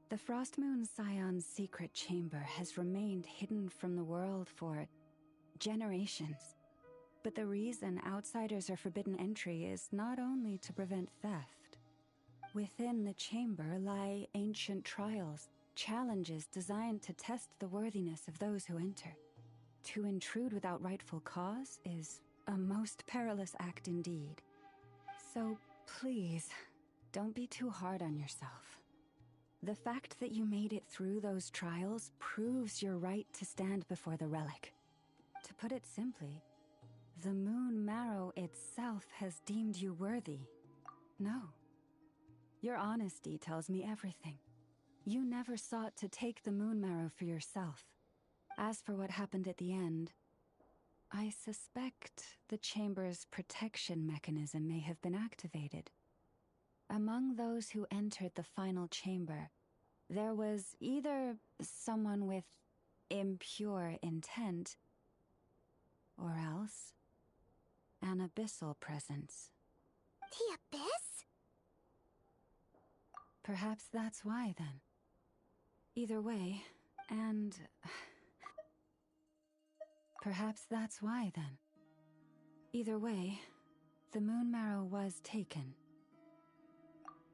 The Frostmoon Scion's secret chamber has remained hidden from the world for generations. But the reason outsiders are forbidden entry is not only to prevent theft. Within the chamber lie ancient trials, challenges designed to test the worthiness of those who enter. To intrude without rightful cause is a most perilous act indeed. So please, don't be too hard on yourself. The fact that you made it through those trials proves your right to stand before the relic. To put it simply, the moon marrow itself has deemed you worthy. No. Your honesty tells me everything. You never sought to take the moon marrow for yourself. As for what happened at the end, I suspect the chamber's protection mechanism may have been activated. Among those who entered the final chamber, there was either someone with impure intent, or else an abyssal presence. The abyss? Perhaps that's why, then. Either way, and... Perhaps that's why, then. Either way, the moon marrow was taken.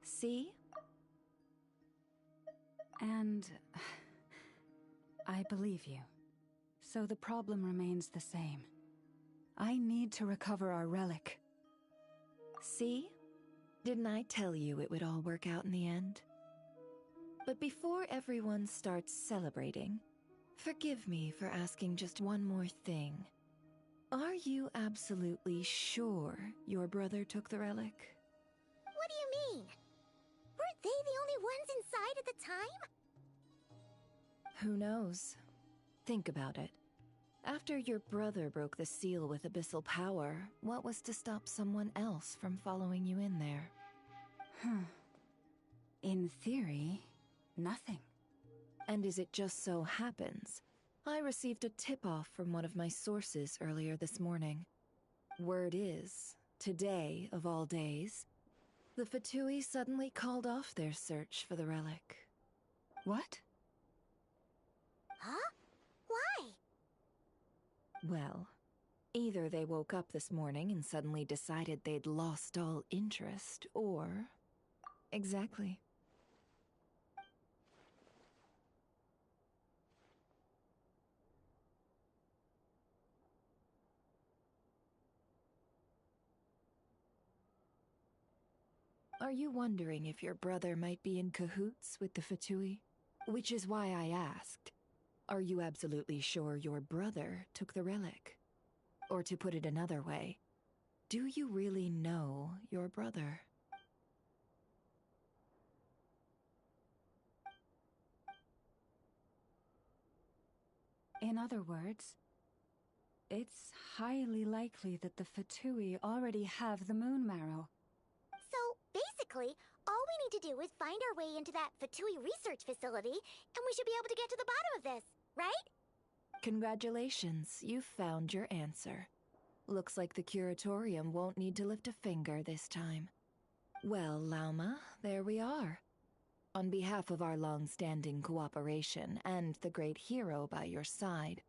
See? And... I believe you. So the problem remains the same. I need to recover our relic. See? Didn't I tell you it would all work out in the end? But before everyone starts celebrating, forgive me for asking just one more thing. Are you absolutely sure your brother took the relic? What do you mean? Weren't they the only ones inside at the time? Who knows? Think about it. After your brother broke the seal with abyssal power, what was to stop someone else from following you in there? In theory, nothing. And as it just so happens, I received a tip-off from one of my sources earlier this morning. Word is, today of all days, the Fatui suddenly called off their search for the relic. What? Huh? Why? Well, either they woke up this morning and suddenly decided they'd lost all interest, or... Exactly. Are you wondering if your brother might be in cahoots with the Fatui? Which is why I asked, are you absolutely sure your brother took the relic? Or to put it another way, do you really know your brother? In other words, it's highly likely that the Fatui already have the moon marrow. So, basically, all we need to do is find our way into that Fatui research facility, and we should be able to get to the bottom of this, right? Congratulations, you've found your answer. Looks like the curatorium won't need to lift a finger this time. Well, Lauma, there we are. On behalf of our long-standing cooperation and the great hero by your side,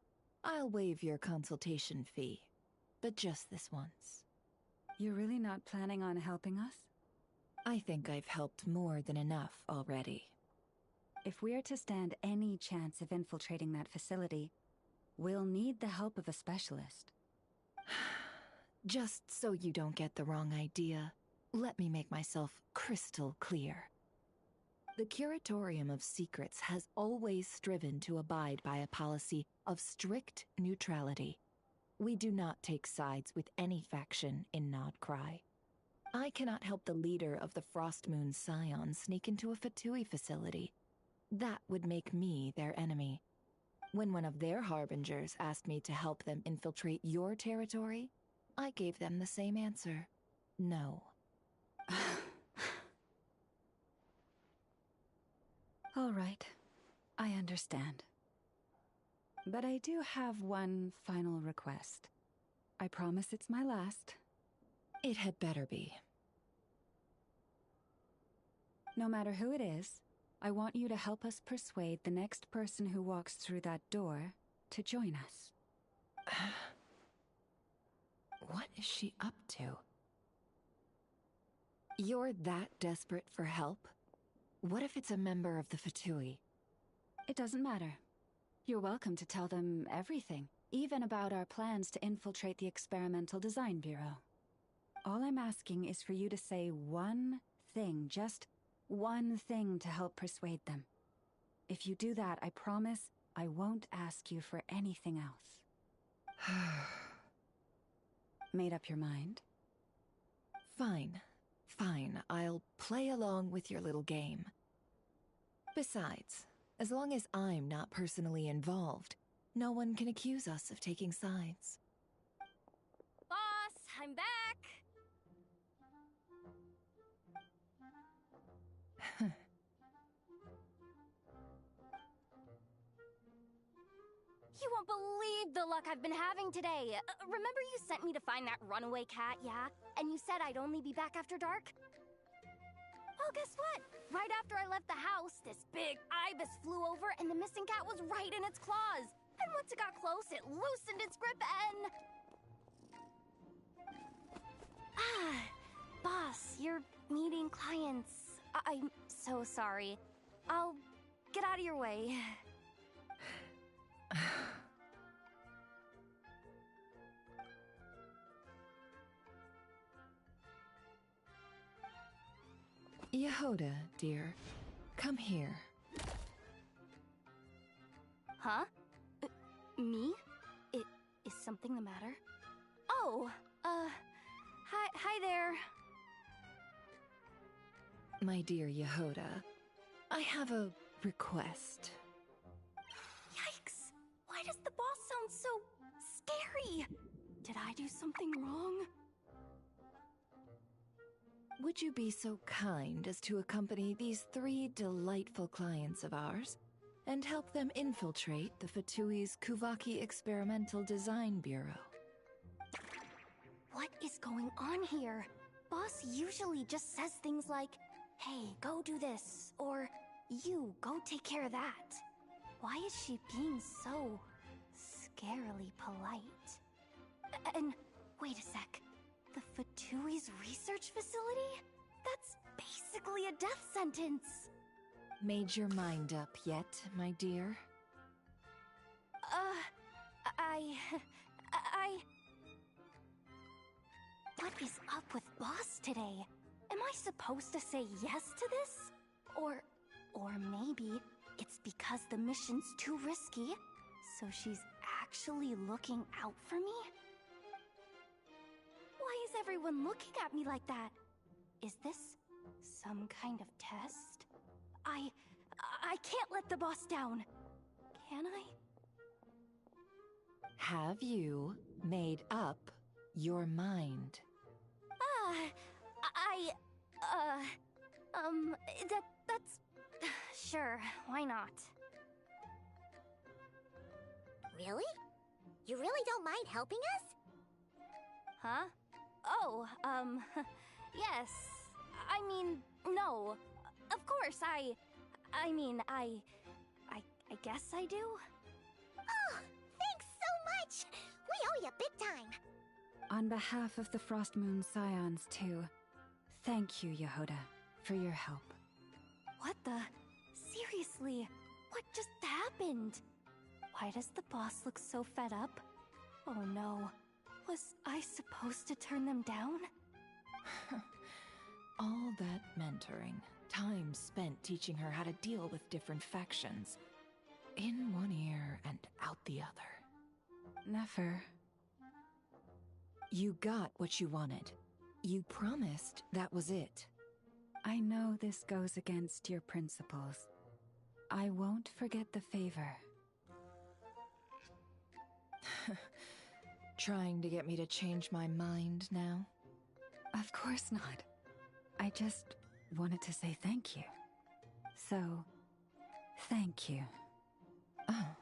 I'll waive your consultation fee. But just this once. You're really not planning on helping us? I think I've helped more than enough already. If we're to stand any chance of infiltrating that facility, we'll need the help of a specialist. Just so you don't get the wrong idea, let me make myself crystal clear. The Curatorium of Secrets has always striven to abide by a policy of strict neutrality. We do not take sides with any faction in Nodcry. I cannot help the leader of the Frostmoon Scions sneak into a Fatui facility. That would make me their enemy. When one of their harbingers asked me to help them infiltrate your territory, I gave them the same answer. No. All right, I understand. But I do have one final request. I promise it's my last. It had better be. No matter who it is, I want you to help us persuade the next person who walks through that door to join us. What is she up to? You're that desperate for help? What if it's a member of the Fatui? It doesn't matter. You're welcome to tell them everything, even about our plans to infiltrate the Experimental Design Bureau. All I'm asking is for you to say one thing, just one thing to help persuade them. If you do that, I promise I won't ask you for anything else. Made up your mind? Fine. Fine, I'll play along with your little game. Besides, as long as I'm not personally involved, no one can accuse us of taking sides. Boss, I'm back! You won't believe the luck I've been having today. Remember you sent me to find that runaway cat, yeah? And you said I'd only be back after dark? Well, guess what? Right after I left the house, this big ibis flew over and the missing cat was right in its claws. And once it got close, it loosened its grip and... Boss, you're meeting clients. I'm so sorry. I'll get out of your way. Yehoda, dear, come here. Huh? Me? Is something the matter? Oh, hi there. My dear Yehoda, I have a request. Yikes! Why does the boss sound so scary? Did I do something wrong? Would you be so kind as to accompany these 3 delightful clients of ours and help them infiltrate the Fatui's Kuvaki Experimental Design Bureau? What is going on here? Boss usually just says things like, hey, go do this, or you, go take care of that. Why is she being so scarily polite? And wait a sec. The Fatui's research facility? That's basically a death sentence. Made your mind up yet, my dear? What is up with Boss today? Am I supposed to say yes to this? Or maybe it's because the mission's too risky, so she's actually looking out for me? Why is everyone looking at me like that? Is this some kind of test? I can't let the boss down. Can I? Have you made up your mind? That's... Sure, why not? Really? You really don't mind helping us? Huh? Oh, yes. I mean, no. Of course, I guess I do. Oh, thanks so much! We owe you big time! On behalf of the Frost Moon Scions, too, thank you, Yehoda, for your help. What the? Seriously, what just happened? Why does the boss look so fed up? Oh no. Was I supposed to turn them down? All that mentoring, time spent teaching her how to deal with different factions. In one ear and out the other. Never. You got what you wanted. You promised that was it. I know this goes against your principles. I won't forget the favor. Trying to get me to change my mind now? Of course not. I just wanted to say thank you. So, thank you. Oh.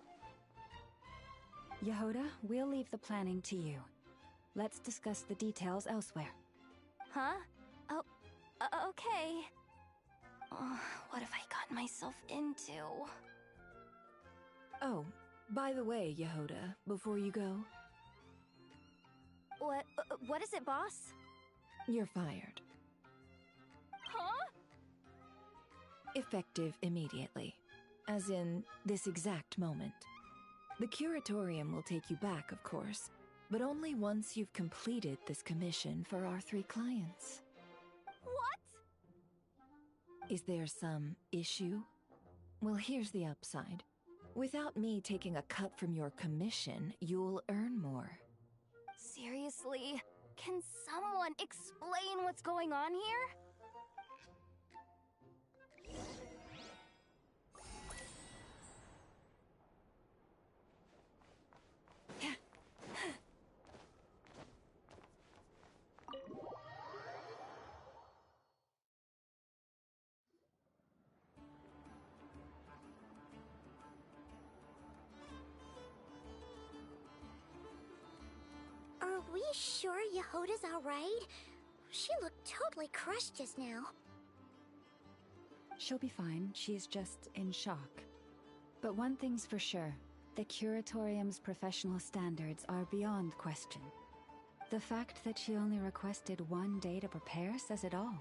Yehoda, we'll leave the planning to you. Let's discuss the details elsewhere. Huh? Oh, okay. Oh, what have I gotten myself into? Oh, by the way, Yehoda, before you go... What is it, boss? You're fired. Huh? Effective immediately. As in, this exact moment. The curatorium will take you back, of course, but only once you've completed this commission for our 3 clients. What? Is there some issue? Well, here's the upside. Without me taking a cut from your commission, you'll earn more. Seriously? Can someone explain what's going on here? Are we sure Yehoda's alright? She looked totally crushed just now. She'll be fine. She's just in shock. But one thing's for sure. The Curatorium's professional standards are beyond question. The fact that she only requested 1 day to prepare says it all.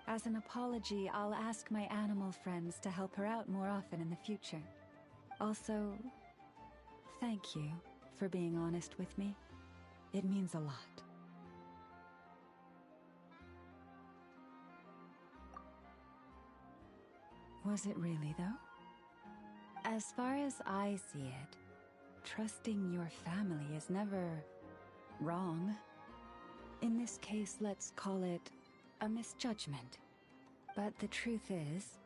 As an apology, I'll ask my animal friends to help her out more often in the future. Also, thank you for being honest with me. It means a lot. Was it really, though? As far as I see it, trusting your family is never wrong. In this case, let's call it a misjudgment. But the truth is,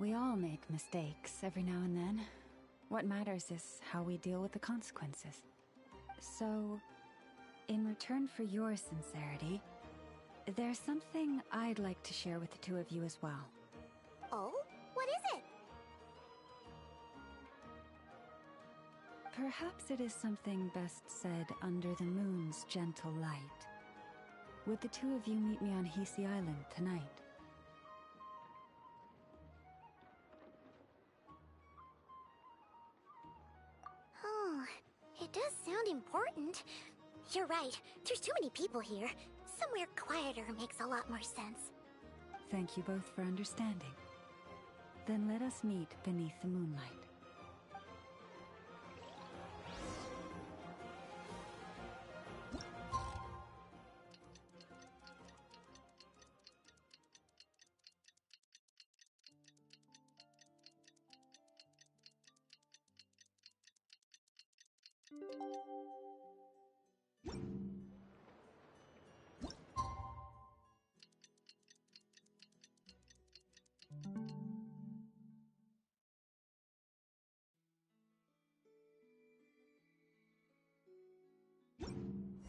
we all make mistakes every now and then. What matters is how we deal with the consequences. So, in return for your sincerity, there's something I'd like to share with the two of you as well. Oh? What is it? Perhaps it is something best said under the moon's gentle light. Would the two of you meet me on Hisi Island tonight? Oh, it does sound important. You're right. There's too many people here. Somewhere quieter makes a lot more sense. Thank you both for understanding. Then let us meet beneath the moonlight.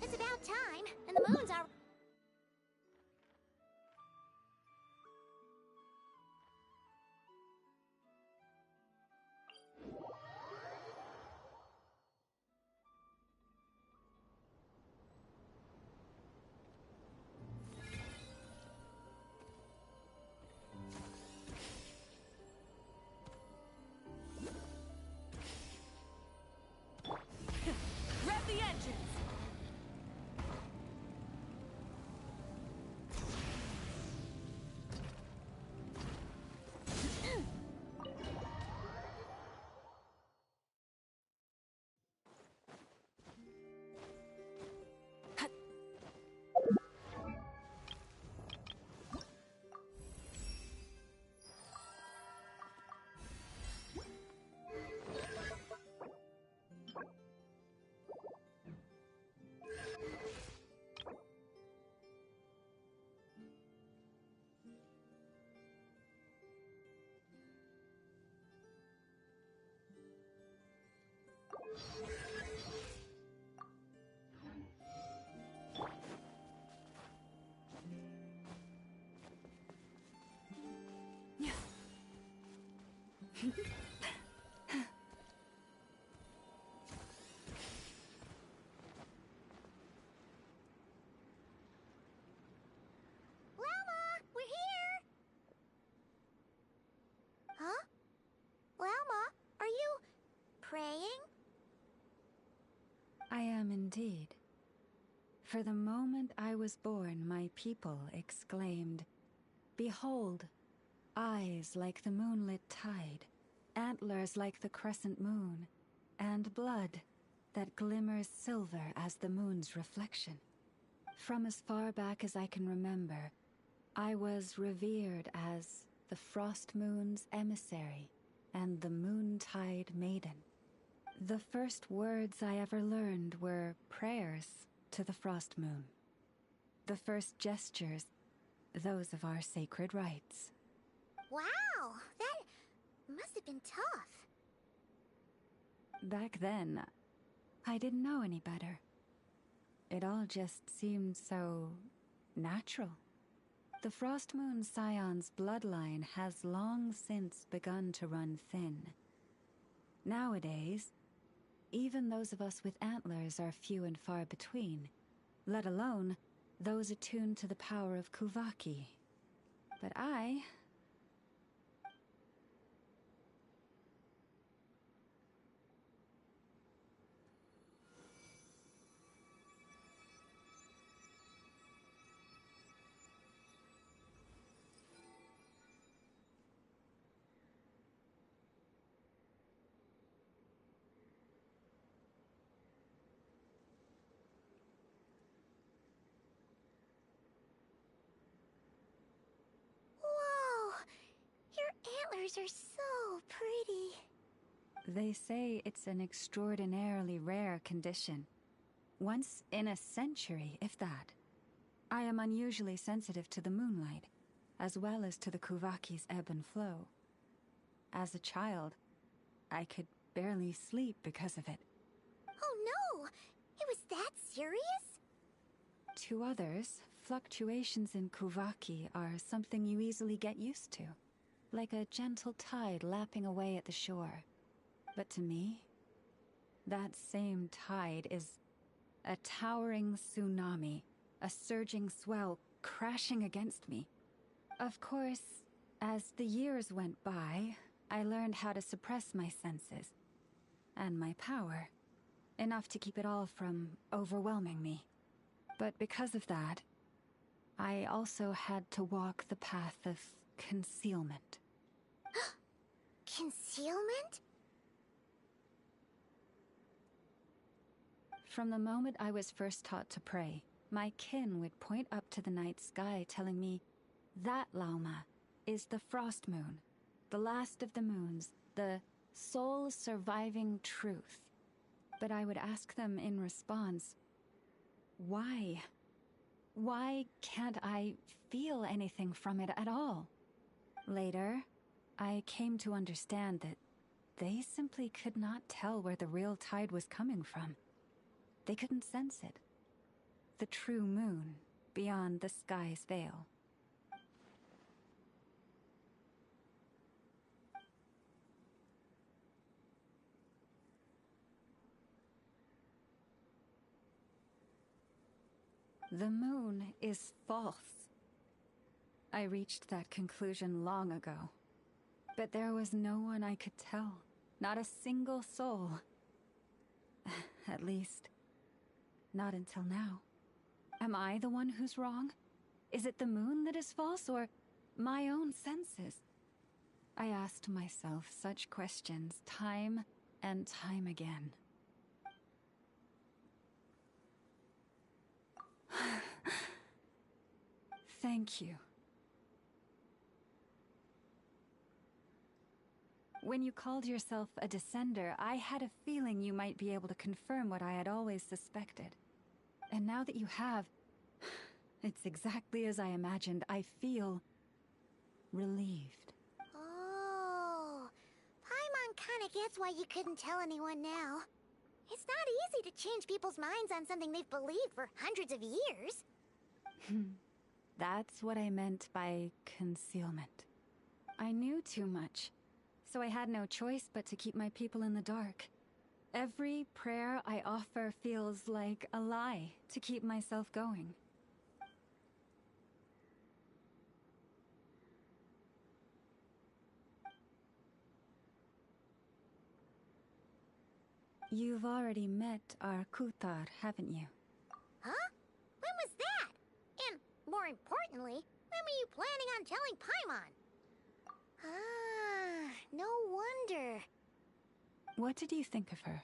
It's about time, and the moons are... Rev the engines! Llama, we're here! Huh? Llama, are you... praying? I am indeed. For the moment I was born, my people exclaimed, "Behold, eyes like the moonlit tide, antlers like the crescent moon, and blood that glimmers silver as the moon's reflection." From as far back as I can remember, I was revered as the Frost Moon's emissary, and the Moontide Maiden. The first words I ever learned were prayers to the Frost Moon. The first gestures, those of our sacred rites. Wow, that must have been tough. Back then, I didn't know any better. It all just seemed so natural. The Frost Moon Scion's bloodline has long since begun to run thin. Nowadays, even those of us with antlers are few and far between, let alone those attuned to the power of Kuvaki. But I... Whoa! Your antlers are so pretty. They say it's an extraordinarily rare condition. Once in a century, if that. I am unusually sensitive to the moonlight, as well as to the Kuvaki's ebb and flow. As a child, I could barely sleep because of it. Oh no! It was that serious? To others, fluctuations in Kuvaki are something you easily get used to, like a gentle tide lapping away at the shore. But to me, that same tide is a towering tsunami, a surging swell crashing against me. Of course, as the years went by, I learned how to suppress my senses and my power, enough to keep it all from overwhelming me. But because of that, I also had to walk the path of concealment. Concealment? From the moment I was first taught to pray, my kin would point up to the night sky telling me, that Lauma is the Frost Moon, the last of the moons, the sole surviving truth. But I would ask them in response, why? Why can't I feel anything from it at all? Later, I came to understand that they simply could not tell where the real tide was coming from. They couldn't sense it. The true moon, beyond the sky's veil. The moon is false. I reached that conclusion long ago. But there was no one I could tell. Not a single soul. At least, not until now. Am I the one who's wrong? Is it the moon that is false, or my own senses? I asked myself such questions time and time again. Thank you. When you called yourself a descender, I had a feeling you might be able to confirm what I had always suspected. And now that you have, it's exactly as I imagined. I feel relieved. Oh, Paimon kinda gets why you couldn't tell anyone now. It's not easy to change people's minds on something they've believed for hundreds of years. That's what I meant by concealment. I knew too much, so I had no choice but to keep my people in the dark. Every prayer I offer feels like a lie to keep myself going. You've already met our Kutar, haven't you? Huh? When was that? And, more importantly, when were you planning on telling Paimon? Ah, no wonder. What did you think of her?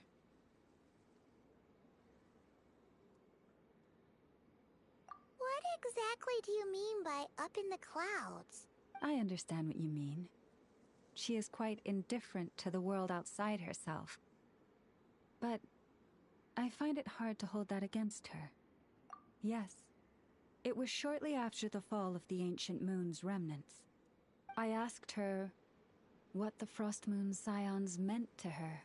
What exactly do you mean by up in the clouds? I understand what you mean. she is quite indifferent to the world outside herself. But I find it hard to hold that against her. Yes, it was shortly after the fall of the ancient moon's remnants. I asked her what the Frost Moon Scions meant to her,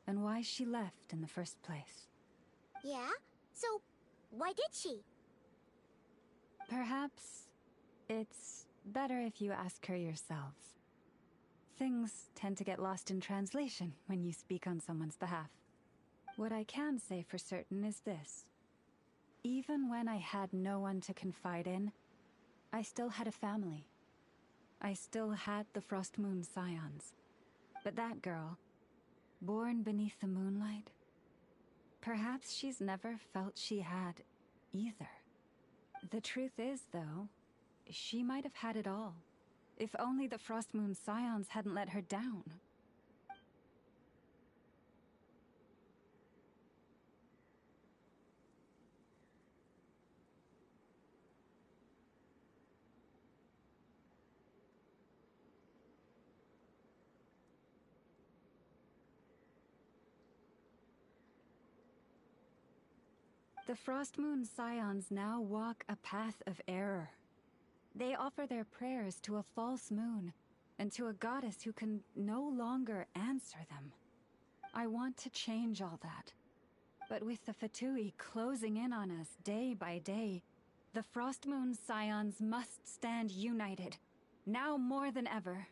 and why she left in the first place. Yeah? So, why did she? Perhaps it's better if you ask her yourselves. Things tend to get lost in translation when you speak on someone's behalf. What I can say for certain is this. Even when I had no one to confide in, I still had a family. I still had the Frost Moon Scions. But that girl, born beneath the moonlight, perhaps she's never felt she had either. The truth is, though, she might have had it all. If only the Frost Moon Scions hadn't let her down. The Frost Moon Scions now walk a path of error. They offer their prayers to a false moon, and to a goddess who can no longer answer them. I want to change all that. But with the Fatui closing in on us day by day, the Frost Moon Scions must stand united, now more than ever.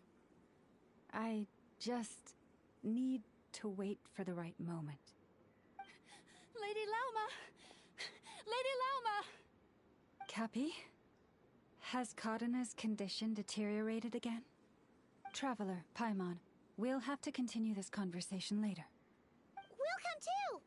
I just need to wait for the right moment. Lady Lauma! Lady Lauma! Cappy? Has Cardina's condition deteriorated again? Traveler, Paimon, we'll have to continue this conversation later. We'll come too!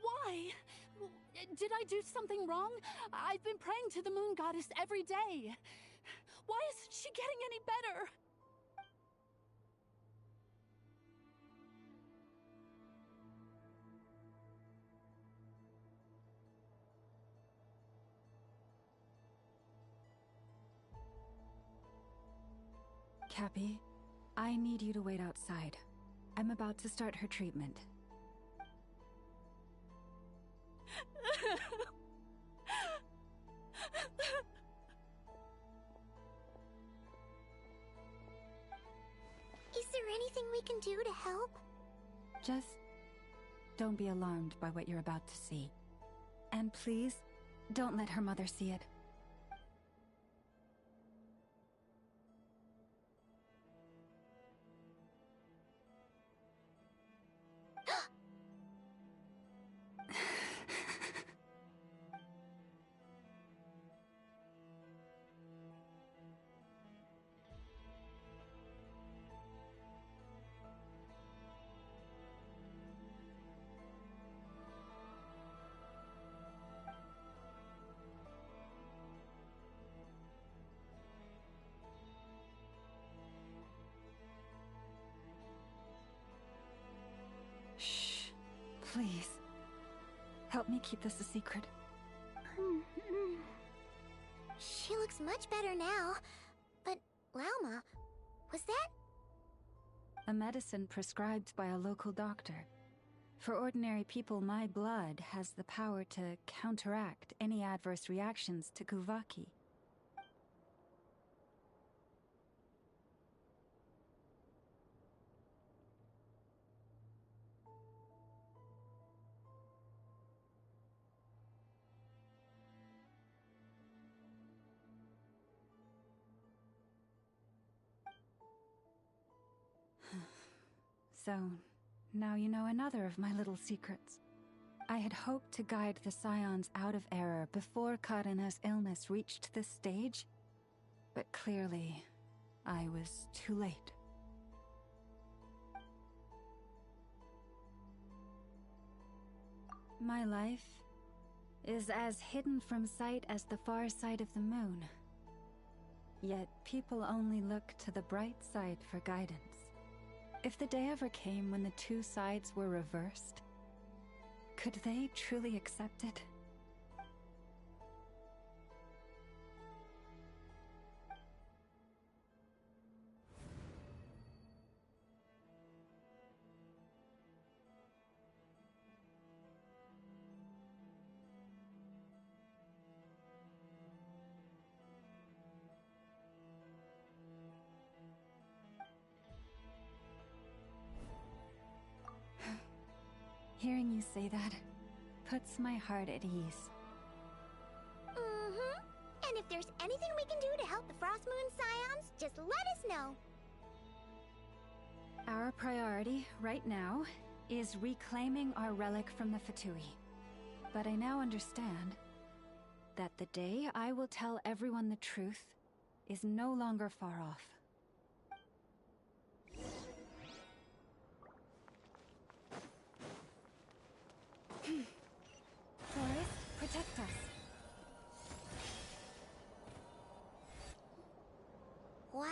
Why? Did I do something wrong? I've been praying to the moon goddess every day. Why isn't she getting any better? Cappy, I need you to wait outside. I'm about to start her treatment. Is there anything we can do to help? Just don't be alarmed by what you're about to see. And please, don't let her mother see it. Shh. Please. Help me keep this a secret. She looks much better now. But, Lauma, was that? A medicine prescribed by a local doctor. For ordinary people, my blood has the power to counteract any adverse reactions to Kuvaki. So, now you know another of my little secrets. I had hoped to guide the Scions out of error before Karina's illness reached this stage, but clearly, I was too late. My life is as hidden from sight as the far side of the moon. Yet people only look to the bright side for guidance. If the day ever came when the two sides were reversed, could they truly accept it? Hearing you say that puts my heart at ease. Mm-hmm. And if there's anything we can do to help the Frost Moon Scions, just let us know. Our priority right now is reclaiming our relic from the Fatui. But I now understand that the day I will tell everyone the truth is no longer far off. Forest, protect us. Wow!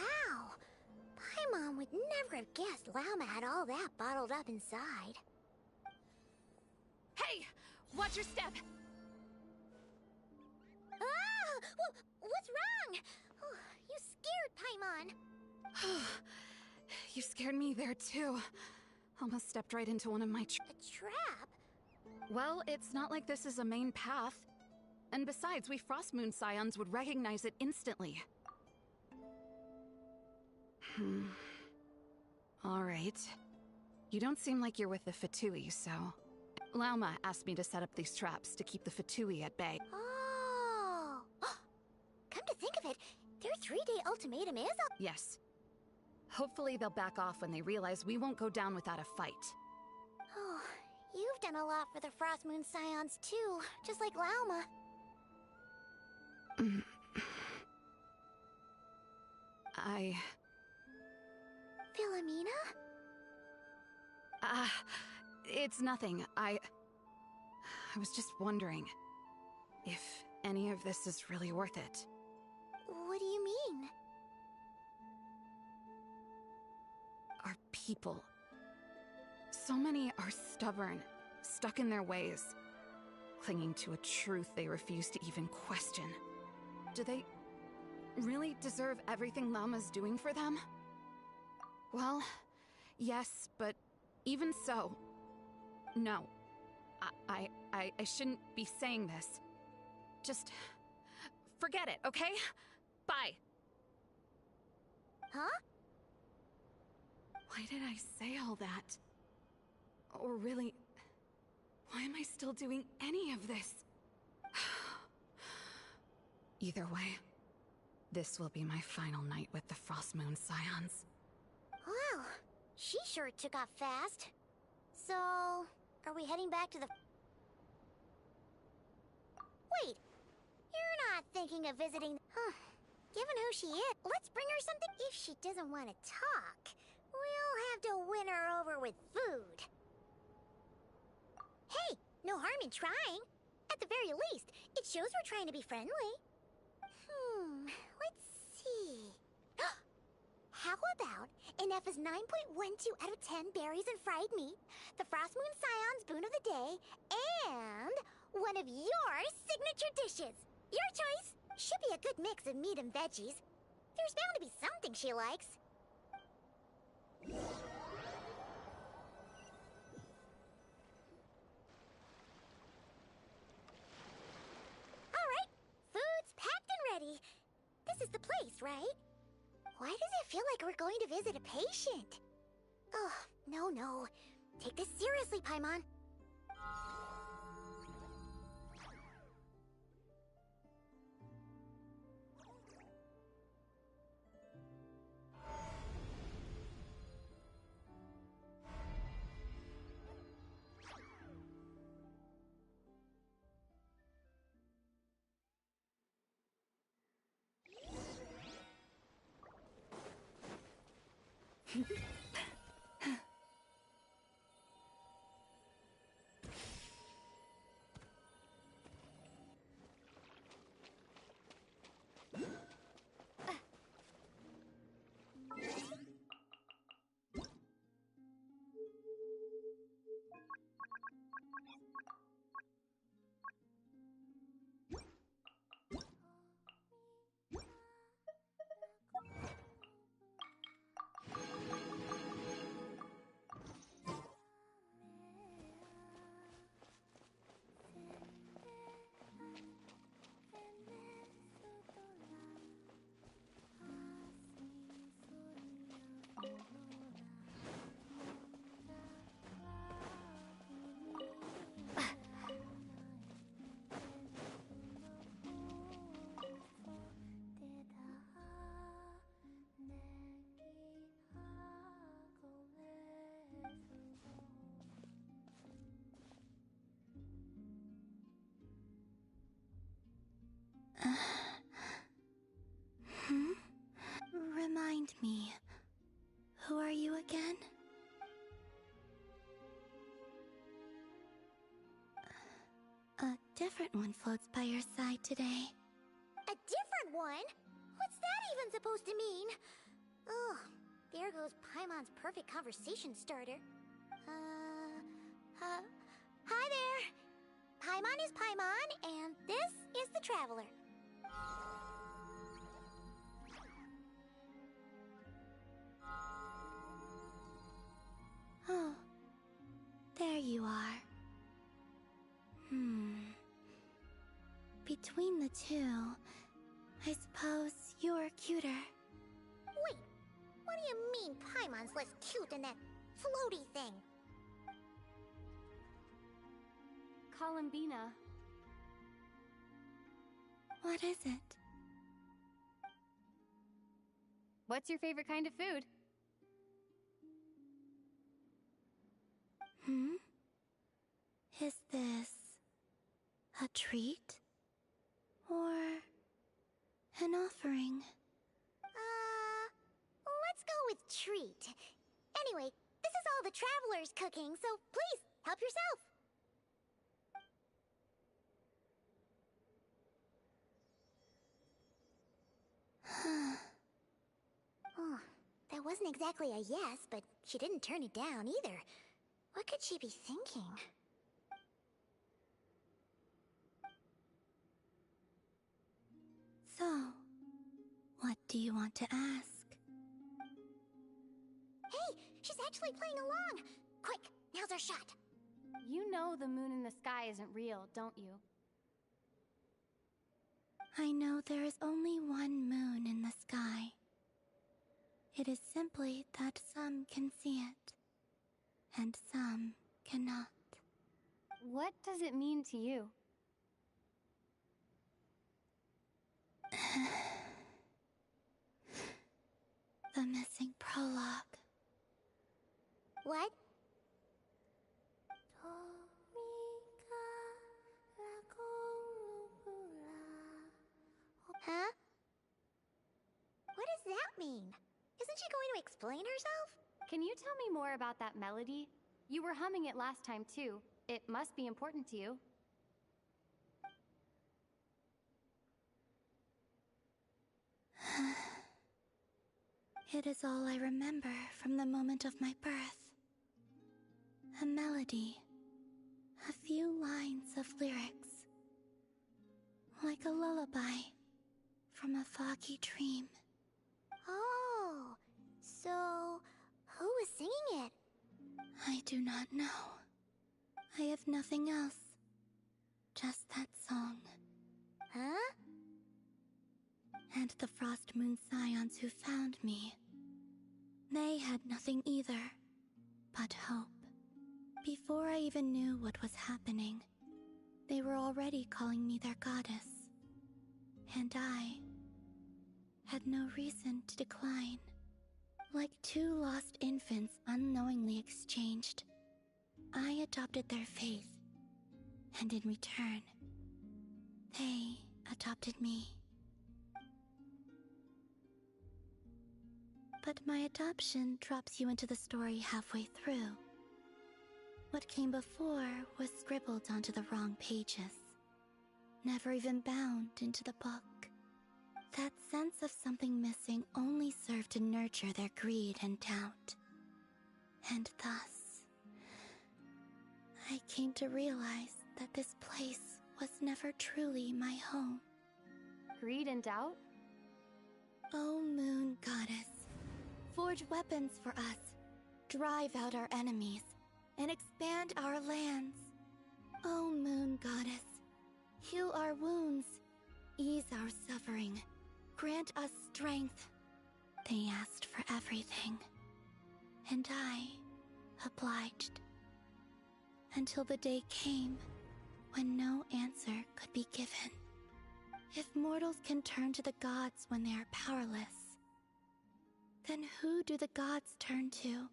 Paimon would never have guessed Llama had all that bottled up inside. Hey! Watch your step! Ah! What's wrong? Oh, you scared Paimon. You scared me there too. Almost stepped right into one of my A trap? Well, it's not like this is a main path. And besides, we Frost Moon Scions would recognize it instantly. Alright. You don't seem like you're with the Fatui, so... Lauma asked me to set up these traps to keep the Fatui at bay. Oh! Come to think of it, their 3-day ultimatum is up. Yes. Hopefully they'll back off when they realize we won't go down without a fight. Oh, you've done a lot for the Frost Moon Scions too, just like Lauma. Philomena? It's nothing. I was just wondering if any of this is really worth it. What do you mean? Our people. So many are stubborn, stuck in their ways, clinging to a truth they refuse to even question. Do they really deserve everything Lama's doing for them? Well, yes, but even so, no. I shouldn't be saying this. Just forget it, okay? Bye. Huh? Why did I say all that? Or really, why am I still doing any of this? Either way, this will be my final night with the Frost Moon Scions. Wow, she sure took off fast. So, are we heading back to the... Wait, you're not thinking of visiting... Huh. Given who she is, let's bring her something. If she doesn't want to talk, we'll have to win her over with food. Hey, no harm in trying. At the very least, it shows we're trying to be friendly. Let's see. How about Ineffa's 9.12 out of 10 berries and fried meat, the Frost Moon Scion's boon of the day, and one of your signature dishes. Your choice. Should be a good mix of meat and veggies. There's bound to be something she likes. Alright, food's packed and ready. This is the place, right? Why does it feel like we're going to visit a patient? Oh, no. Take this seriously, Paimon. again? A different one floats by your side today. A different one? What's that even supposed to mean? Oh, there goes Paimon's perfect conversation starter. Hi there! Paimon is Paimon, and this is the Traveler. Oh, there you are. Between the two, I suppose you're cuter. Wait, what do you mean Paimon's less cute than that floaty thing? Columbina. What is it? What's your favorite kind of food? Is this a treat? Or an offering? Let's go with treat. Anyway, this is all the Traveler's cooking, so please, help yourself. Oh, that wasn't exactly a yes, but she didn't turn it down either. What could she be thinking? So, what do you want to ask? Hey, she's actually playing along! Quick, now's our shot. You know the moon in the sky isn't real, don't you? I know there is only one moon in the sky. It is simply that some can see it, and some cannot. What does it mean to you? The missing prologue. What? Huh? What does that mean? Isn't she going to explain herself? Can you tell me more about that melody? You were humming it last time too. It must be important to you. It is all I remember from the moment of my birth. A melody. A few lines of lyrics. Like a lullaby from a foggy dream. Oh, so who was singing it? I do not know. I have nothing else. Just that song. Huh? And the Frost Moon Scions who found me. They had nothing either, but hope. Before I even knew what was happening, they were already calling me their goddess. And I had no reason to decline. Like two lost infants unknowingly exchanged, I adopted their faith, and in return, they adopted me. But my adoption drops you into the story halfway through. What came before was scribbled onto the wrong pages, never even bound into the book. That sense of something missing only served to nurture their greed and doubt. And thus, I came to realize that this place was never truly my home. Greed and doubt? Oh, Moon Goddess, forge weapons for us, drive out our enemies, and expand our lands. Oh, Moon Goddess, heal our wounds, ease our suffering, grant us strength. They asked for everything, and I obliged. Until the day came when no answer could be given. If mortals can turn to the gods when they are powerless, then who do the gods turn to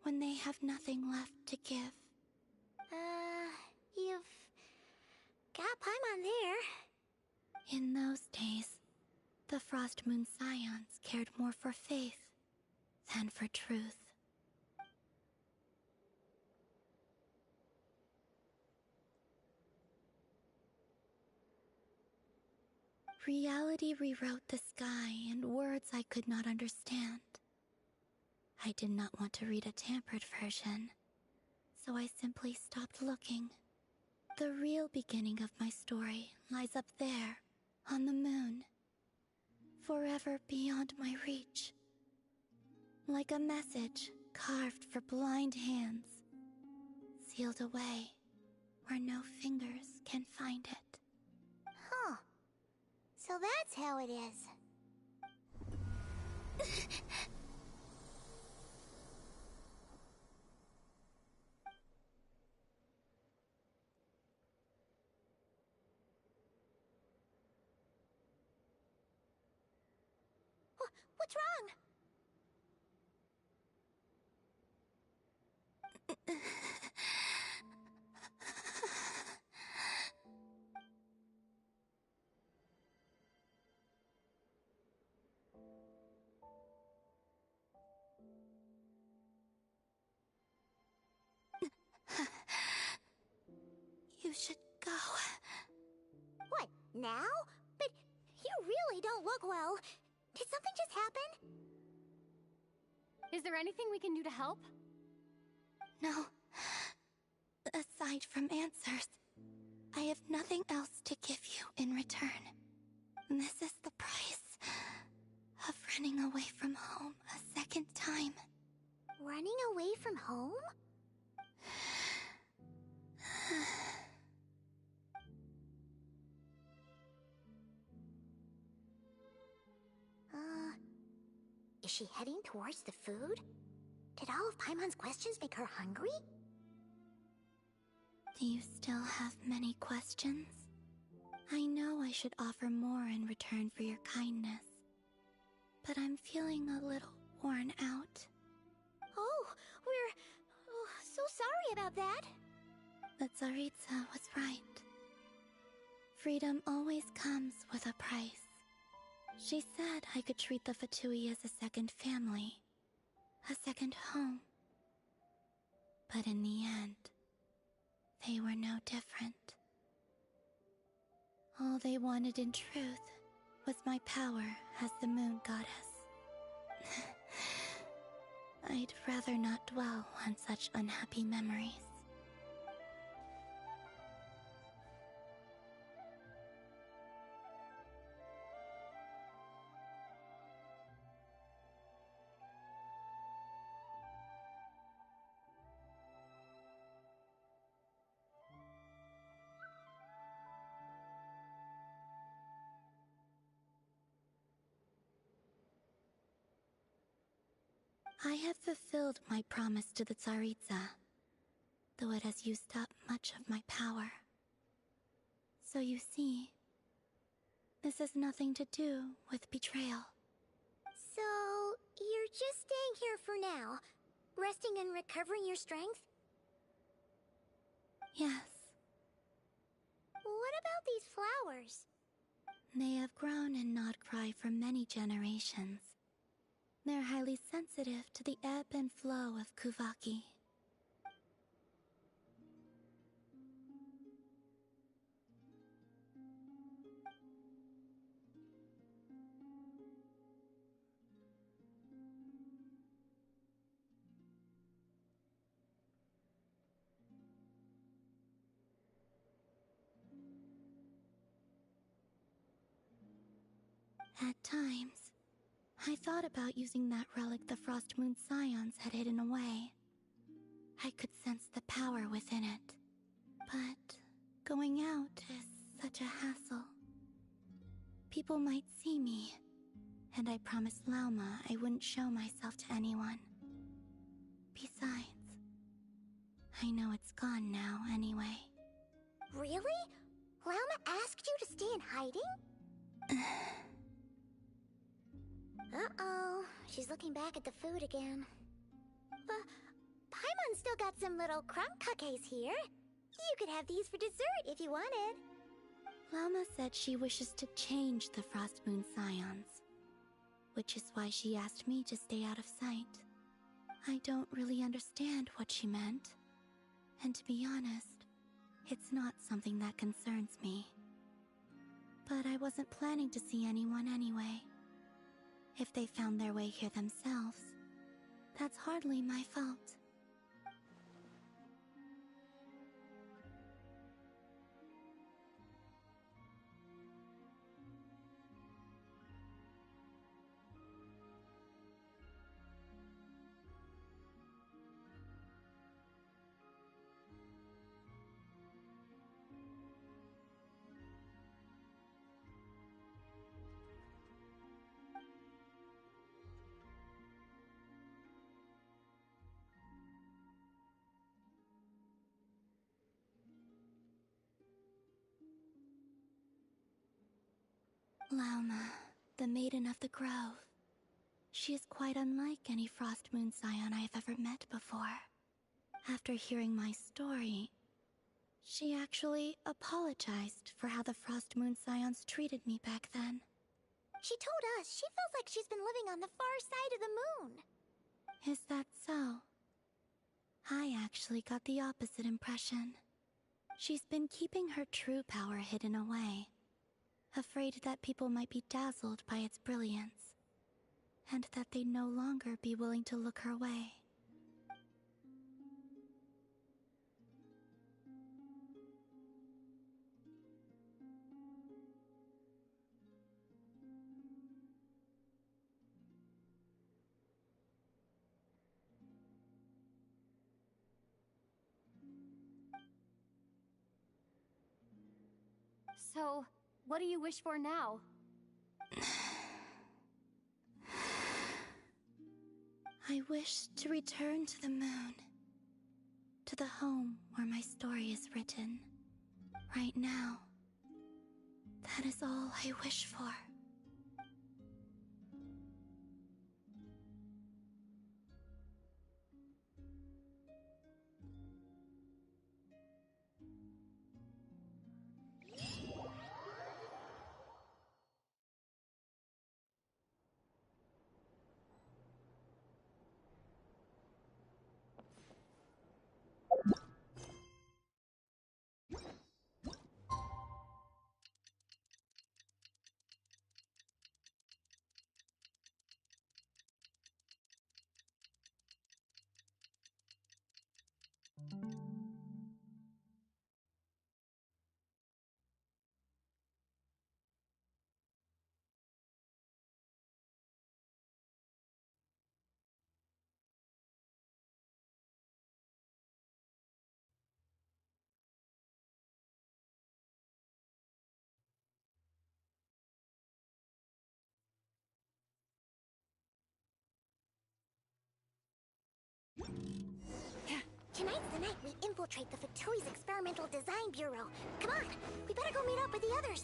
when they have nothing left to give? You've got Paimon there. In those days, the Frost Moon Scions cared more for faith than for truth. Reality rewrote the sky in words I could not understand. I did not want to read a tampered version, so I simply stopped looking. The real beginning of my story lies up there, on the moon, forever beyond my reach. Like a message carved for blind hands, sealed away where no fingers can find it. Huh. So that's how it is. What's wrong? You should go. What, now? But you really don't look well. Did something just happen? Is there anything we can do to help? No. Aside from answers, I have nothing else to give you in return. This is the price of running away from home a second time. Running away from home? Is she heading towards the food? Did all of Paimon's questions make her hungry? Do you still have many questions? I know I should offer more in return for your kindness, but I'm feeling a little worn out. Oh, we're so sorry about that. But Tsaritsa was right. Freedom always comes with a price. She said I could treat the Fatui as a second family, a second home. But in the end, they were no different. All they wanted in truth was my power as the moon goddess. I'd rather not dwell on such unhappy memories. I have fulfilled my promise to the Tsaritsa, though it has used up much of my power. So you see, this has nothing to do with betrayal. So, you're just staying here for now, resting and recovering your strength? Yes. What about these flowers? They have grown in Nodcry for many generations. They're highly sensitive to the ebb and flow of Kuvaki. At times, I thought about using that relic the Frost Moon Scions had hidden away. I could sense the power within it. But going out is such a hassle. People might see me, and I promised Lauma I wouldn't show myself to anyone. Besides, I know it's gone now anyway. Really? Lauma asked you to stay in hiding? Uh-oh, she's looking back at the food again. Paimon's still got some little crumb cookies here. You could have these for dessert if you wanted. Lauma said she wishes to change the Frost Moon Scions, which is why she asked me to stay out of sight. I don't really understand what she meant, and to be honest, it's not something that concerns me. But I wasn't planning to see anyone anyway. If they found their way here themselves, that's hardly my fault. Lauma, the Maiden of the Grove. She is quite unlike any Frost Moon Scion I have ever met before. After hearing my story, she actually apologized for how the Frost Moon Scions treated me back then. She told us she feels like she's been living on the far side of the moon. Is that so? I actually got the opposite impression. She's been keeping her true power hidden away, afraid that people might be dazzled by its brilliance, and that they'd no longer be willing to look her way. So, what do you wish for now? I wish to return to the moon, to the home where my story is written. Right now, that is all I wish for. Tonight's the night we infiltrate the Fatoy's Experimental Design Bureau. Come on, we better go meet up with the others.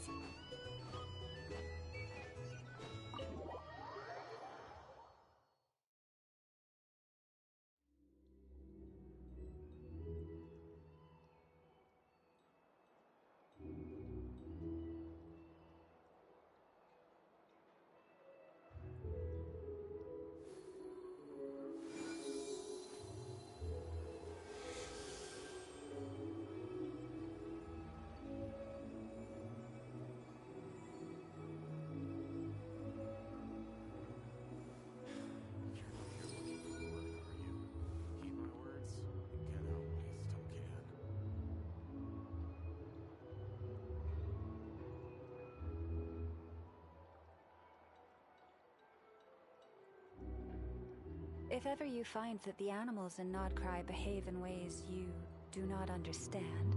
If ever you find that the animals in Nodcry behave in ways you do not understand,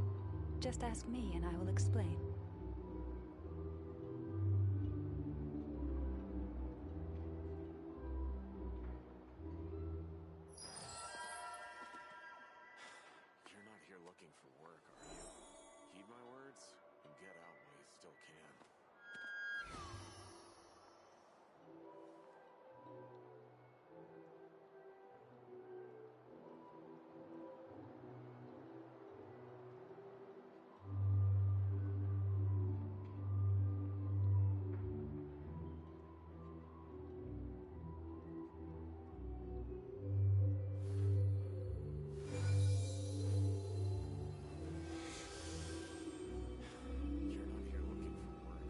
just ask me and I will explain. You're not here looking for work, are you? Heed my words and get out while you still can. You're not here looking for work,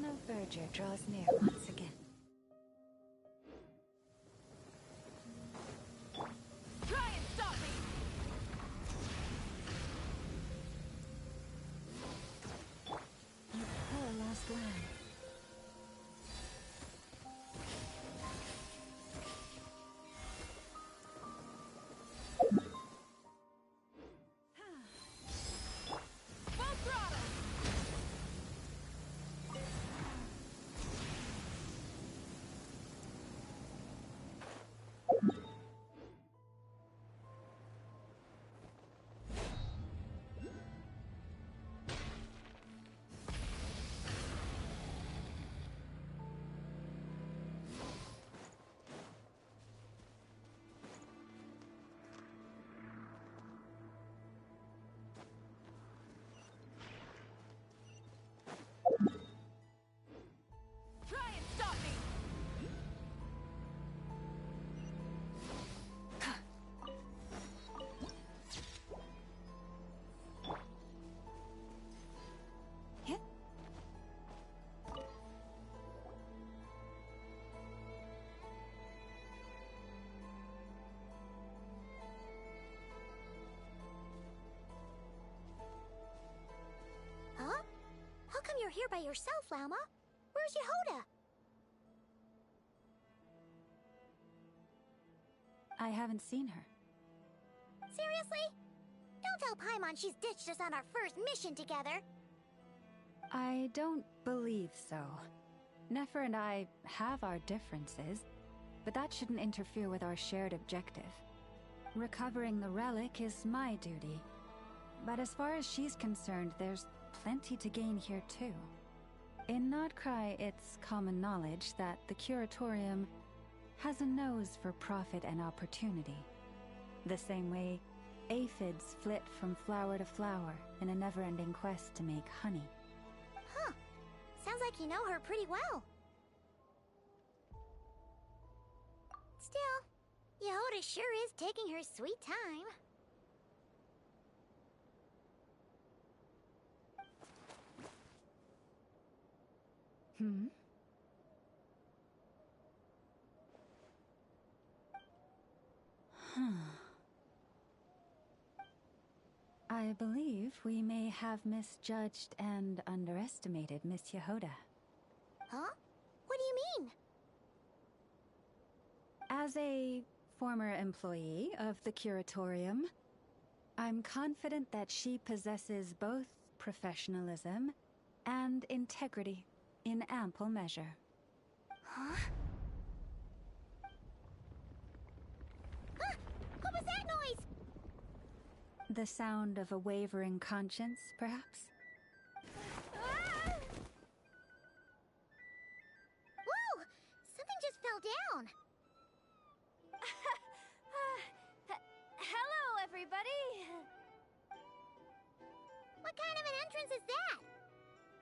No verger draws near once again. Try and stop me! You poor lost lamb. Full throttle! Try and stop me! Hit. Huh? How come you're here by yourself, Llama? Where's Yehoda? I haven't seen her. Seriously? Don't tell Paimon she's ditched us on our first mission together. I don't believe so. Nefer and I have our differences, but that shouldn't interfere with our shared objective. Recovering the relic is my duty. But as far as she's concerned, there's plenty to gain here too. In Nodcry, it's common knowledge that the Curatorium has a nose for profit and opportunity. The same way aphids flit from flower to flower in a never-ending quest to make honey. Huh. Sounds like you know her pretty well. Still, Yehoda sure is taking her sweet time. Hmm? I believe we may have misjudged and underestimated Miss Yehoda. Huh? What do you mean? As a former employee of the Curatorium, I'm confident that she possesses both professionalism and integrity in ample measure. Huh? Ah! What was that noise? The sound of a wavering conscience, perhaps? Ah! Whoa! Something just fell down. Hello, everybody! What kind of an entrance is that?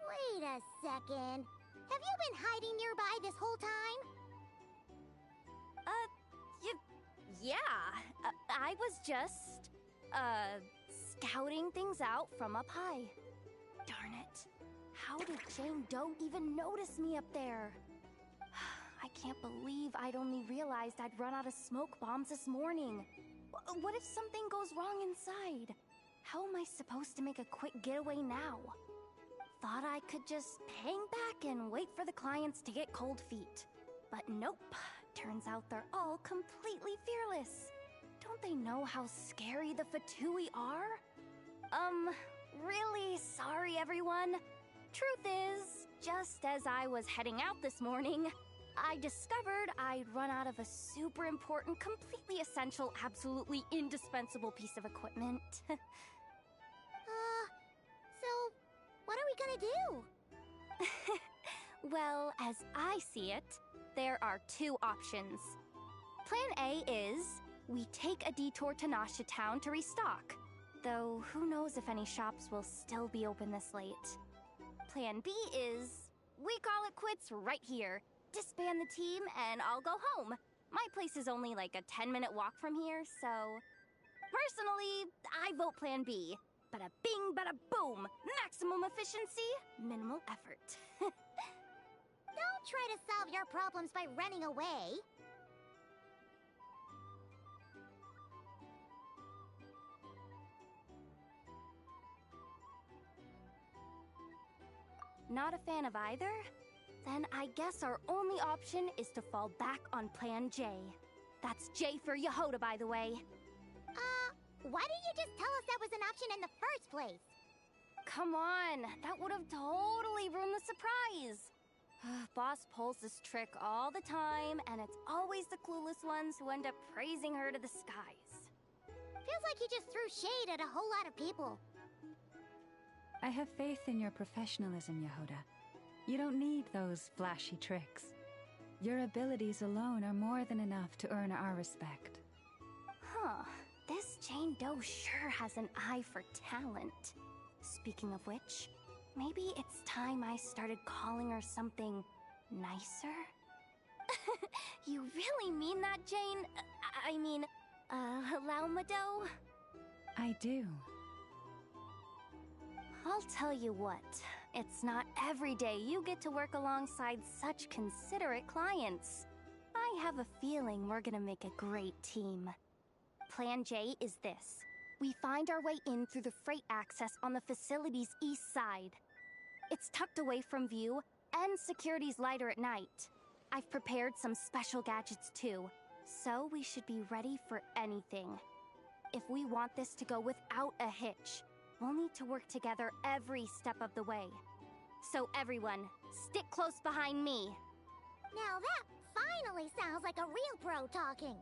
Wait a second. Have you been hiding nearby this whole time? Yeah. I was just, scouting things out from up high. Darn it. How did Jane Doe even notice me up there? I can't believe I'd only realized I'd run out of smoke bombs this morning. What if something goes wrong inside? How am I supposed to make a quick getaway now? Thought I could just hang back and wait for the clients to get cold feet. But nope. Turns out they're all completely fearless. Don't they know how scary the Fatui are? Really sorry, everyone. Truth is, just as I was heading out this morning, I discovered I'd run out of a super important, completely essential, absolutely indispensable piece of equipment. So, what are we gonna do? Well, as I see it, there are two options. Plan A is we take a detour to Nasha Town to restock, though who knows if any shops will still be open this late. Plan B is we call it quits right here, disband the team, and I'll go home. My place is only like a 10-minute walk from here, so... Personally, I vote Plan B. Bada bing, bada boom! Maximum efficiency, minimal effort. try to solve your problems by running away. Not a fan of either? Then I guess our only option is to fall back on Plan J. That's J for Yehoda, by the way. Why didn't you just tell us that was an option in the first place? Come on, that would have totally ruined the surprise. Boss pulls this trick all the time, and it's always the clueless ones who end up praising her to the skies. Feels like you just threw shade at a whole lot of people. I have faith in your professionalism, Yehoda. You don't need those flashy tricks. Your abilities alone are more than enough to earn our respect. Huh. This Jane Doe sure has an eye for talent. Speaking of which, maybe it's time I started calling her something nicer? You really mean that, Jane? I mean, Lauma Doe? I do. I'll tell you what, it's not every day you get to work alongside such considerate clients. I have a feeling we're gonna make a great team. Plan J is this. We find our way in through the freight access on the facility's east side. It's tucked away from view, and security's lighter at night. I've prepared some special gadgets too, so we should be ready for anything. If we want this to go without a hitch, we'll need to work together every step of the way. So everyone, stick close behind me. Now that finally sounds like a real pro talking.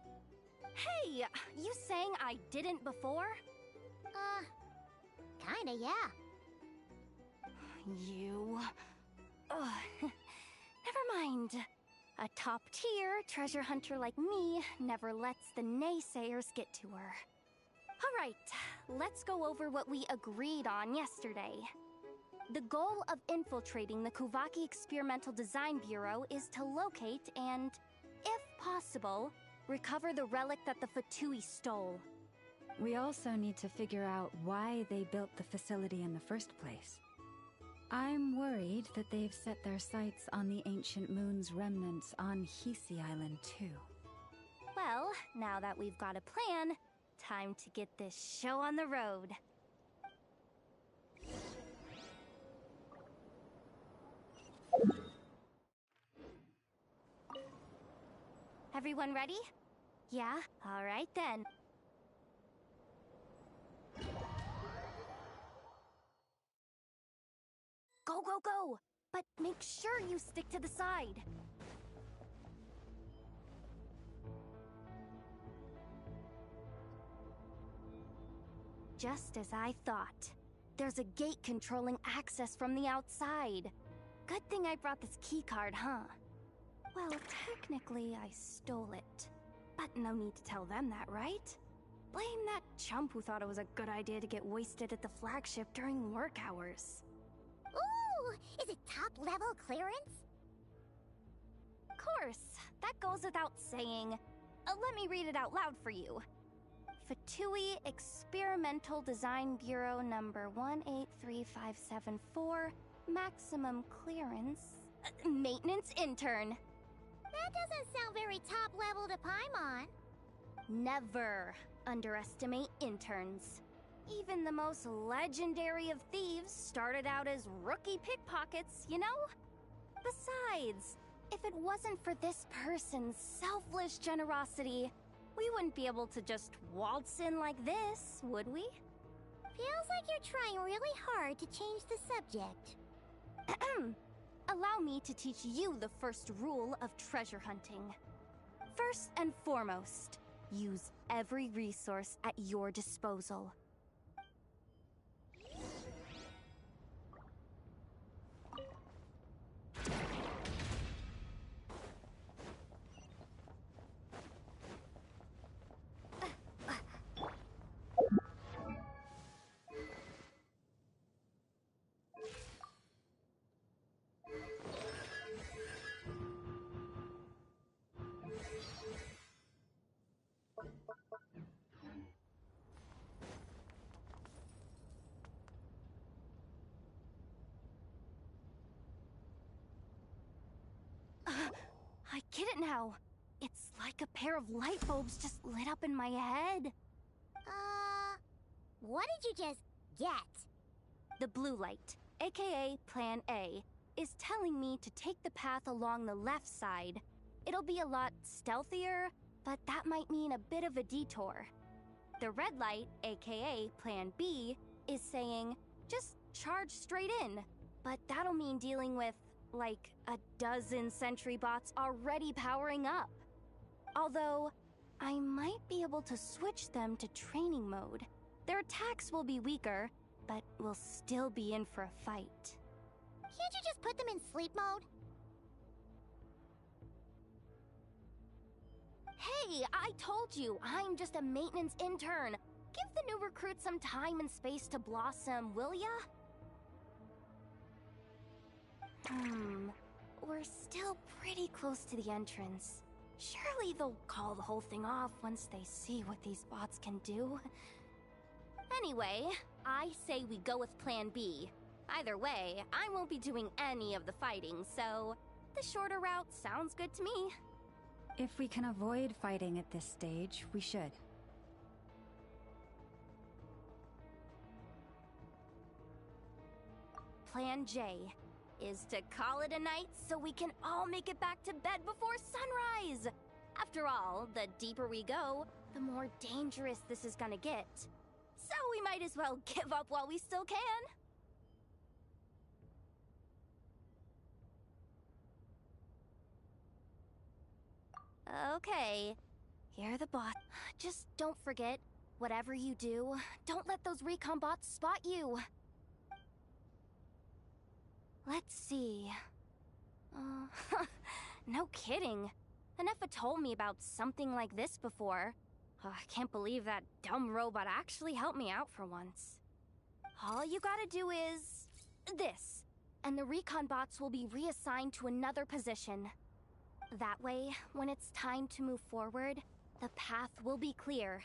Hey, you saying I didn't before? Kinda, yeah. You... Ugh. Never mind. A top-tier treasure hunter like me never lets the naysayers get to her. Alright, let's go over what we agreed on yesterday. The goal of infiltrating the Kuvaki Experimental Design Bureau is to locate and, if possible, recover the relic that the Fatui stole. We also need to figure out why they built the facility in the first place. I'm worried that they've set their sights on the ancient moon's remnants on Hisi Island too. Well, now that we've got a plan, time to get this show on the road. Everyone ready? Yeah? Alright then. Go, go, go! But make sure you stick to the side. Just as I thought. There's a gate controlling access from the outside. Good thing I brought this keycard, huh? Well, technically, I stole it. But no need to tell them that, right? Blame that chump who thought it was a good idea to get wasted at the flagship during work hours. Ooh! Is it top-level clearance? Course, that goes without saying. Let me read it out loud for you. Fatui Experimental Design Bureau number 183574, maximum clearance, maintenance intern. That doesn't sound very top-level to Paimon. Never underestimate interns. Even the most legendary of thieves started out as rookie pickpockets, you know? Besides, if it wasn't for this person's selfless generosity, we wouldn't be able to just waltz in like this, would we? Feels like you're trying really hard to change the subject. Allow me to teach you the first rule of treasure hunting. First and foremost, use every resource at your disposal. now. It's like a pair of light bulbs just lit up in my head. What did you just get? The blue light, aka Plan A, is telling me to take the path along the left side. It'll be a lot stealthier, but that might mean a bit of a detour. The red light, aka Plan B, is saying, just charge straight in. But that'll mean dealing with, like, a dozen sentry bots already powering up. Although, I might be able to switch them to training mode. Their attacks will be weaker, but we'll still be in for a fight. Can't you just put them in sleep mode? Hey, I told you, I'm just a maintenance intern. Give the new recruit some time and space to blossom, will ya? We're still pretty close to the entrance. Surely they'll call the whole thing off once they see what these bots can do. Anyway, I say we go with Plan B. Either way, I won't be doing any of the fighting, so the shorter route sounds good to me. If we can avoid fighting at this stage, we should. Plan J is to call it a night so we can all make it back to bed before sunrise. After all, the deeper we go, the more dangerous this is gonna get. So we might as well give up while we still can. Okay, here are the bots. Just don't forget, whatever you do, don't let those recon bots spot you. Let's see. No kidding. Nefa told me about something like this before. I can't believe that dumb robot actually helped me out for once. All you gotta do is this, and the recon bots will be reassigned to another position. That way, when it's time to move forward, the path will be clear.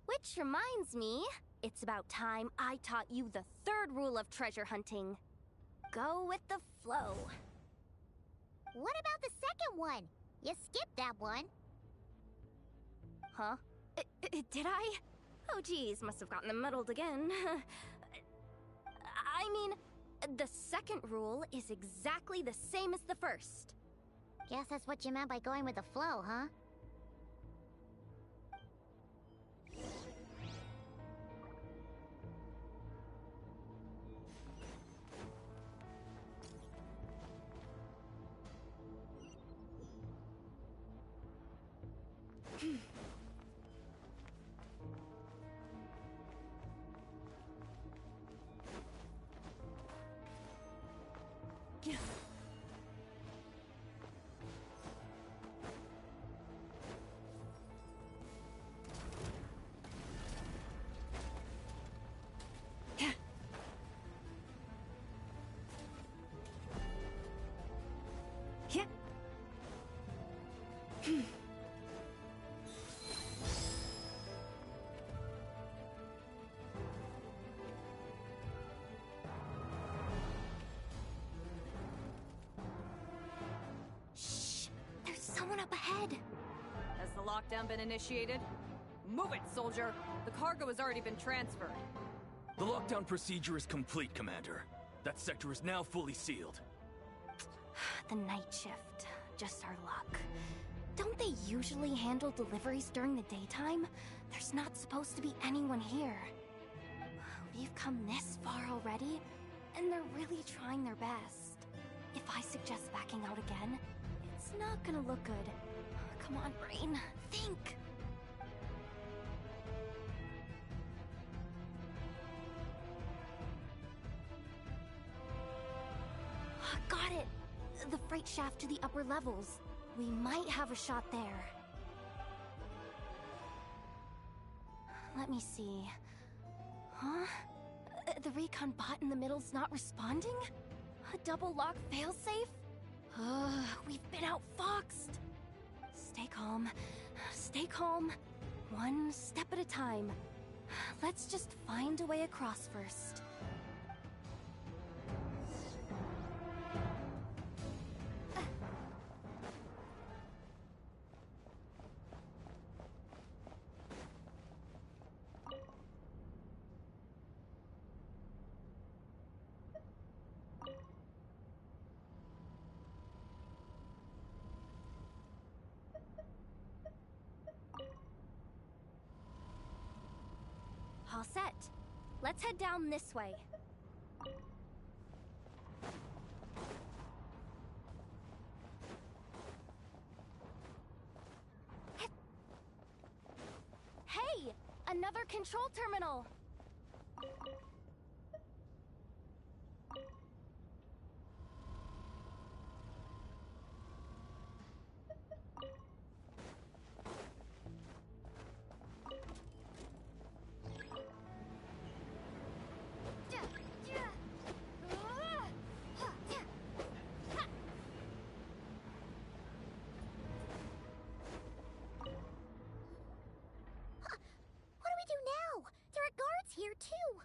Which reminds me, it's about time I taught you the third rule of treasure hunting. Go with the flow. What about the second one? You skipped that one. Huh? Did I? Oh geez, must have gotten them muddled again. I mean, the second rule is exactly the same as the first. Guess that's what you meant by going with the flow, huh? Someone up ahead! Has the lockdown been initiated? Move it, soldier! The cargo has already been transferred. The lockdown procedure is complete, Commander. That sector is now fully sealed. The night shift. Just our luck. Don't they usually handle deliveries during the daytime? There's not supposed to be anyone here. We've come this far already, and they're really trying their best. If I suggest backing out again, it's not gonna look good. Come on, brain. Think! Got it! The freight shaft to the upper levels. We might have a shot there. Let me see. Huh? The recon bot in the middle's not responding? A double lock failsafe? We've been outfoxed. Stay calm. Stay calm. One step at a time. Let's just find a way across first. All set. Let's head down this way. Hey! Another control terminal! Here too.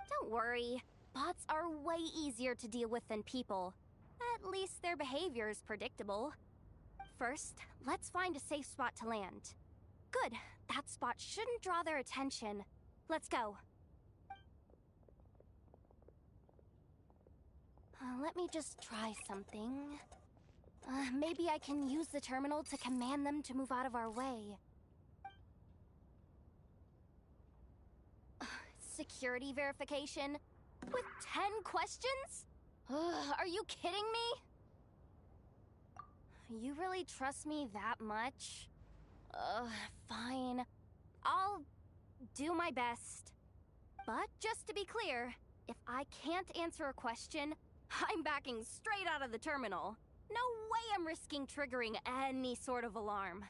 Don't worry. Bots are way easier to deal with than people. At least their behavior is predictable. First, let's find a safe spot to land. Good. That spot shouldn't draw their attention. Let's go. Let me just try something. Maybe I can use the terminal to command them to move out of our way. Security verification? With 10 questions? Are you kidding me? You really trust me that much? Fine. I'll do my best. But just to be clear, if I can't answer a question, I'm backing straight out of the terminal. No way I'm risking triggering any sort of alarm.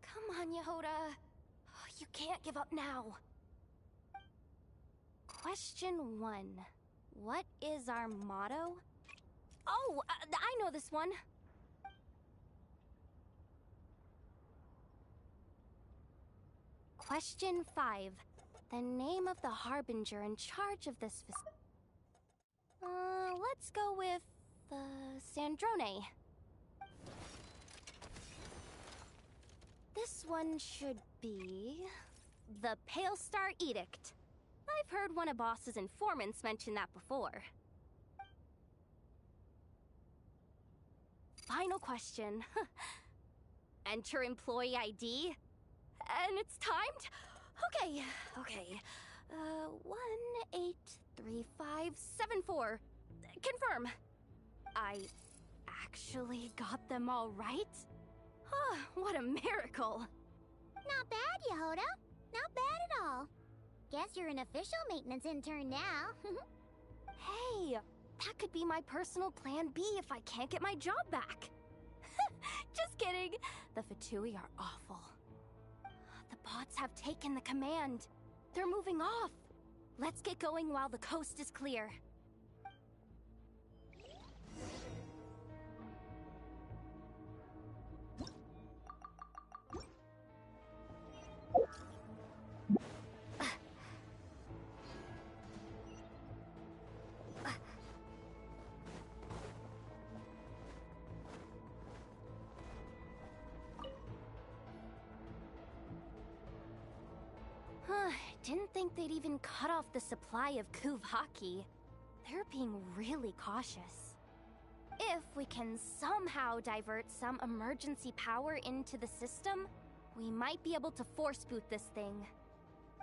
Come on, Yehoda. You can't give up now. Question 1. What is our motto? Oh, I know this one. Question 5. The name of the harbinger in charge of this let's go with, Sandrone. This one should be the Pale Star Edict. I've heard one of Boss's informants mention that before. Final question. Enter employee ID. And it's timed? Okay. 183574. Confirm. I actually got them all right? What a miracle! Not bad, Yehoda. Not bad at all. Guess you're an official maintenance intern now. Hey, that could be my personal plan B if I can't get my job back. Just kidding. The Fatui are awful. The bots have taken the command. They're moving off. Let's get going while the coast is clear. Didn't think they'd even cut off the supply of Kuvaki. They're being really cautious. If we can somehow divert some emergency power into the system, we might be able to force boot this thing.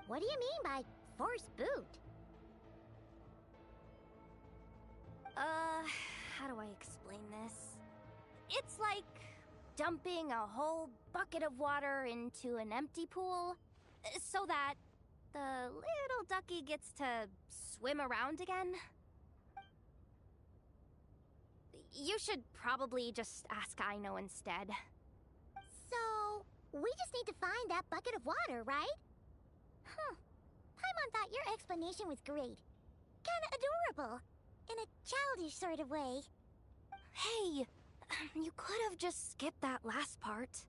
What do you mean by force boot? How do I explain this? It's like dumping a whole bucket of water into an empty pool, so that the little ducky gets to swim around again. You should probably just ask Aino instead. So, we just need to find that bucket of water, right? Paimon thought your explanation was great. Kinda adorable. In a childish sort of way. Hey, you could have just skipped that last part.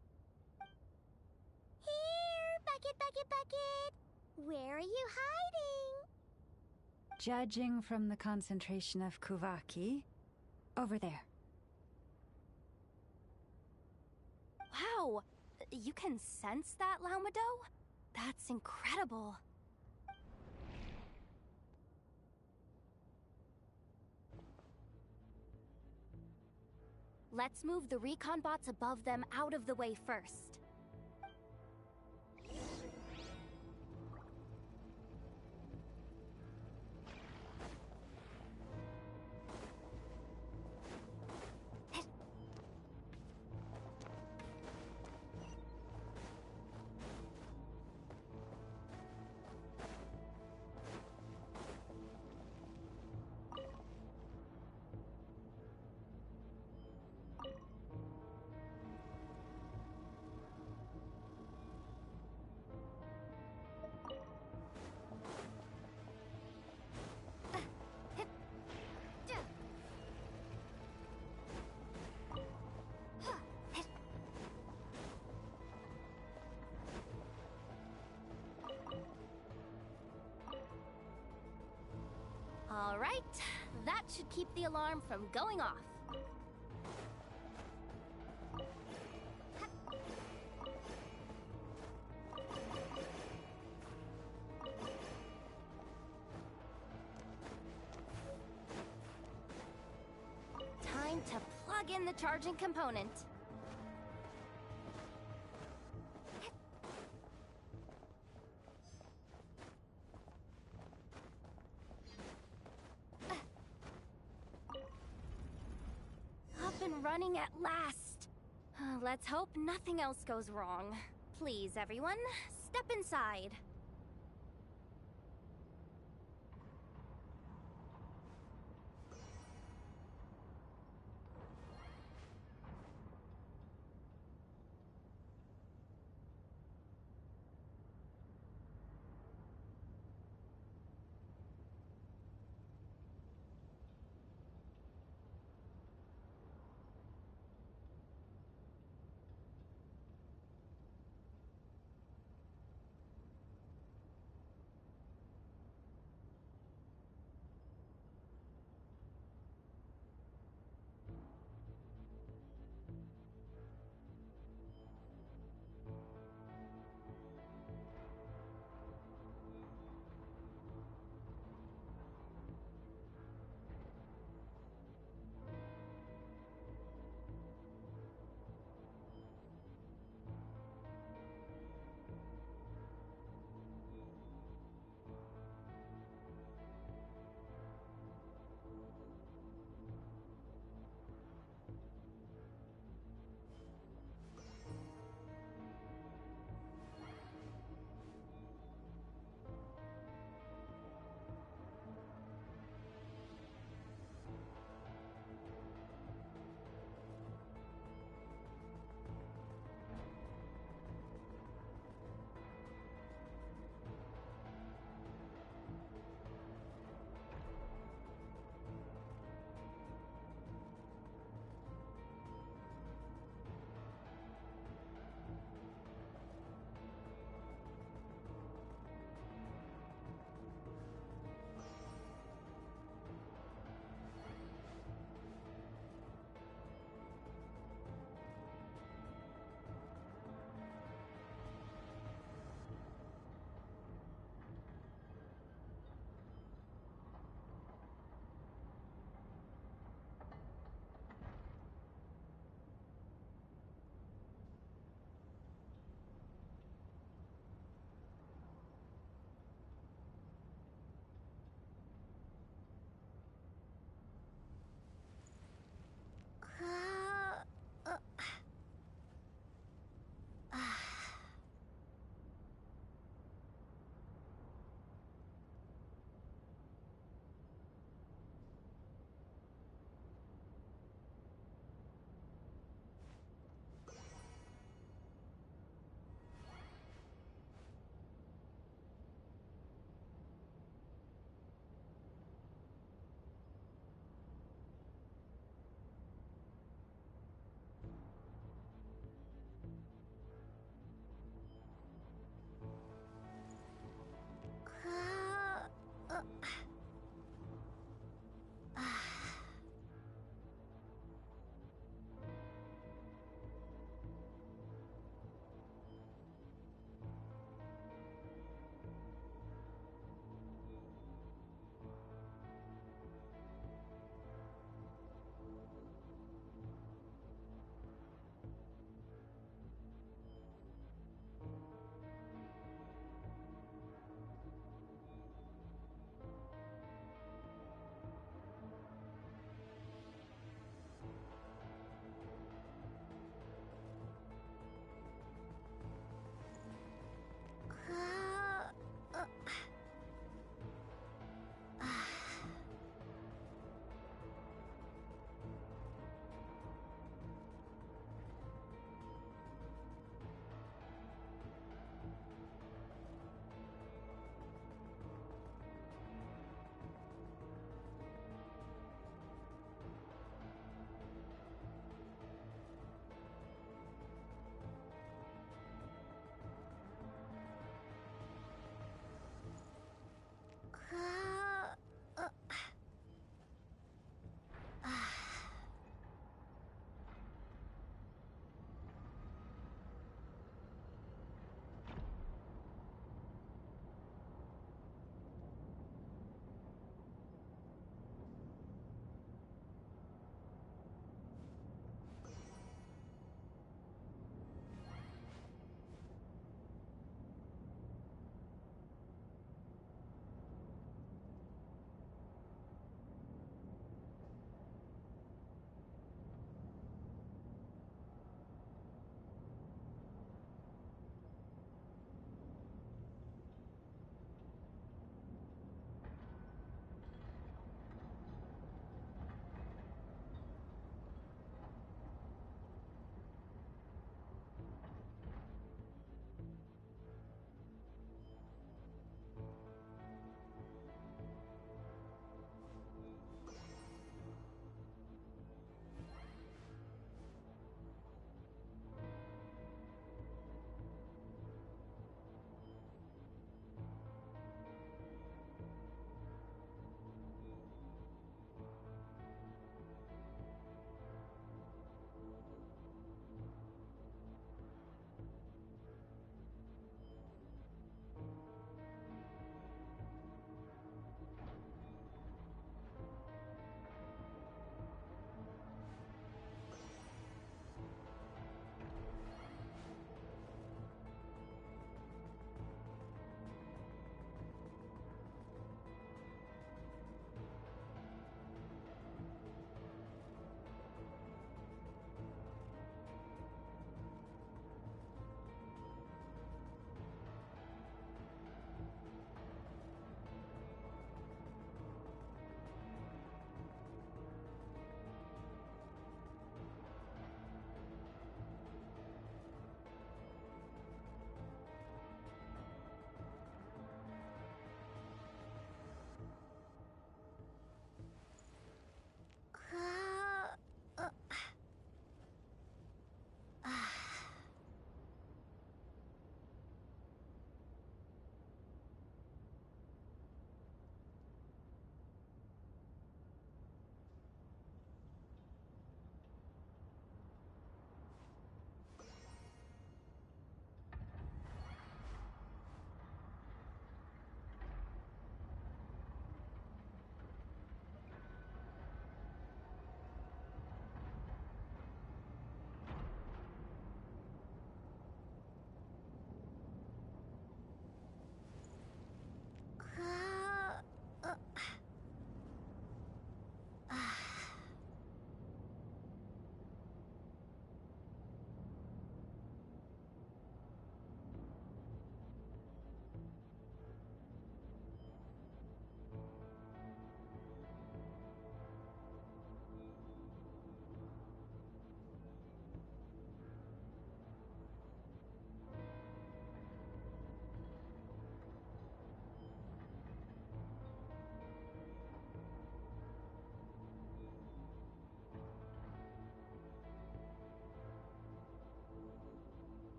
Here, bucket, bucket, bucket. Where are you hiding? Judging from the concentration of Kuvaki, over there. Wow, You can sense that, Laumado? That's incredible. Let's move the recon bots above them out of the way first. All right, that should keep the alarm from going off. Time to plug in the charging component. Up and running at last. Let's hope nothing else goes wrong. Please, everyone, step inside.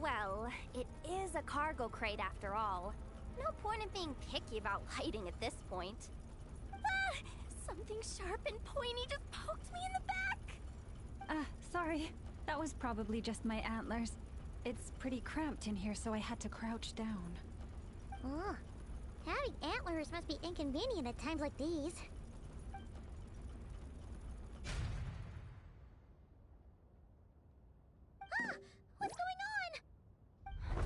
Well, it is a cargo crate after all. No point in being picky about lighting at this point. Ah! Something sharp and pointy just poked me in the back! Sorry. That was probably just my antlers. It's pretty cramped in here, so I had to crouch down. Ugh. Having antlers must be inconvenient at times like these. Ah! What's going on?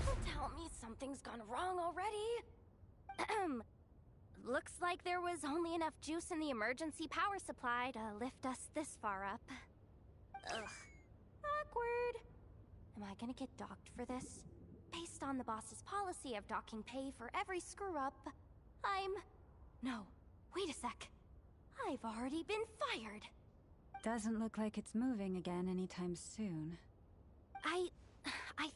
Don't tell me something's gone wrong already. Looks like there was only enough juice in the emergency power supply to lift us this far up. Ugh. Awkward. Am I gonna get docked for this? Based on the boss's policy of docking pay for every screw-up, No, wait a sec. I've already been fired. Doesn't look like it's moving again anytime soon. I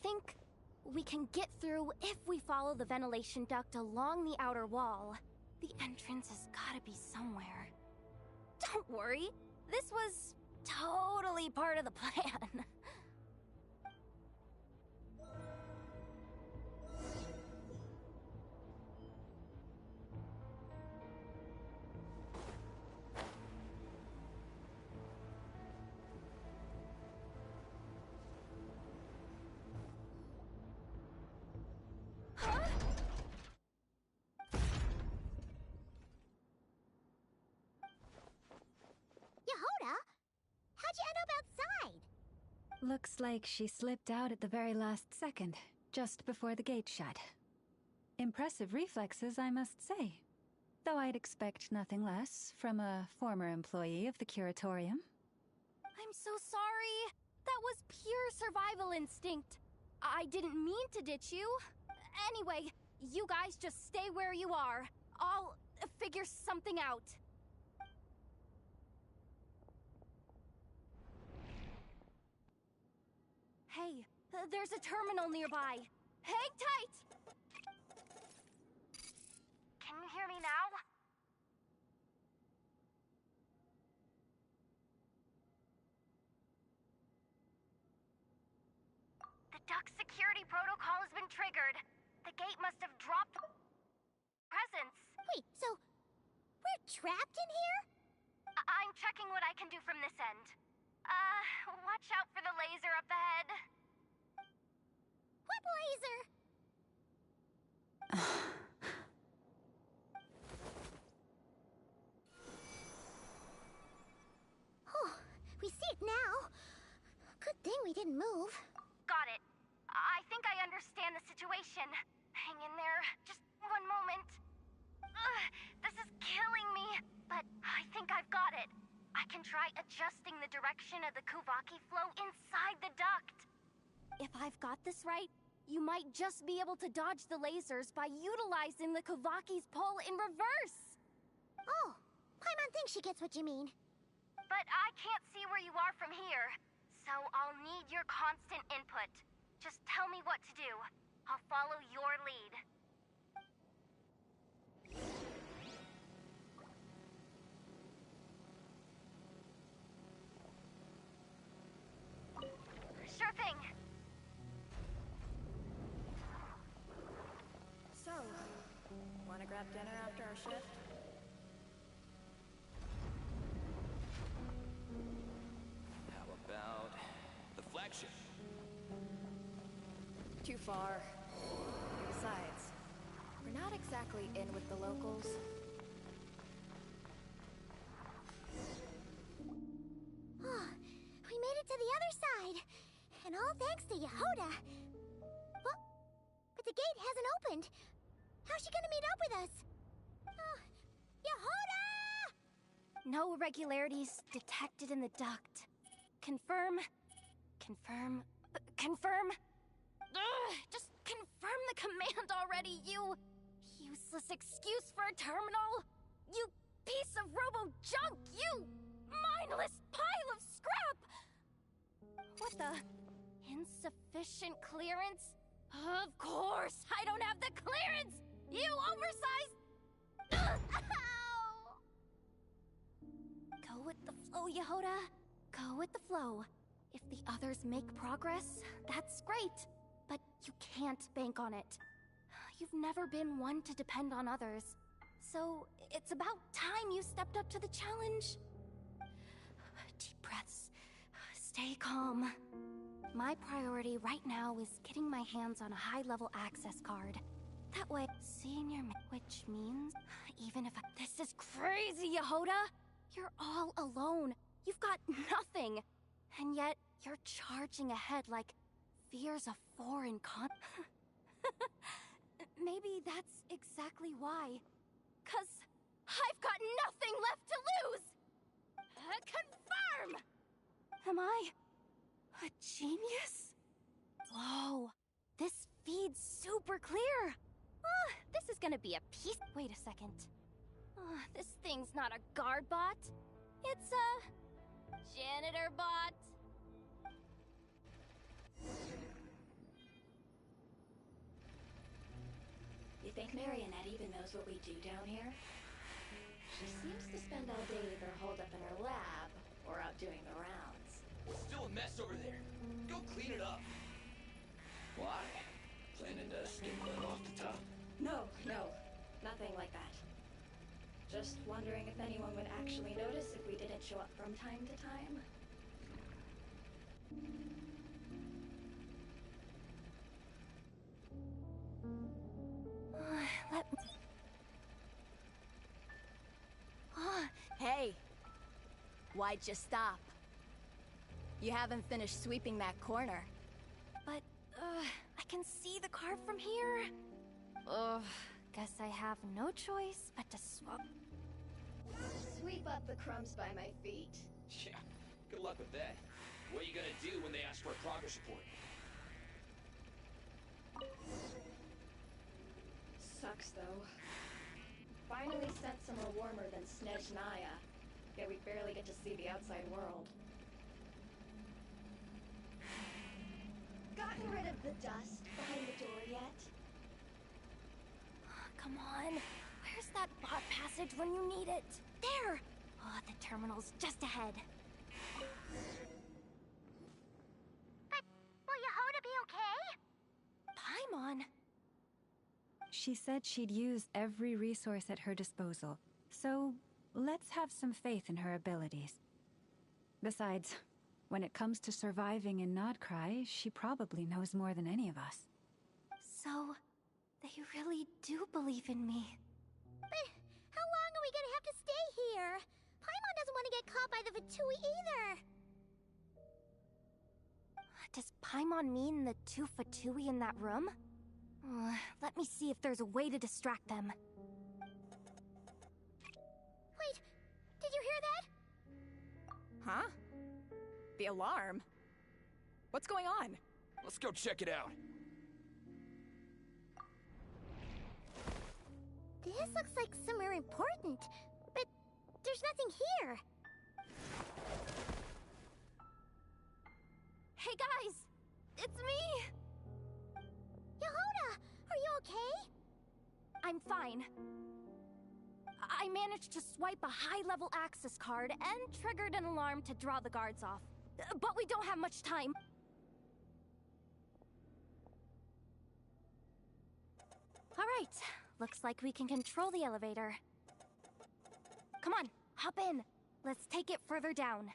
think we can get through if we follow the ventilation duct along the outer wall. The entrance has gotta be somewhere. Don't worry, this was totally part of the plan. Yehoda? How'd you end up outside? Looks like she slipped out at the very last second, just before the gate shut. Impressive reflexes, I must say. Though I'd expect nothing less from a former employee of the Curatorium. I'm so sorry. That was pure survival instinct. I didn't mean to ditch you. Anyway, you guys just stay where you are. I'll figure something out. Hey, there's a terminal nearby. Hang tight! Can you hear me now? The duct security protocol has been triggered. The gate must have dropped presence. Wait, so we're trapped in here? I'm checking what I can do from this end. Watch out for the laser up ahead. What laser? Oh, we see it now. Good thing we didn't move. Got it. I think I understand the situation. Hang in there. Just one moment. This is killing me, but I think I've got it. I can try adjusting the direction of the Kuvaki flow inside the duct. If I've got this right, you might just be able to dodge the lasers by utilizing the Kuvaki's pull in reverse. Oh, Paimon thinks she gets what you mean. But I can't see where you are from here, so I'll need your constant input. Just tell me what to do. I'll follow your lead. Sure thing. So, wanna grab dinner after our shift? How about the flagship? Too far. Besides, we're not exactly in with the locals. Oh, we made it to the other side. And all thanks to Yehoda. But the gate hasn't opened. How's she gonna meet up with us? Yehoda! No irregularities detected in the duct. Confirm. Confirm. Confirm. Ugh, just confirm the command already, you useless excuse for a terminal. You piece of robo-junk, you mindless pile of scrap! What the? Insufficient clearance? Of course, I don't have the clearance! You oversized... Ugh, ow! Go with the flow, Yehoda. Go with the flow. If the others make progress, that's great. But You can't bank on it. You've never been one to depend on others. So, it's about time you stepped up to the challenge. Deep breaths. Stay calm. My priority right now is getting my hands on a high-level access card. That way, seeing your which means, even if this is crazy, Yehoda! You're all alone. You've got nothing. And yet, you're charging ahead like fear's a foreign con- Maybe that's exactly why. 'Cause I've got nothing left to lose! Confirm! Am I a genius? Whoa, this feed's super clear. This is gonna be a piece. Wait a second. This thing's not a guard bot. It's a janitor bot. You think Marionette even knows what we do down here? She seems to spend all day either holed up in her lab or out doing the rounds. It's still a mess over there. Go clean it up. Why? Planning to skim it off the top? No, nothing like that. Just wondering if anyone would actually notice if we didn't show up from time to time. Hey, why'd you stop? You haven't finished sweeping that corner. But, I can see the car from here. Guess I have no choice but to swap. Sweep up the crumbs by my feet. Yeah, good luck with that. What are you gonna do when they ask for a progress report? Sucks, though. Finally sent somewhere warmer than Snezhnaya, yet we barely get to see the outside world. Gotten rid of the dust behind the door yet? Come on, where's that bot passage when you need it? There! The terminal's just ahead. But will Yehoda be okay? Paimon! She said she'd use every resource at her disposal, so let's have some faith in her abilities. Besides, when it comes to surviving in Nodcry, she probably knows more than any of us. So, they really do believe in me. But how long are we gonna have to stay here? Paimon doesn't want to get caught by the Fatui either. Does Paimon mean the two Fatui in that room? Let me see if there's a way to distract them. Wait, did you hear that? Huh? The alarm? What's going on? Let's go check it out. This looks like somewhere important, but there's nothing here. Hey guys! It's me! Yehoda, are you okay? I'm fine. I managed to swipe a high-level access card and triggered an alarm to draw the guards off. But we don't have much time. All right, looks like we can control the elevator. Come on, hop in. Let's take it further down.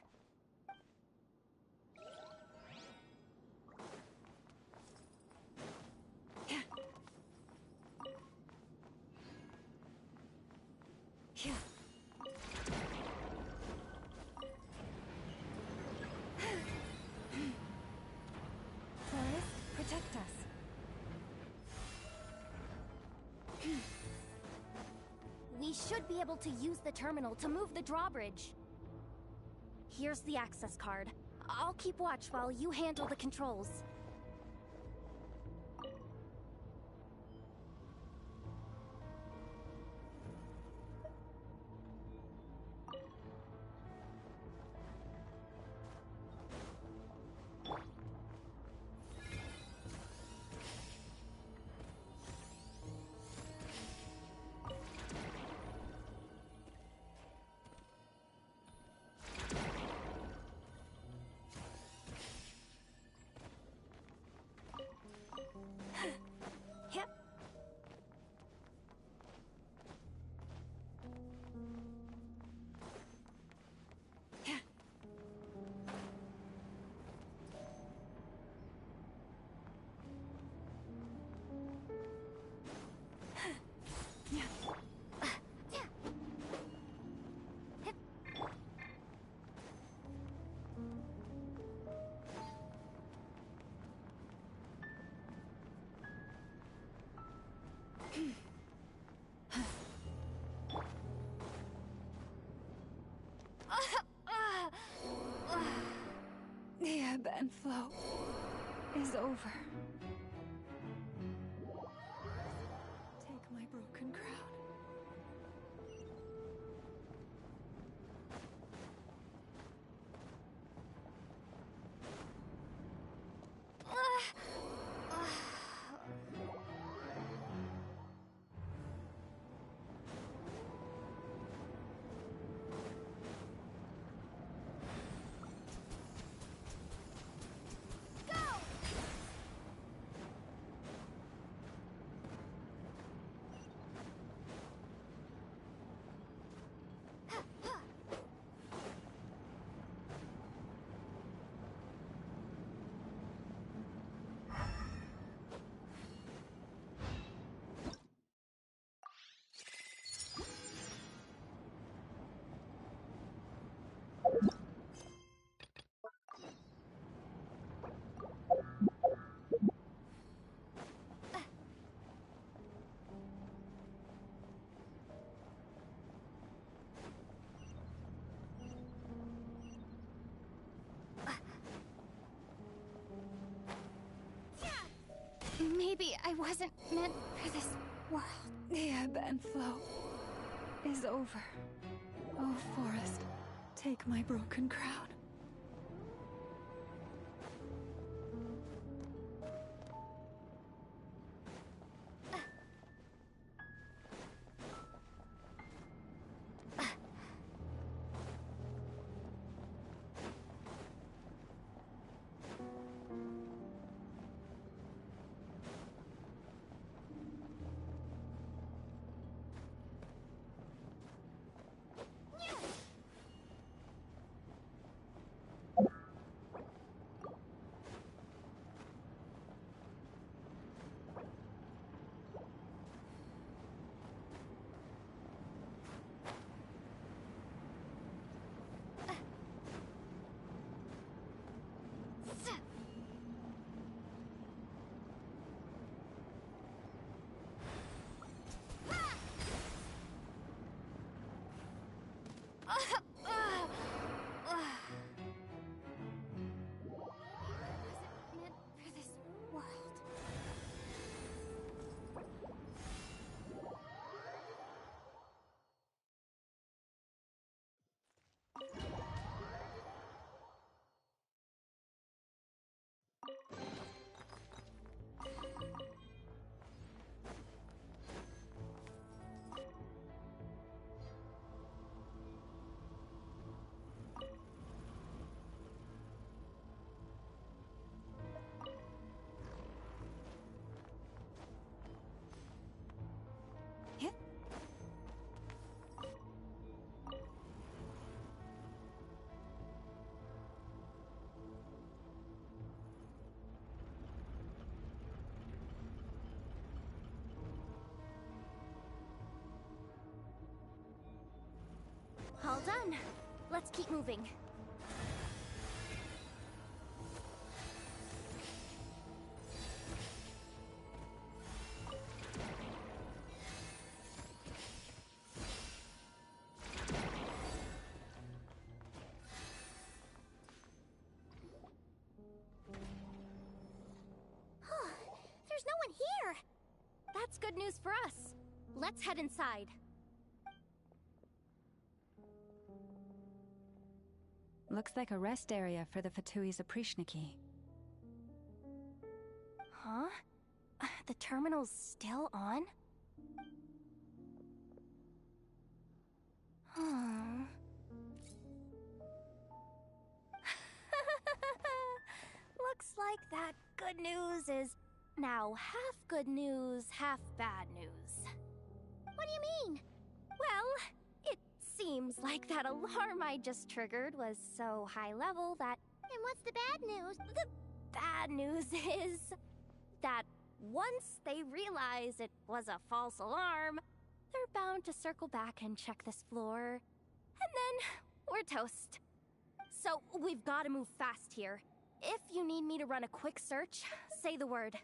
Forest, protect us. We should be able to use the terminal to move the drawbridge. Here's the access card. I'll keep watch while you handle the controls. and flow is over. Take my broken crown. Maybe I wasn't meant for this world. The ebb and flow is over. Oh, forest, take my broken crown. All done. Let's keep moving. There's no one here! That's good news for us. Let's head inside. Looks like a rest area for the Fatui Zaprichniki. Huh? The terminal's still on? Hmm. Looks like that good news is now half good news, half bad news. What do you mean? Well, it seems like that alarm I just triggered was so high level that... And what's the bad news? The bad news is that once they realize it was a false alarm, they're bound to circle back and check this floor. And then we're toast. So we've got to move fast here. If you need me to run a quick search, say the word.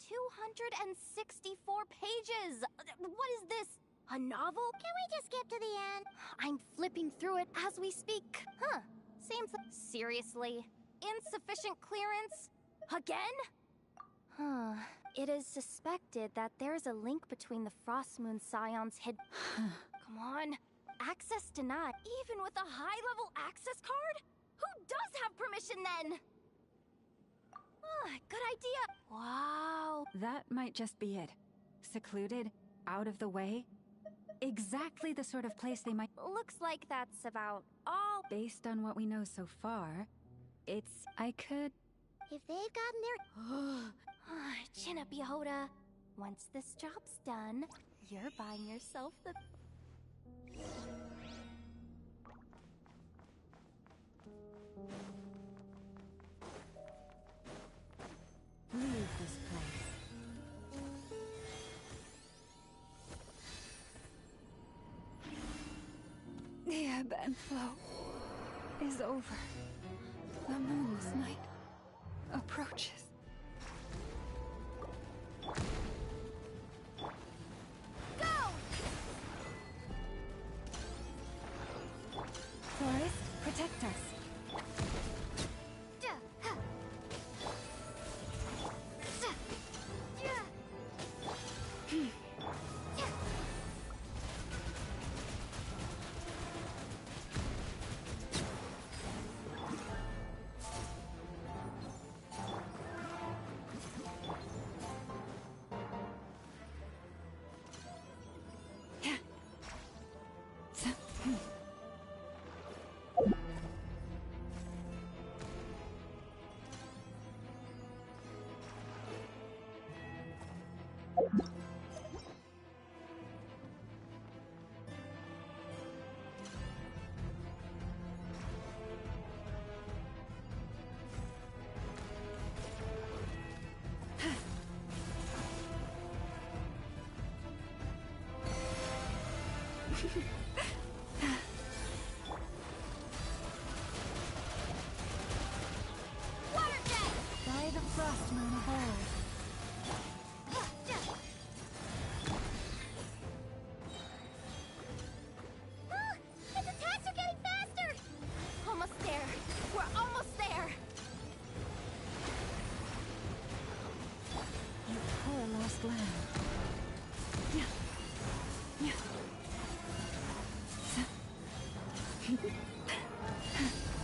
264 pages! What is this? A novel? Can we just skip to the end? I'm flipping through it as we speak. Huh. Seems like... Seriously? insufficient clearance? Again? Huh. It is suspected that there's a link between the Frost Moon Scion's hid. Come on. Access denied. Even with a high-level access card? Who does have permission then? Good idea. Wow. That might just be it. Secluded, out of the way. Exactly the sort of place they might... Looks like that's about all. Based on what we know so far, I could... If they've gotten their... Chin up, Yehoda. Once this job's done, you're buying yourself the... Leave this place. The ebb and flow is over. The moonless night approaches. Go! Forest, protect us. By the Frost Moon of old. Its attacks are getting faster! Almost there. We're almost there. You poor lost lamb.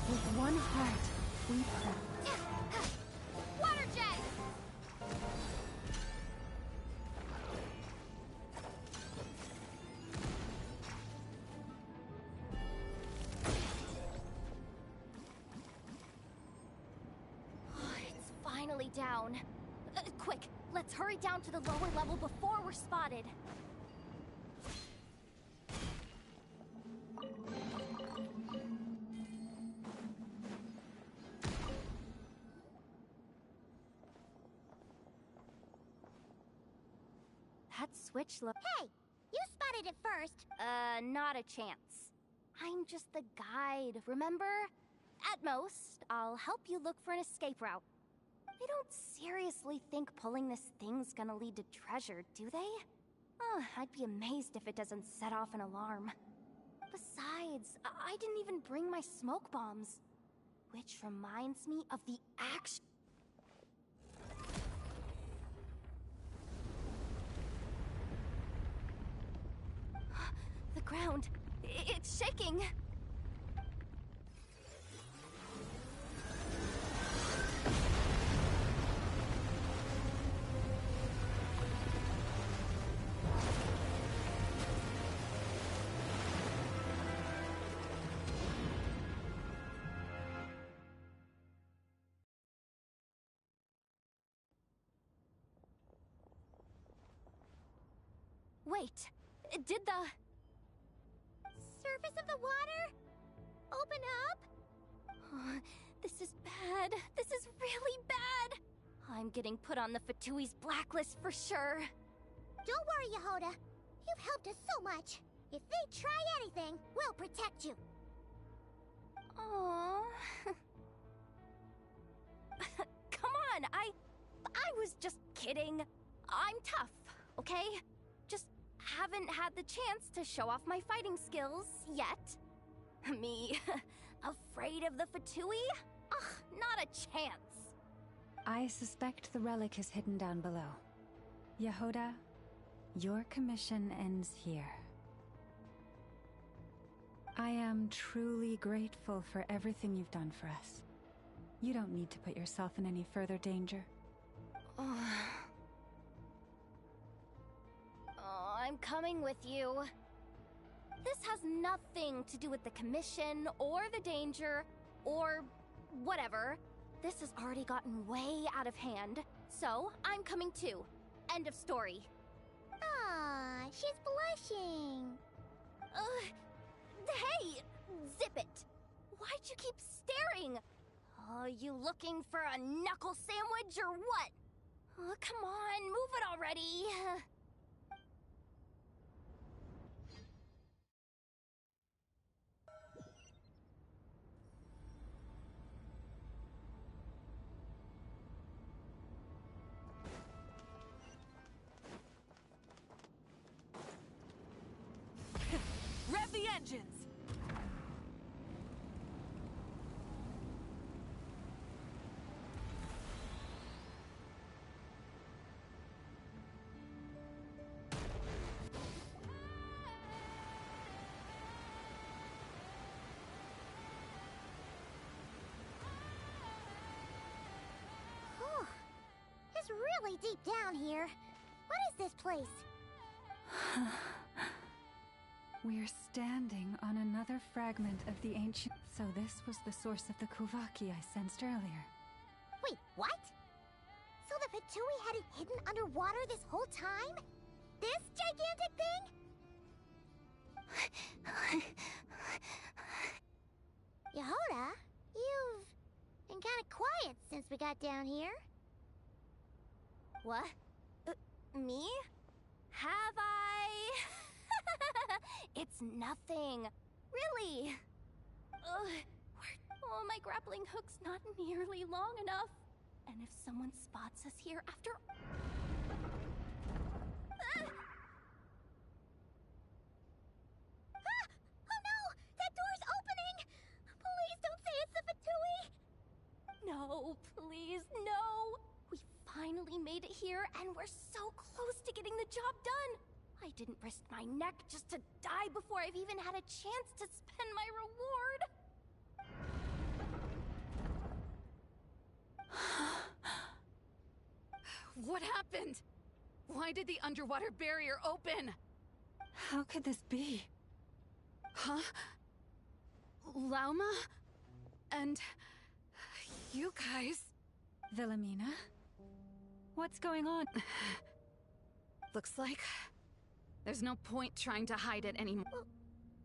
With one heart, we pray. Water jet! It's finally down. Quick, let's hurry down to the lower level before we're spotted. That switch look. Hey! You spotted it first! Not a chance. I'm just the guide, remember? At most, I'll help you look for an escape route. They don't seriously think pulling this thing's gonna lead to treasure, do they? I'd be amazed if it doesn't set off an alarm. Besides, I didn't even bring my smoke bombs. Which reminds me of the action... The ground, it's shaking! Wait, did the... Surface of the water? Open up? This is bad. This is really bad. I'm getting put on the Fatui's blacklist for sure. Don't worry, Yehoda. You've helped us so much. If they try anything, we'll protect you. Aww. Come on, I was just kidding. I'm tough, okay? Just haven't had the chance to show off my fighting skills yet. Me, afraid of the Fatui? Ugh, Not a chance. I suspect the relic is hidden down below. Yehoda, your commission ends here. I am truly grateful for everything you've done for us. You don't need to put yourself in any further danger. I'm coming with you. This has nothing to do with the commission, or the danger, or whatever. This has already gotten way out of hand, so I'm coming too. End of story. Aw, she's blushing. Hey! Zip it! Why'd you keep staring? Are you looking for a knuckle sandwich or what? Oh, come on, move it already! Rev the engines! Whew. It's really deep down here. What is this place? We're standing on another fragment of the ancient... So this was the source of the Kuvaki I sensed earlier. Wait, what? So the Fatui had it hidden underwater this whole time? This gigantic thing? Yehoda, you've been kind of quiet since we got down here. What? Me? Have I? It's nothing. Really. Oh, my grappling hook's not nearly long enough. And if someone spots us here after... Oh no! That door's opening! Please don't say it's the Fatui! No, please, no! We finally made it here, and we're so close to getting the job done! I didn't risk my neck just to die before I've even had a chance to spend my reward! What happened? Why did the underwater barrier open? How could this be? Huh? Lauma? And... you guys... Wilhelmina? What's going on? Looks like... there's no point trying to hide it anymore. Well,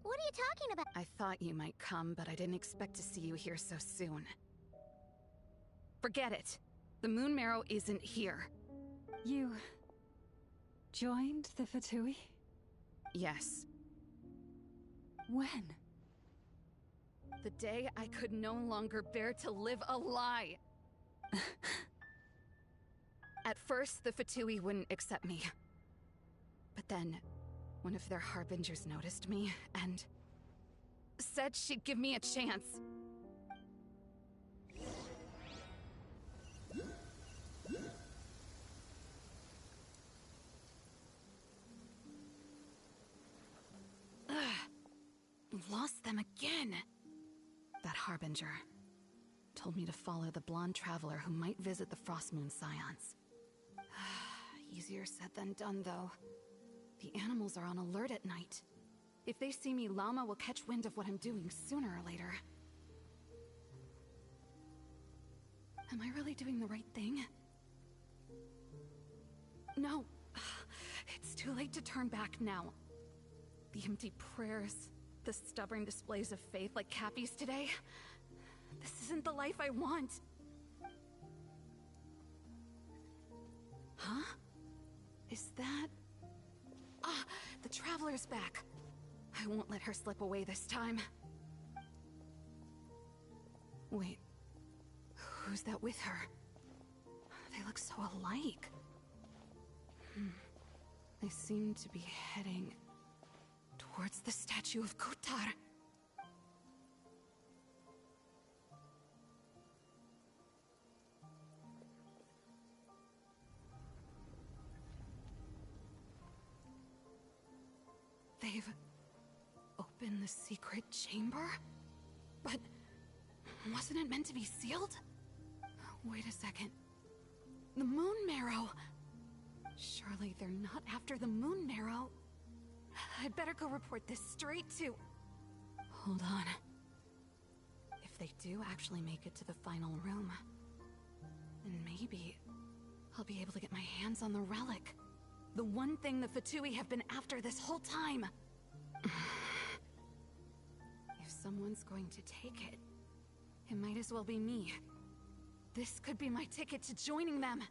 what are you talking about? I thought you might come, but I didn't expect to see you here so soon. Forget it. The Moon Marrow isn't here. You... joined the Fatui? Yes. When? The day I could no longer bear to live a lie. At first, the Fatui wouldn't accept me. But then, one of their harbingers noticed me, and... said she'd give me a chance. Lost them again. That harbinger told me to follow the blonde traveler who might visit the Frostmoon Scions. Easier said than done, though. The animals are on alert at night. If they see me, Lauma will catch wind of what I'm doing sooner or later. Am I really doing the right thing? No. It's too late to turn back now. The empty prayers, the stubborn displays of faith like Cappy's today. This isn't the life I want. Huh? Is that... Ah, the Traveler's back. I won't let her slip away this time. Wait, who's that with her? They look so alike. They seem to be heading towards the statue of Kutar. They've opened the secret chamber? But wasn't it meant to be sealed? Wait a second. The moon marrow! Surely they're not after the moon marrow. I'd better go report this straight to... Hold on. If they do actually make it to the final room, then maybe I'll be able to get my hands on the relic. The one thing the Fatui have been after this whole time. If someone's going to take it, it might as well be me. This could be my ticket to joining them.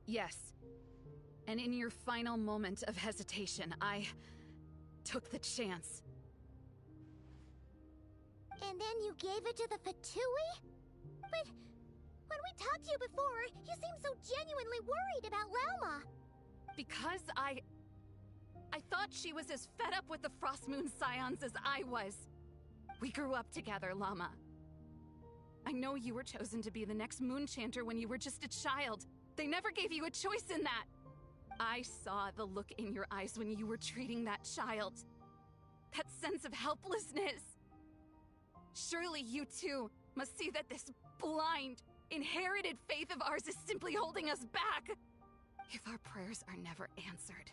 Yes. And in your final moment of hesitation, I took the chance. And then you gave it to the Fatui? But when we talked to you before, you seemed so genuinely worried about Lauma. Because I thought she was as fed up with the Frost Moon Scions as I was. We grew up together, Llama. I know you were chosen to be the next Moon Chanter when you were just a child. They never gave you a choice in that. I saw the look in your eyes when you were treating that child. That sense of helplessness. Surely you too must see that this blind, inherited faith of ours is simply holding us back. If our prayers are never answered,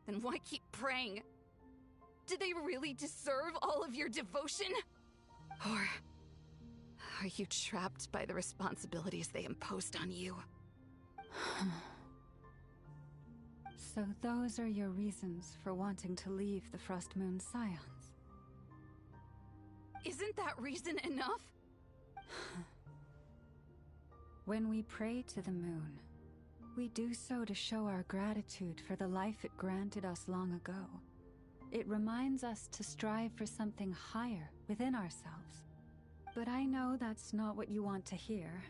then why keep praying? Do they really deserve all of your devotion? Or are you trapped by the responsibilities they imposed on you? So those are your reasons for wanting to leave the Frost Moon Scions? Isn't that reason enough? When we pray to the moon, we do so to show our gratitude for the life it granted us long ago. It reminds us to strive for something higher within ourselves. But I know that's not what you want to hear.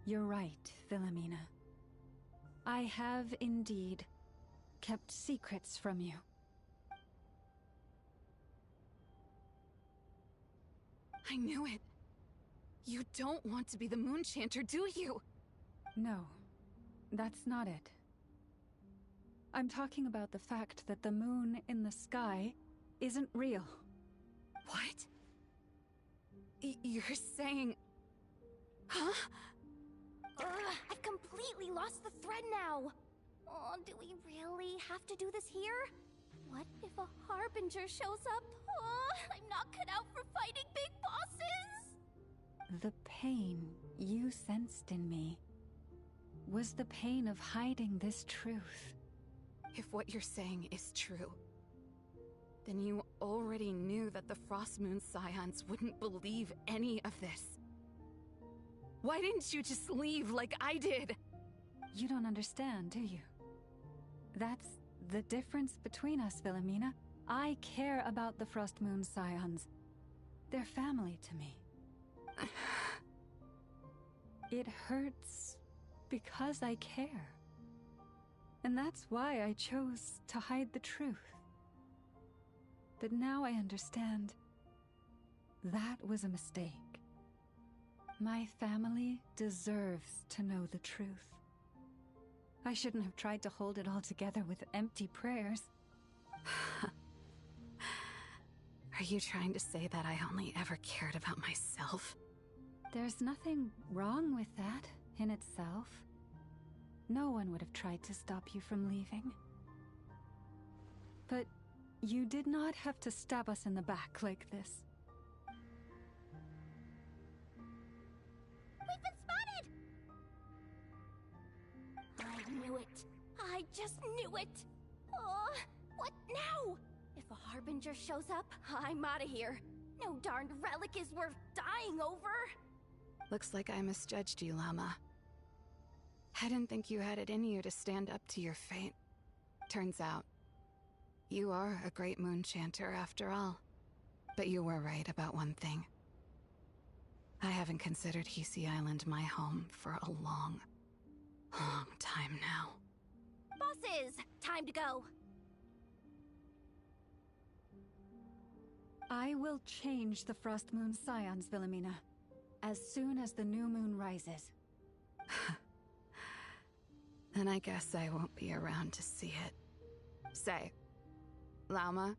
You're right, Philomena. I have indeed kept secrets from you. I knew it. You don't want to be the Moon Chanter, do you? No, that's not it. I'm talking about the fact that the moon in the sky isn't real. What? You're saying... Huh? I've completely lost the thread now. Oh, do we really have to do this here? What if a Harbinger shows up? Oh, I'm not cut out for fighting big bosses! The pain you sensed in me was the pain of hiding this truth. If what you're saying is true, then you already knew that the Frost Moon Scions wouldn't believe any of this. Why didn't you just leave like I did? You don't understand, do you? That's the difference between us, Philomena. I care about the Frost Moon Scions. They're family to me. It hurts because I care. And that's why I chose to hide the truth. But now I understand that was a mistake. My family deserves to know the truth. I shouldn't have tried to hold it all together with empty prayers. Are you trying to say that I only ever cared about myself? There's nothing wrong with that in itself. No one would have tried to stop you from leaving. But you did not have to stab us in the back like this. We've been spotted! I knew it. I just knew it. Oh, what now? If a Harbinger shows up, I'm out of here. No darned relic is worth dying over. Looks like I misjudged you, Llama. I didn't think you had it in you to stand up to your fate. Turns out, you are a great moon chanter after all. But you were right about one thing. I haven't considered Hisi Island my home for a long, long time now. Bosses, time to go. I will change the Frost Moon Scions, Wilhelmina, as soon as the new moon rises. Then I guess I won't be around to see it. Say, Lauma,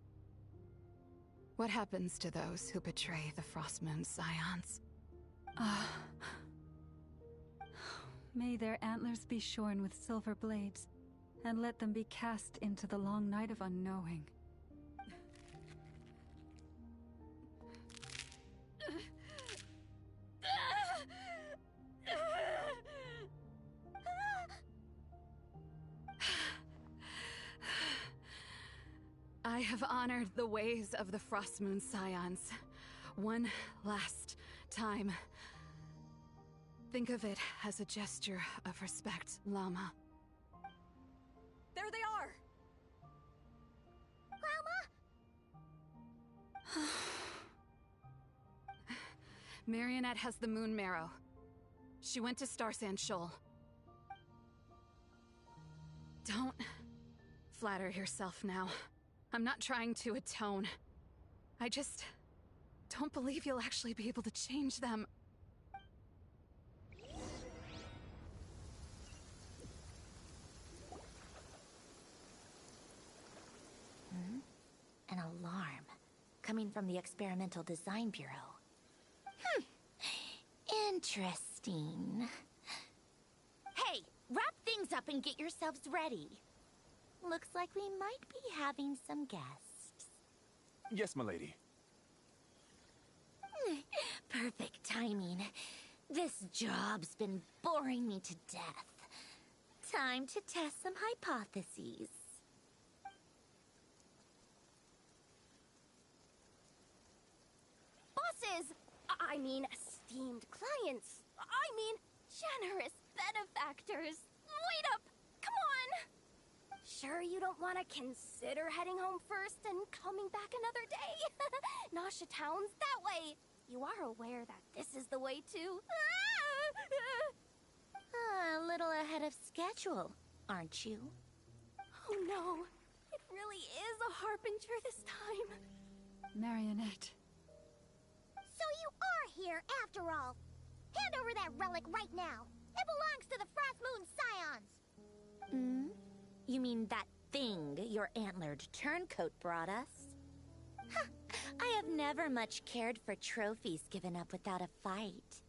what happens to those who betray the Frost Moon Scions? May their antlers be shorn with silver blades, and let them be cast into the long night of unknowing. I have honored the ways of the Frost Moon Scions one last time. Think of it as a gesture of respect, Llama. There they are! Llama? Marionette has the Moon Marrow. She went to Star Sand Shoal. Don't flatter yourself now. I'm not trying to atone. I just don't believe you'll actually be able to change them. An alarm coming from the Experimental Design Bureau. Interesting. Hey, wrap things up and get yourselves ready. Looks like we might be having some guests. Yes, milady. Perfect timing. This job's been boring me to death. Time to test some hypotheses. Bosses! I mean, esteemed clients. I mean, generous benefactors. Wait up! Come on! Sure you don't want to consider heading home first and coming back another day? Nasha Town's that way. You are aware that this is the way too. A little ahead of schedule, aren't you? Oh no, it really is a harbinger this time. Marionette. So you are here after all. Hand over that relic right now. It belongs to the Frost Moon Scions. You mean that thing your antlered turncoat brought us? Huh, I have never much cared for trophies given up without a fight.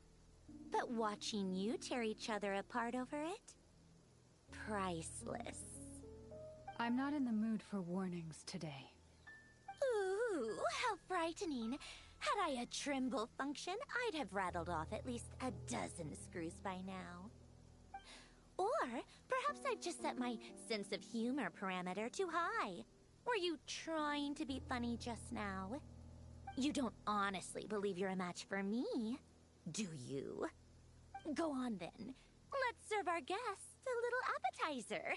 But watching you tear each other apart over it? Priceless. I'm not in the mood for warnings today. Ooh, how frightening. Had I a Trimble function, I'd have rattled off at least a dozen screws by now. Or perhaps I've just set my sense of humor parameter too high. Were you trying to be funny just now? You don't honestly believe you're a match for me, do you? Go on then. Let's serve our guests a little appetizer.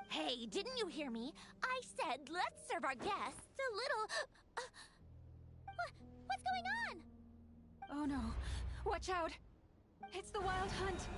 Hey, didn't you hear me? I said let's serve our guests a little... What's going on? Oh no. Watch out! It's the Wild Hunt!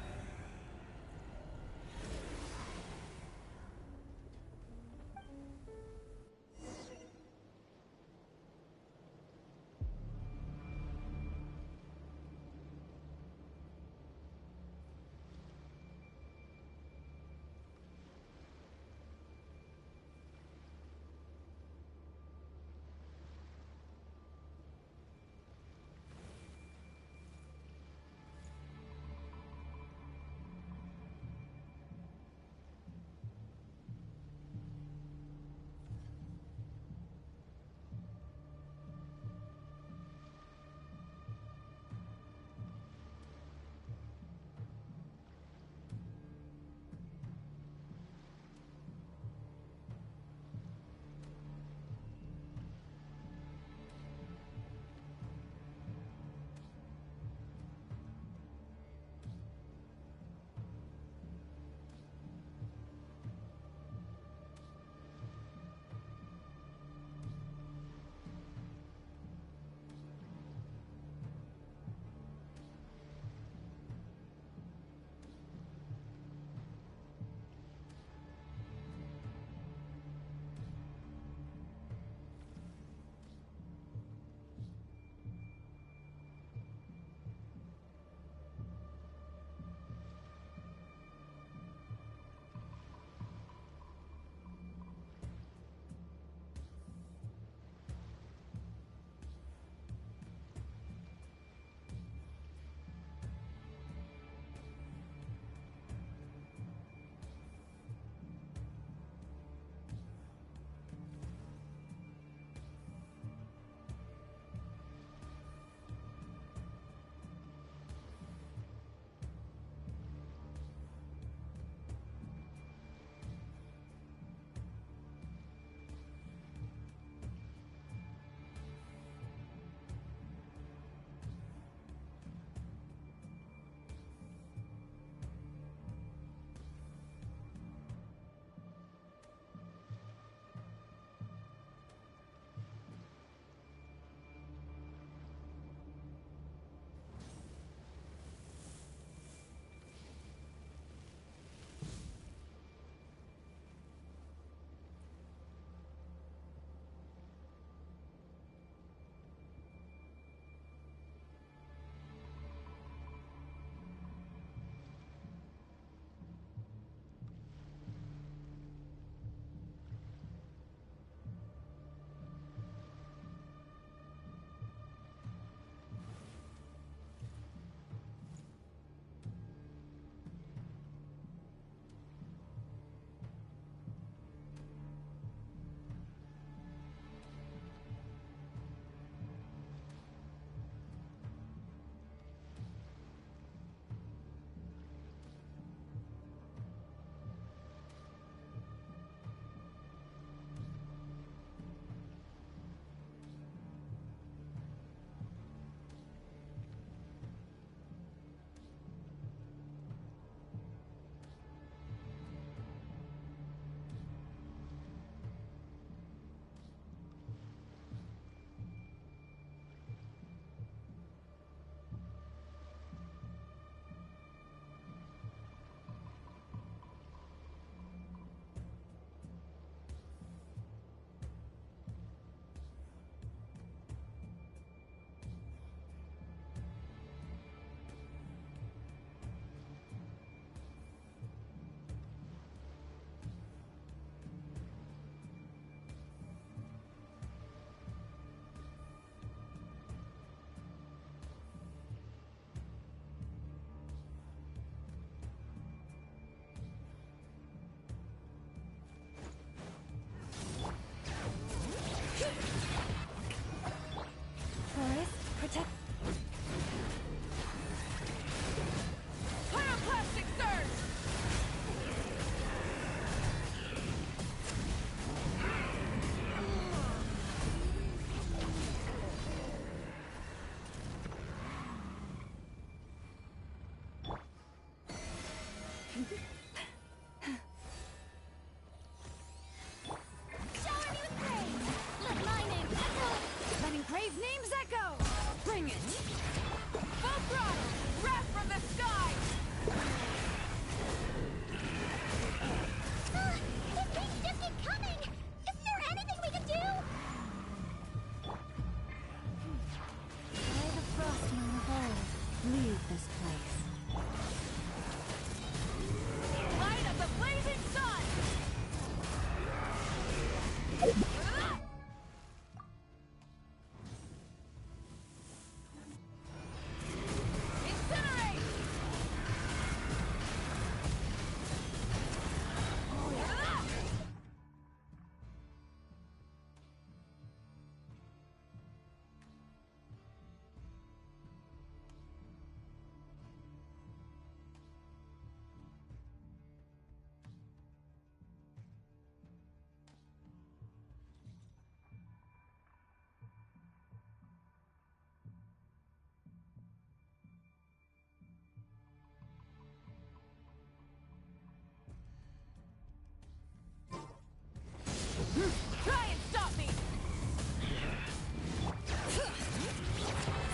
Try and stop me!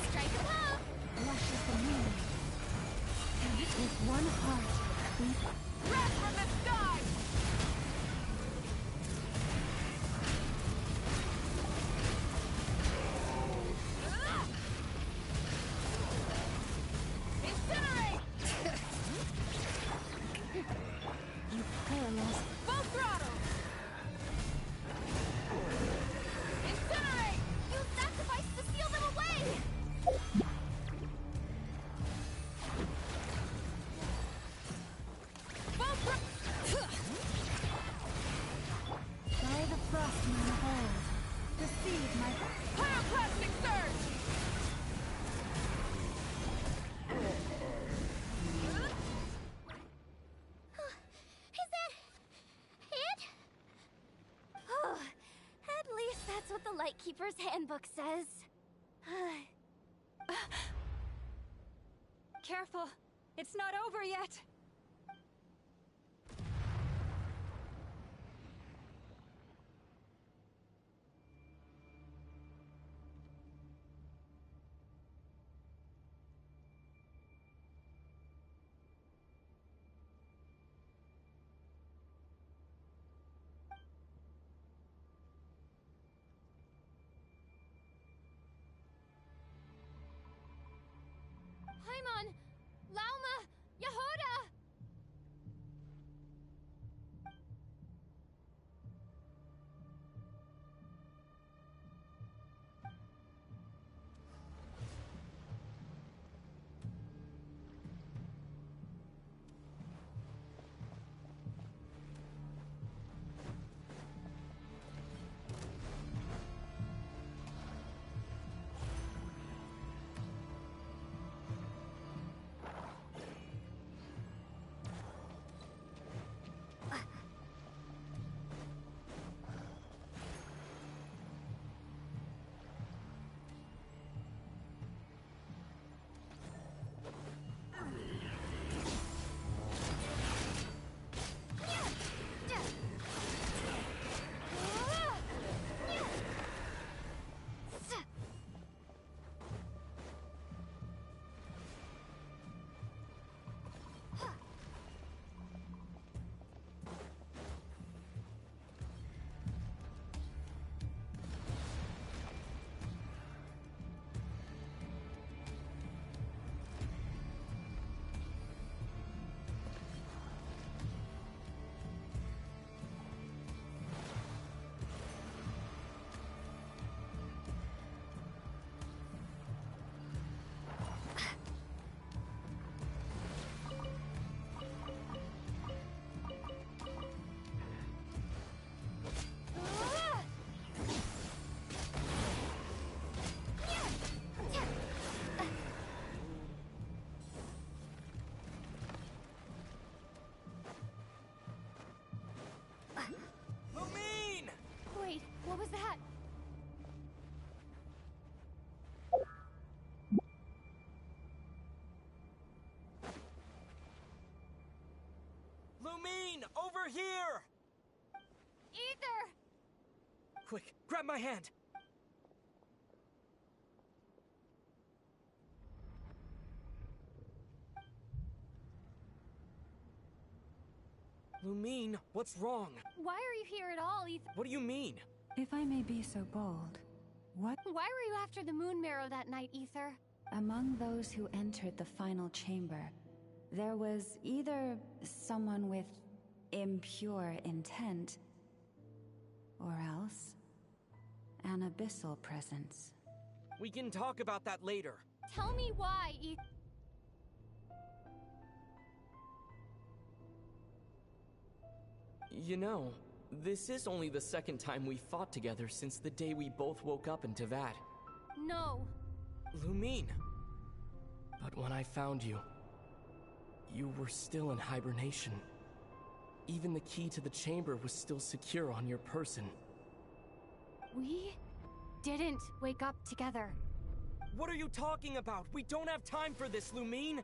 Strike above! Lushes the moon. With one heart, we Rest from the sky! Incinerate! you paralyzed. Full throttle! Incinerate! Use that device to seal them away! By the frost moon of old, receive my Pyroclastic surge! Is that it? At least that's what the Lightkeeper's handbook says. Careful! It's not over yet! Paimon! Lauma! Yehuda! Wait, what was that? Lumine, over here! Ether! Quick, grab my hand! Lumine, what's wrong? Why are you here at all, Ether? What do you mean? If I may be so bold, what? Why were you after the Moon Marrow that night, Ether? Among those who entered the final chamber, there was either someone with impure intent, Or else, an abyssal presence. We can talk about that later. Tell me why, You know, this is only the second time we fought together since the day we both woke up in Teyvat. No. Lumine. But when I found you, you were still in hibernation. Even the key to the chamber was still secure on your person. We didn't wake up together. What are you talking about? We don't have time for this, Lumine!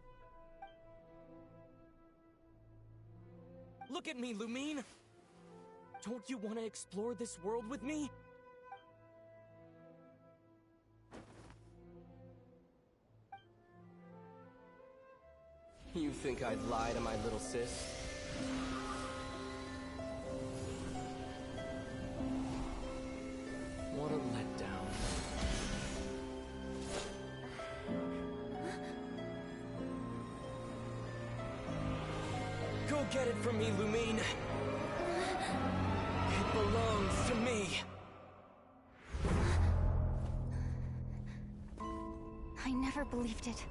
Look at me, Lumine! Don't you want to explore this world with me? You think I'd lie to my little sis? What a letdown. Go get it from me, Lumine. It belongs to me. I never believed it.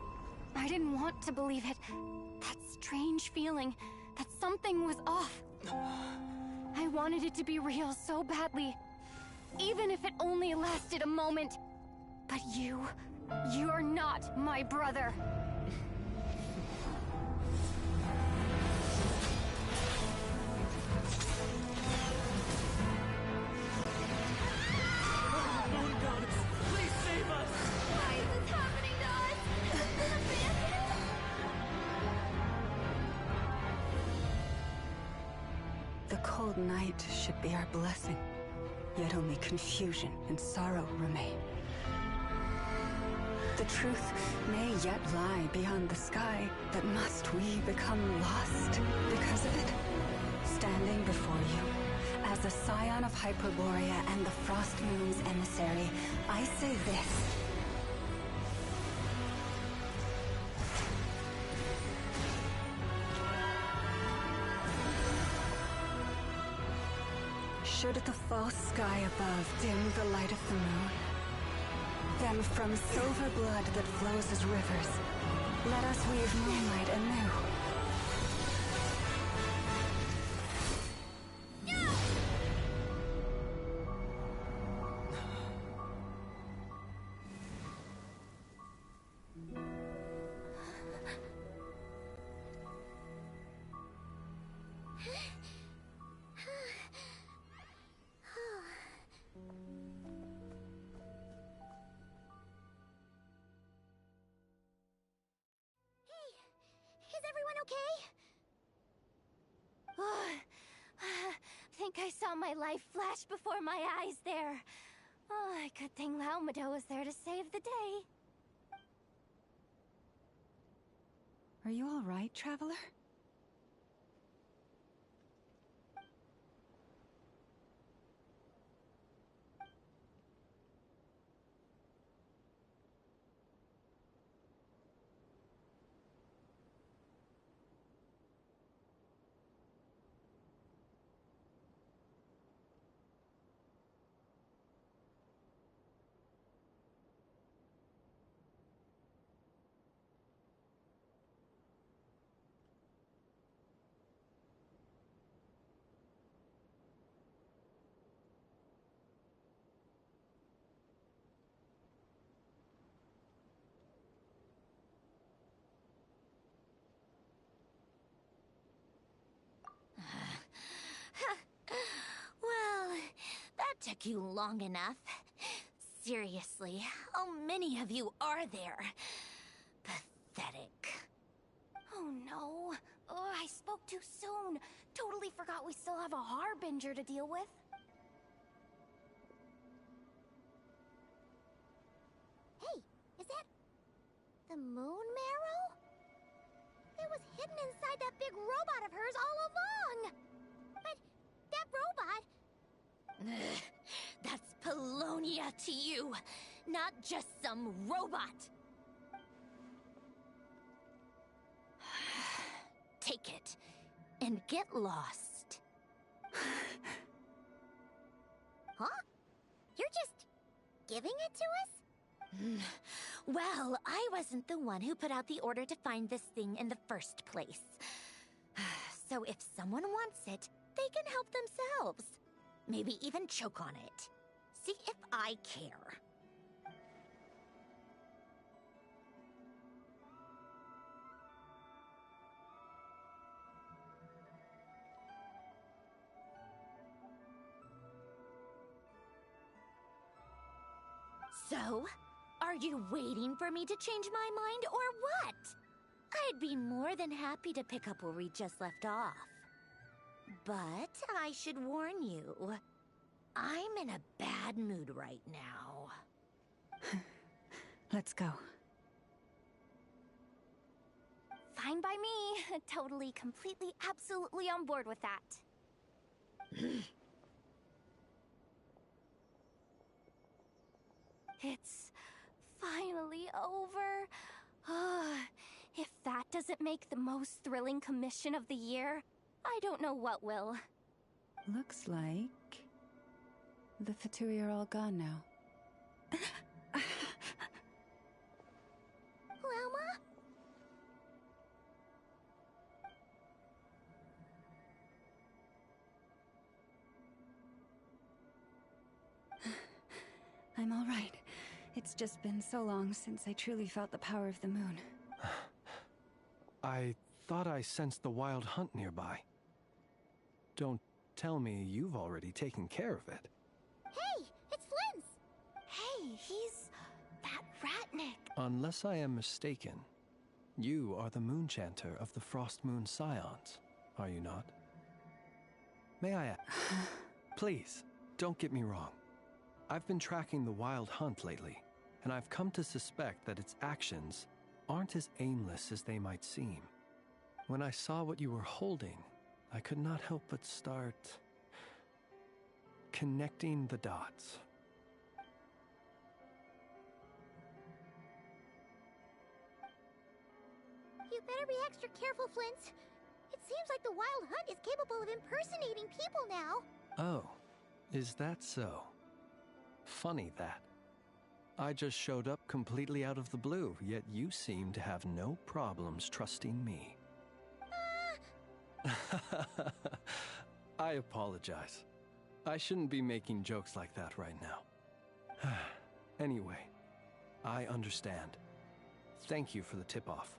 I didn't want to believe it. That strange feeling that something was off. I wanted it to be real so badly. Even if it only lasted a moment. But you're not my brother. Moon goddess, please save us! Why is this happening to us? Has been abandoned? The cold night should be our blessing, yet only confusion and sorrow remain. The truth may yet lie beyond the sky, but must we become lost because of it? Standing before you, as a scion of Hyperborea and the Frost Moon's emissary, I say this. Should the false sky above dim the light of the moon, then from silver blood that flows as rivers, let us weave moonlight anew. Is everyone okay? Think I saw my life flash before my eyes there. Oh, good thing Laumado was there to save the day. Are you all right, Traveler? Well, that took you long enough. Seriously, how many of you are there? Pathetic. Oh no. Oh, I spoke too soon. Totally forgot we still have a Harbinger to deal with. Hey, is that the moon marrow? It was hidden inside that big robot of hers all along. But that robot... That's Polonia to you, not just some robot. Take it and get lost. giving it to us? Well, I wasn't the one who put out the order to find this thing in the first place. So if someone wants it, they can help themselves. Maybe even choke on it. See if I care. So, are you waiting for me to change my mind or what? I'd be more than happy to pick up where we just left off. But I should warn you, I'm in a bad mood right now. Let's go. Fine by me. Totally, completely, absolutely on board with that. It's finally over. If that doesn't make the most thrilling commission of the year, I don't know what will. Looks like the Fatui are all gone now. Lauma? I'm all right. It's just been so long since I truly felt the power of the moon. I thought I sensed the wild hunt nearby. Don't tell me you've already taken care of it. Hey, it's Flint's! Hey, he's that Ratnik. Unless I am mistaken, you are the Moonchanter of the Frost Moon Scions, are you not? May I ask? Please, don't get me wrong. I've been tracking the wild hunt lately, and I've come to suspect that its actions aren't as aimless as they might seem. When I saw what you were holding, I could not help but start connecting the dots. You better be extra careful, Flint. It seems like the Wild Hunt is capable of impersonating people now. Oh, is that so? Funny that. I just showed up completely out of the blue, yet you seem to have no problems trusting me. I apologize. I shouldn't be making jokes like that right now. Anyway, I understand. Thank you for the tip-off.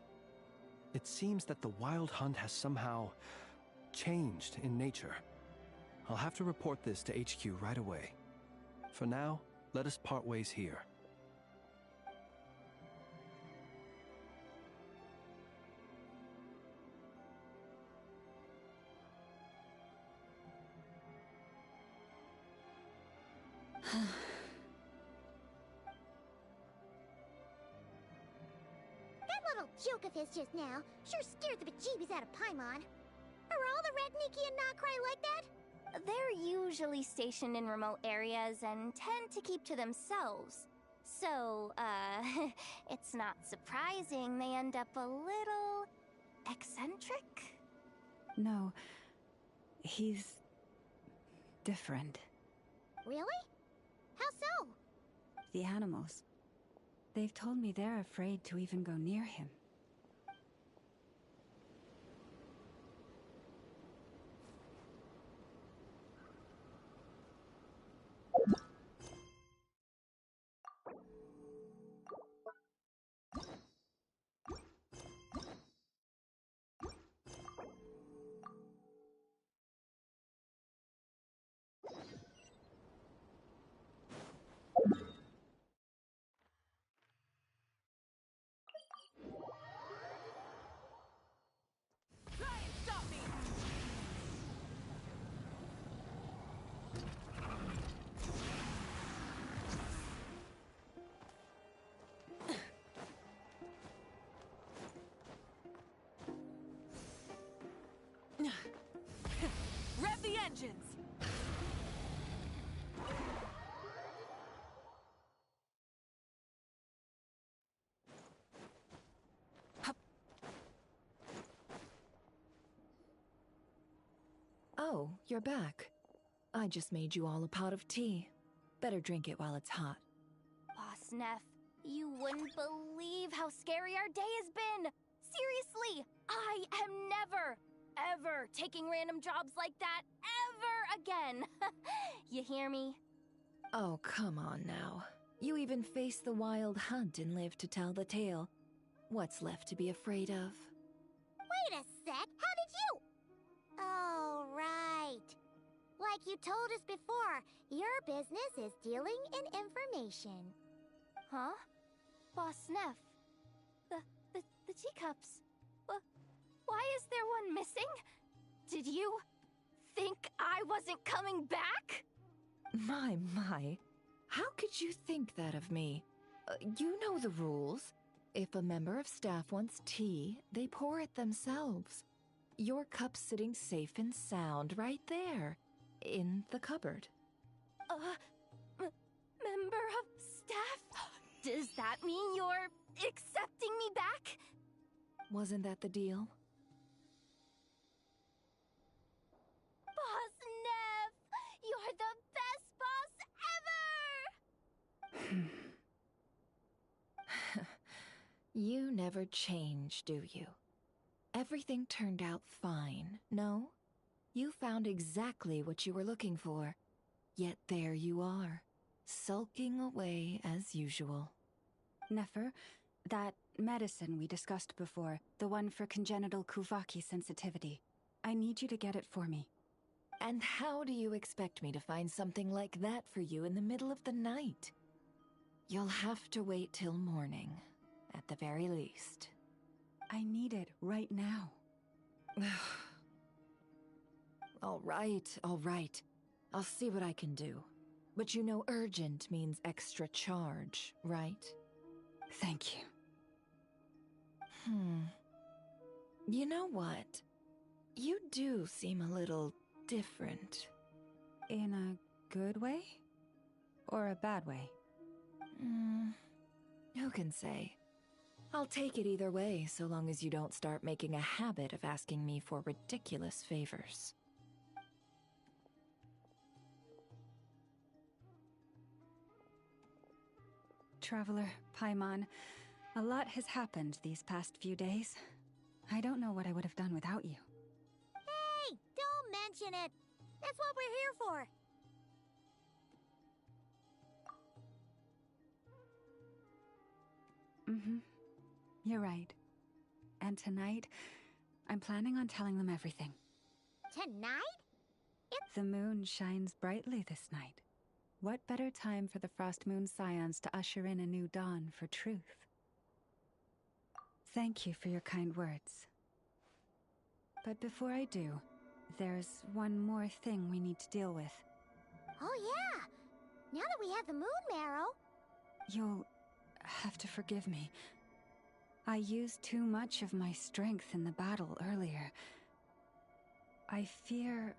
It seems that the Wild Hunt has somehow changed in nature. I'll have to report this to HQ right away. For now, let us part ways here. That little joke of his just now sure scared the bejeebies out of Paimon. Are all the Ratniki and Nokrai like that? They're usually stationed in remote areas and tend to keep to themselves. So, it's not surprising they end up a little eccentric? No, he's different. Really? How so? The animals. They've told me they're afraid to even go near him. Rev the engines! Oh, you're back. I just made you all a pot of tea. Better drink it while it's hot. Boss Neff. You wouldn't believe how scary our day has been. Seriously, I am never, ever taking random jobs like that ever again. You hear me? Oh, come on now. You even faced the wild hunt and lived to tell the tale. What's left to be afraid of? Wait a sec, how did you? Oh, right. Like you told us before, your business is dealing in information. Huh? Boss Neff. The teacups. Why is there one missing? Did you think I wasn't coming back? My. How could you think that of me? You know the rules. If a member of staff wants tea, they pour it themselves. Your cup's sitting safe and sound right there, in the cupboard. Member of staff? Does that mean you're accepting me back? Wasn't that the deal? Boss Neff! You're the best boss ever! You never change, do you? Everything turned out fine, no? You found exactly what you were looking for. Yet there you are, sulking away as usual. Nefer, that medicine we discussed before, the one for congenital Kuvaki sensitivity, I need you to get it for me. And how do you expect me to find something like that for you in the middle of the night? You'll have to wait till morning, at the very least. I need it right now. All right. I'll see what I can do. But you know urgent means extra charge, right? Thank you. You know what? You do seem a little different. In a good way? Or a bad way? Who can say? I'll take it either way, so long as you don't start making a habit of asking me for ridiculous favors. Traveler, Paimon, a lot has happened these past few days. I don't know what I would have done without you. Hey, don't mention it. That's what we're here for. You're right. And tonight, I'm planning on telling them everything. Tonight? The moon shines brightly this night. What better time for the Frost Moon Scions to usher in a new dawn for truth? Thank you for your kind words. But before I do, there's one more thing we need to deal with. Oh yeah! Now that we have the moon marrow... You'll have to forgive me. I used too much of my strength in the battle earlier. I fear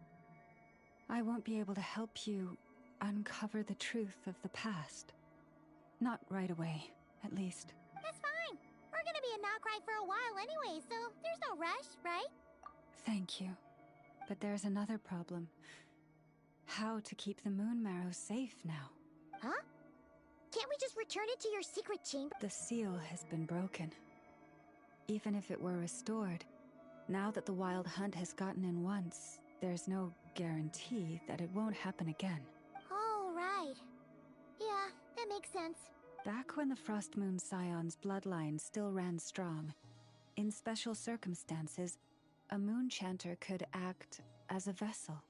I won't be able to help you uncover the truth of the past. Not right away, at least. That's fine. We're gonna be in Notcry for a while anyway, so there's no rush, right? Thank you. But there's another problem. How to keep the moon marrow safe now? Huh? Can't we just return it to your secret chamber? The seal has been broken. Even if it were restored, now that the wild hunt has gotten in once, there's no guarantee that it won't happen again. Oh, right. Yeah, that makes sense. Back when the Frost Moon Scion's bloodline still ran strong, in special circumstances, a moon chanter could act as a vessel,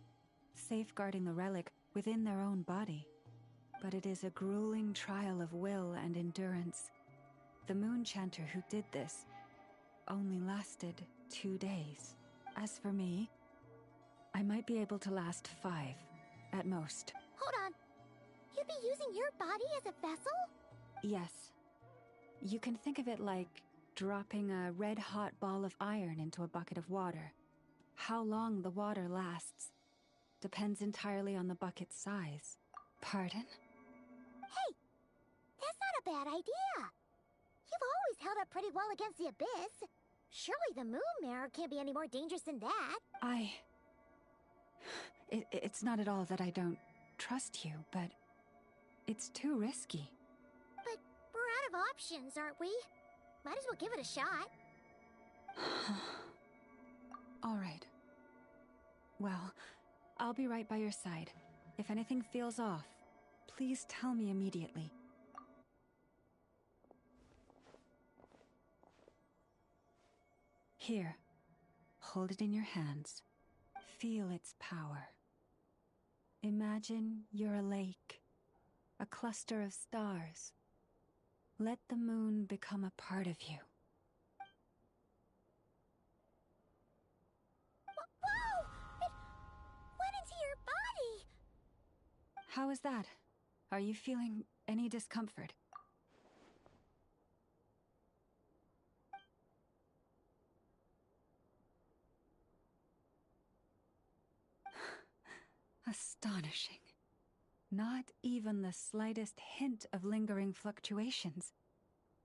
safeguarding the relic within their own body. But it is a grueling trial of will and endurance. The moon chanter who did this only lasted 2 days. As for me, I might be able to last 5, at most. Hold on. You'd be using your body as a vessel? Yes. You can think of it like dropping a red-hot ball of iron into a bucket of water. How long the water lasts depends entirely on the bucket's size. Pardon? Hey! That's not a bad idea! You've always held up pretty well against the abyss. Surely the moon mirror can't be any more dangerous than that. It's not at all that I don't trust you, but it's too risky. But out of options, aren't we? Might as well give it a shot. All right. Well, I'll be right by your side. If anything feels off, please tell me immediately. Here, hold it in your hands. Feel its power. Imagine you're a lake, a cluster of stars. Let the moon become a part of you. Whoa! It went into your body! How is that? Are you feeling any discomfort? Astonishing. Not even the slightest hint of lingering fluctuations.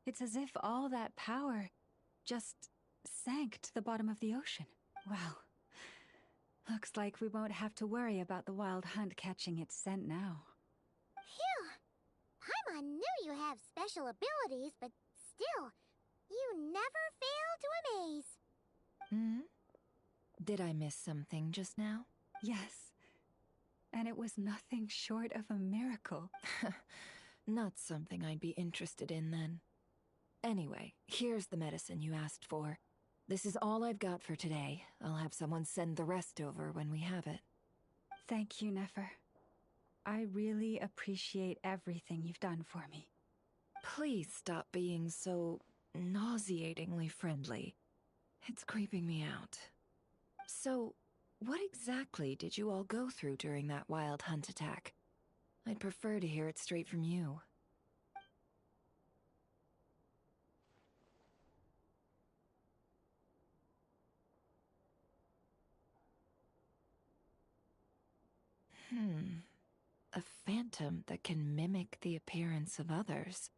It's as if all that power just sank to the bottom of the ocean. Well, looks like we won't have to worry about the wild hunt catching its scent now. Phew! Paimon knew you have special abilities, but still, you never fail to amaze. Hmm? Did I miss something just now? Yes. And it was nothing short of a miracle. Not something I'd be interested in, then. Anyway, here's the medicine you asked for. This is all I've got for today. I'll have someone send the rest over when we have it. Thank you, Nefer. I really appreciate everything you've done for me. Please stop being so nauseatingly friendly. It's creeping me out. So, what exactly did you all go through during that wild hunt attack? I'd prefer to hear it straight from you. A phantom that can mimic the appearance of others.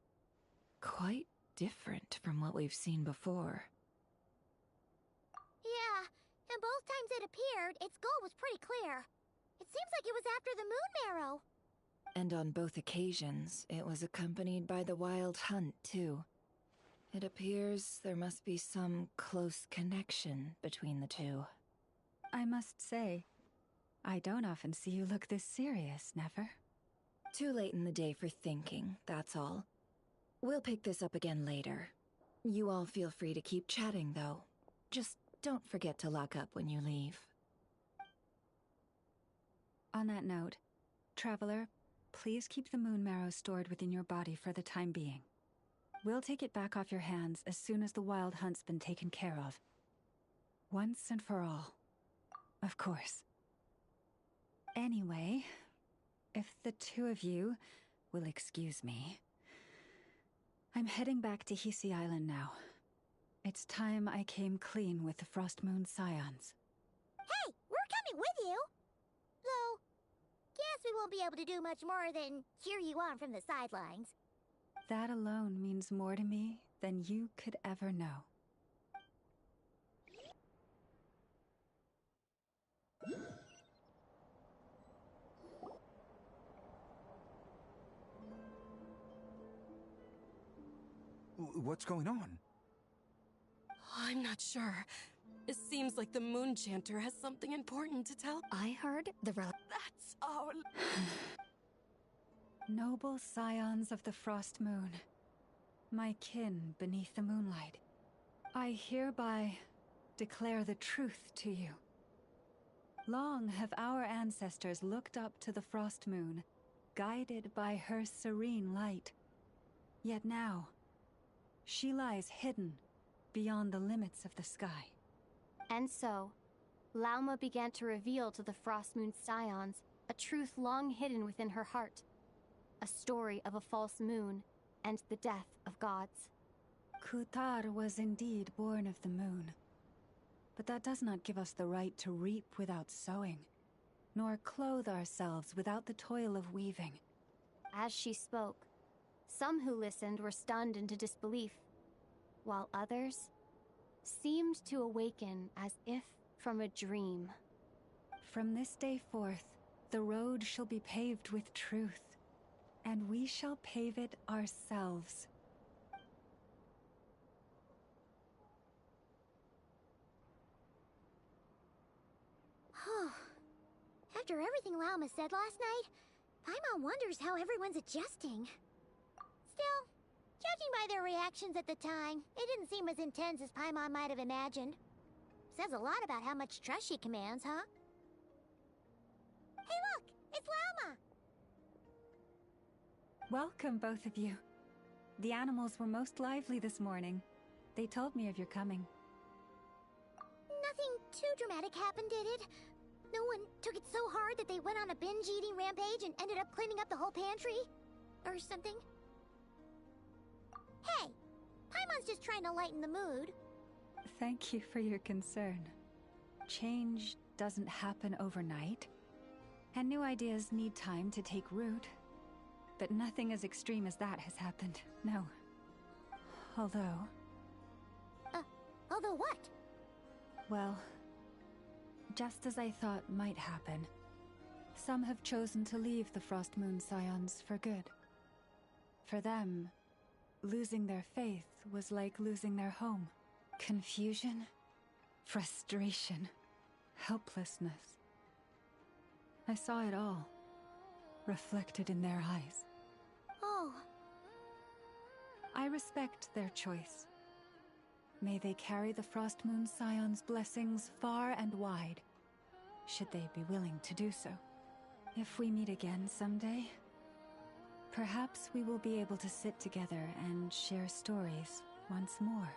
Quite different from what we've seen before. Yeah, and both times it appeared, its goal was pretty clear. It seems like it was after the moon marrow. And on both occasions, it was accompanied by the wild hunt, too. It appears there must be some close connection between the two. I must say, I don't often see you look this serious, Nefer. Too late in the day for thinking, that's all. We'll pick this up again later. You all feel free to keep chatting, though. Just don't forget to lock up when you leave. On that note, Traveler, please keep the moon marrow stored within your body for the time being. We'll take it back off your hands as soon as the wild hunt's been taken care of. Once and for all. Of course. Anyway, if the two of you will excuse me, I'm heading back to Hisi Island now. It's time I came clean with the Frost Moon Scions. Hey, we're coming with you! Though, guess we won't be able to do much more than cheer you on from the sidelines. That alone means more to me than you could ever know. What's going on? I'm not sure. It seems like the Moon Chanter has something important to tell. I heard That's all. Noble scions of the Frost Moon, my kin beneath the moonlight, I hereby declare the truth to you. Long have our ancestors looked up to the Frost Moon, guided by her serene light. Yet now, she lies hidden beyond the limits of the sky. And so, Lauma began to reveal to the Frost Moon Scions a truth long hidden within her heart. A story of a false moon and the death of gods. Kutar was indeed born of the moon. But that does not give us the right to reap without sowing, nor clothe ourselves without the toil of weaving. As she spoke, some who listened were stunned into disbelief, while others seemed to awaken as if from a dream. From this day forth, the road shall be paved with truth, and we shall pave it ourselves. After everything Lauma said last night, Paimon wonders how everyone's adjusting. Still, judging by their reactions at the time, it didn't seem as intense as Paimon might have imagined. Says a lot about how much trust she commands, huh? Hey look! It's Lauma! Welcome, both of you. The animals were most lively this morning. They told me of your coming. Nothing too dramatic happened, did it? No one took it so hard that they went on a binge-eating rampage and ended up cleaning up the whole pantry? Or something? Hey! Paimon's just trying to lighten the mood. Thank you for your concern. Change doesn't happen overnight, and new ideas need time to take root. But nothing as extreme as that has happened, no. Although... although what? Well, just as I thought might happen, some have chosen to leave the Frost Moon Scions for good. For them, losing their faith was like losing their home. Confusion, frustration, helplessness. I saw it all, reflected in their eyes. Oh. I respect their choice. May they carry the Frost Moon Scion's blessings far and wide, should they be willing to do so. If we meet again someday, perhaps we will be able to sit together and share stories once more.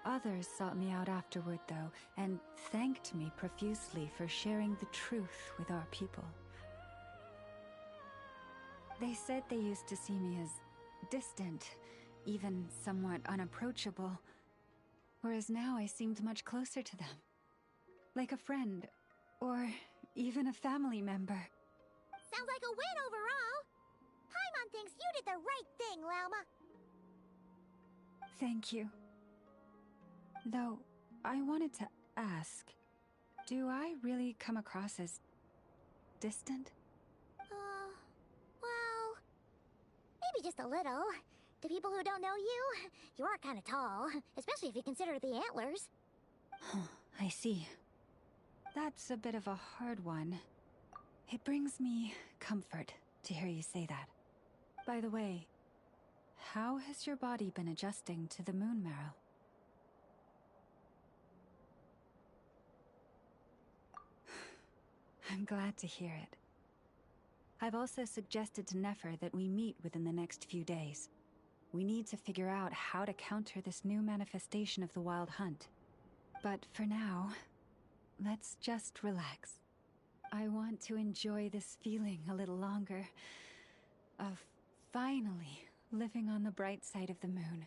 Others sought me out afterward, though, and thanked me profusely for sharing the truth with our people. They said they used to see me as distant, even somewhat unapproachable, whereas now I seemed much closer to them. Like a friend, or even a family member. Sounds like a win overall! Paimon thinks you did the right thing, Lauma! Thank you. Though, I wanted to ask, do I really come across as distant? Well, maybe just a little. To people who don't know you, you are kind of tall, especially if you consider the antlers. I see. That's a bit of a hard one. It brings me comfort to hear you say that. By the way, how has your body been adjusting to the moon marrow? I'm glad to hear it. I've also suggested to Nefer that we meet within the next few days. We need to figure out how to counter this new manifestation of the Wild Hunt. But for now, let's just relax. I want to enjoy this feeling a little longer, of finally living on the bright side of the moon.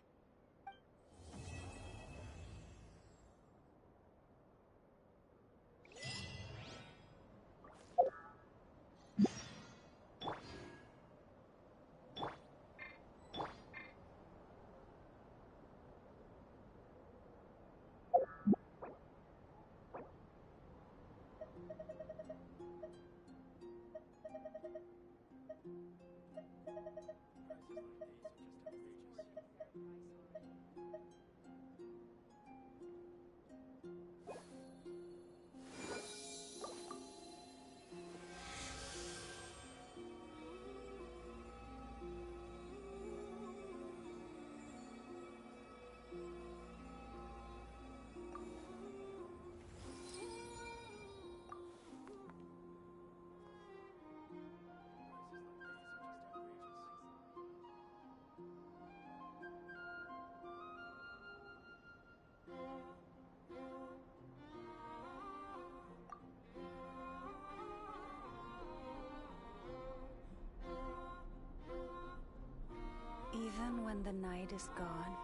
Even when the night is gone,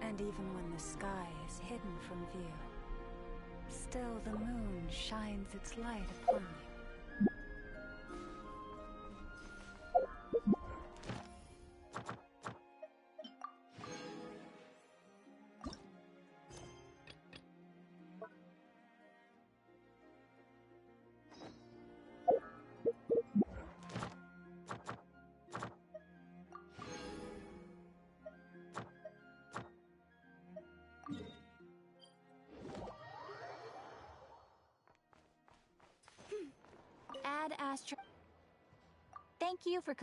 and even when the sky is hidden from view, still the moon shines its light upon you. Thank you for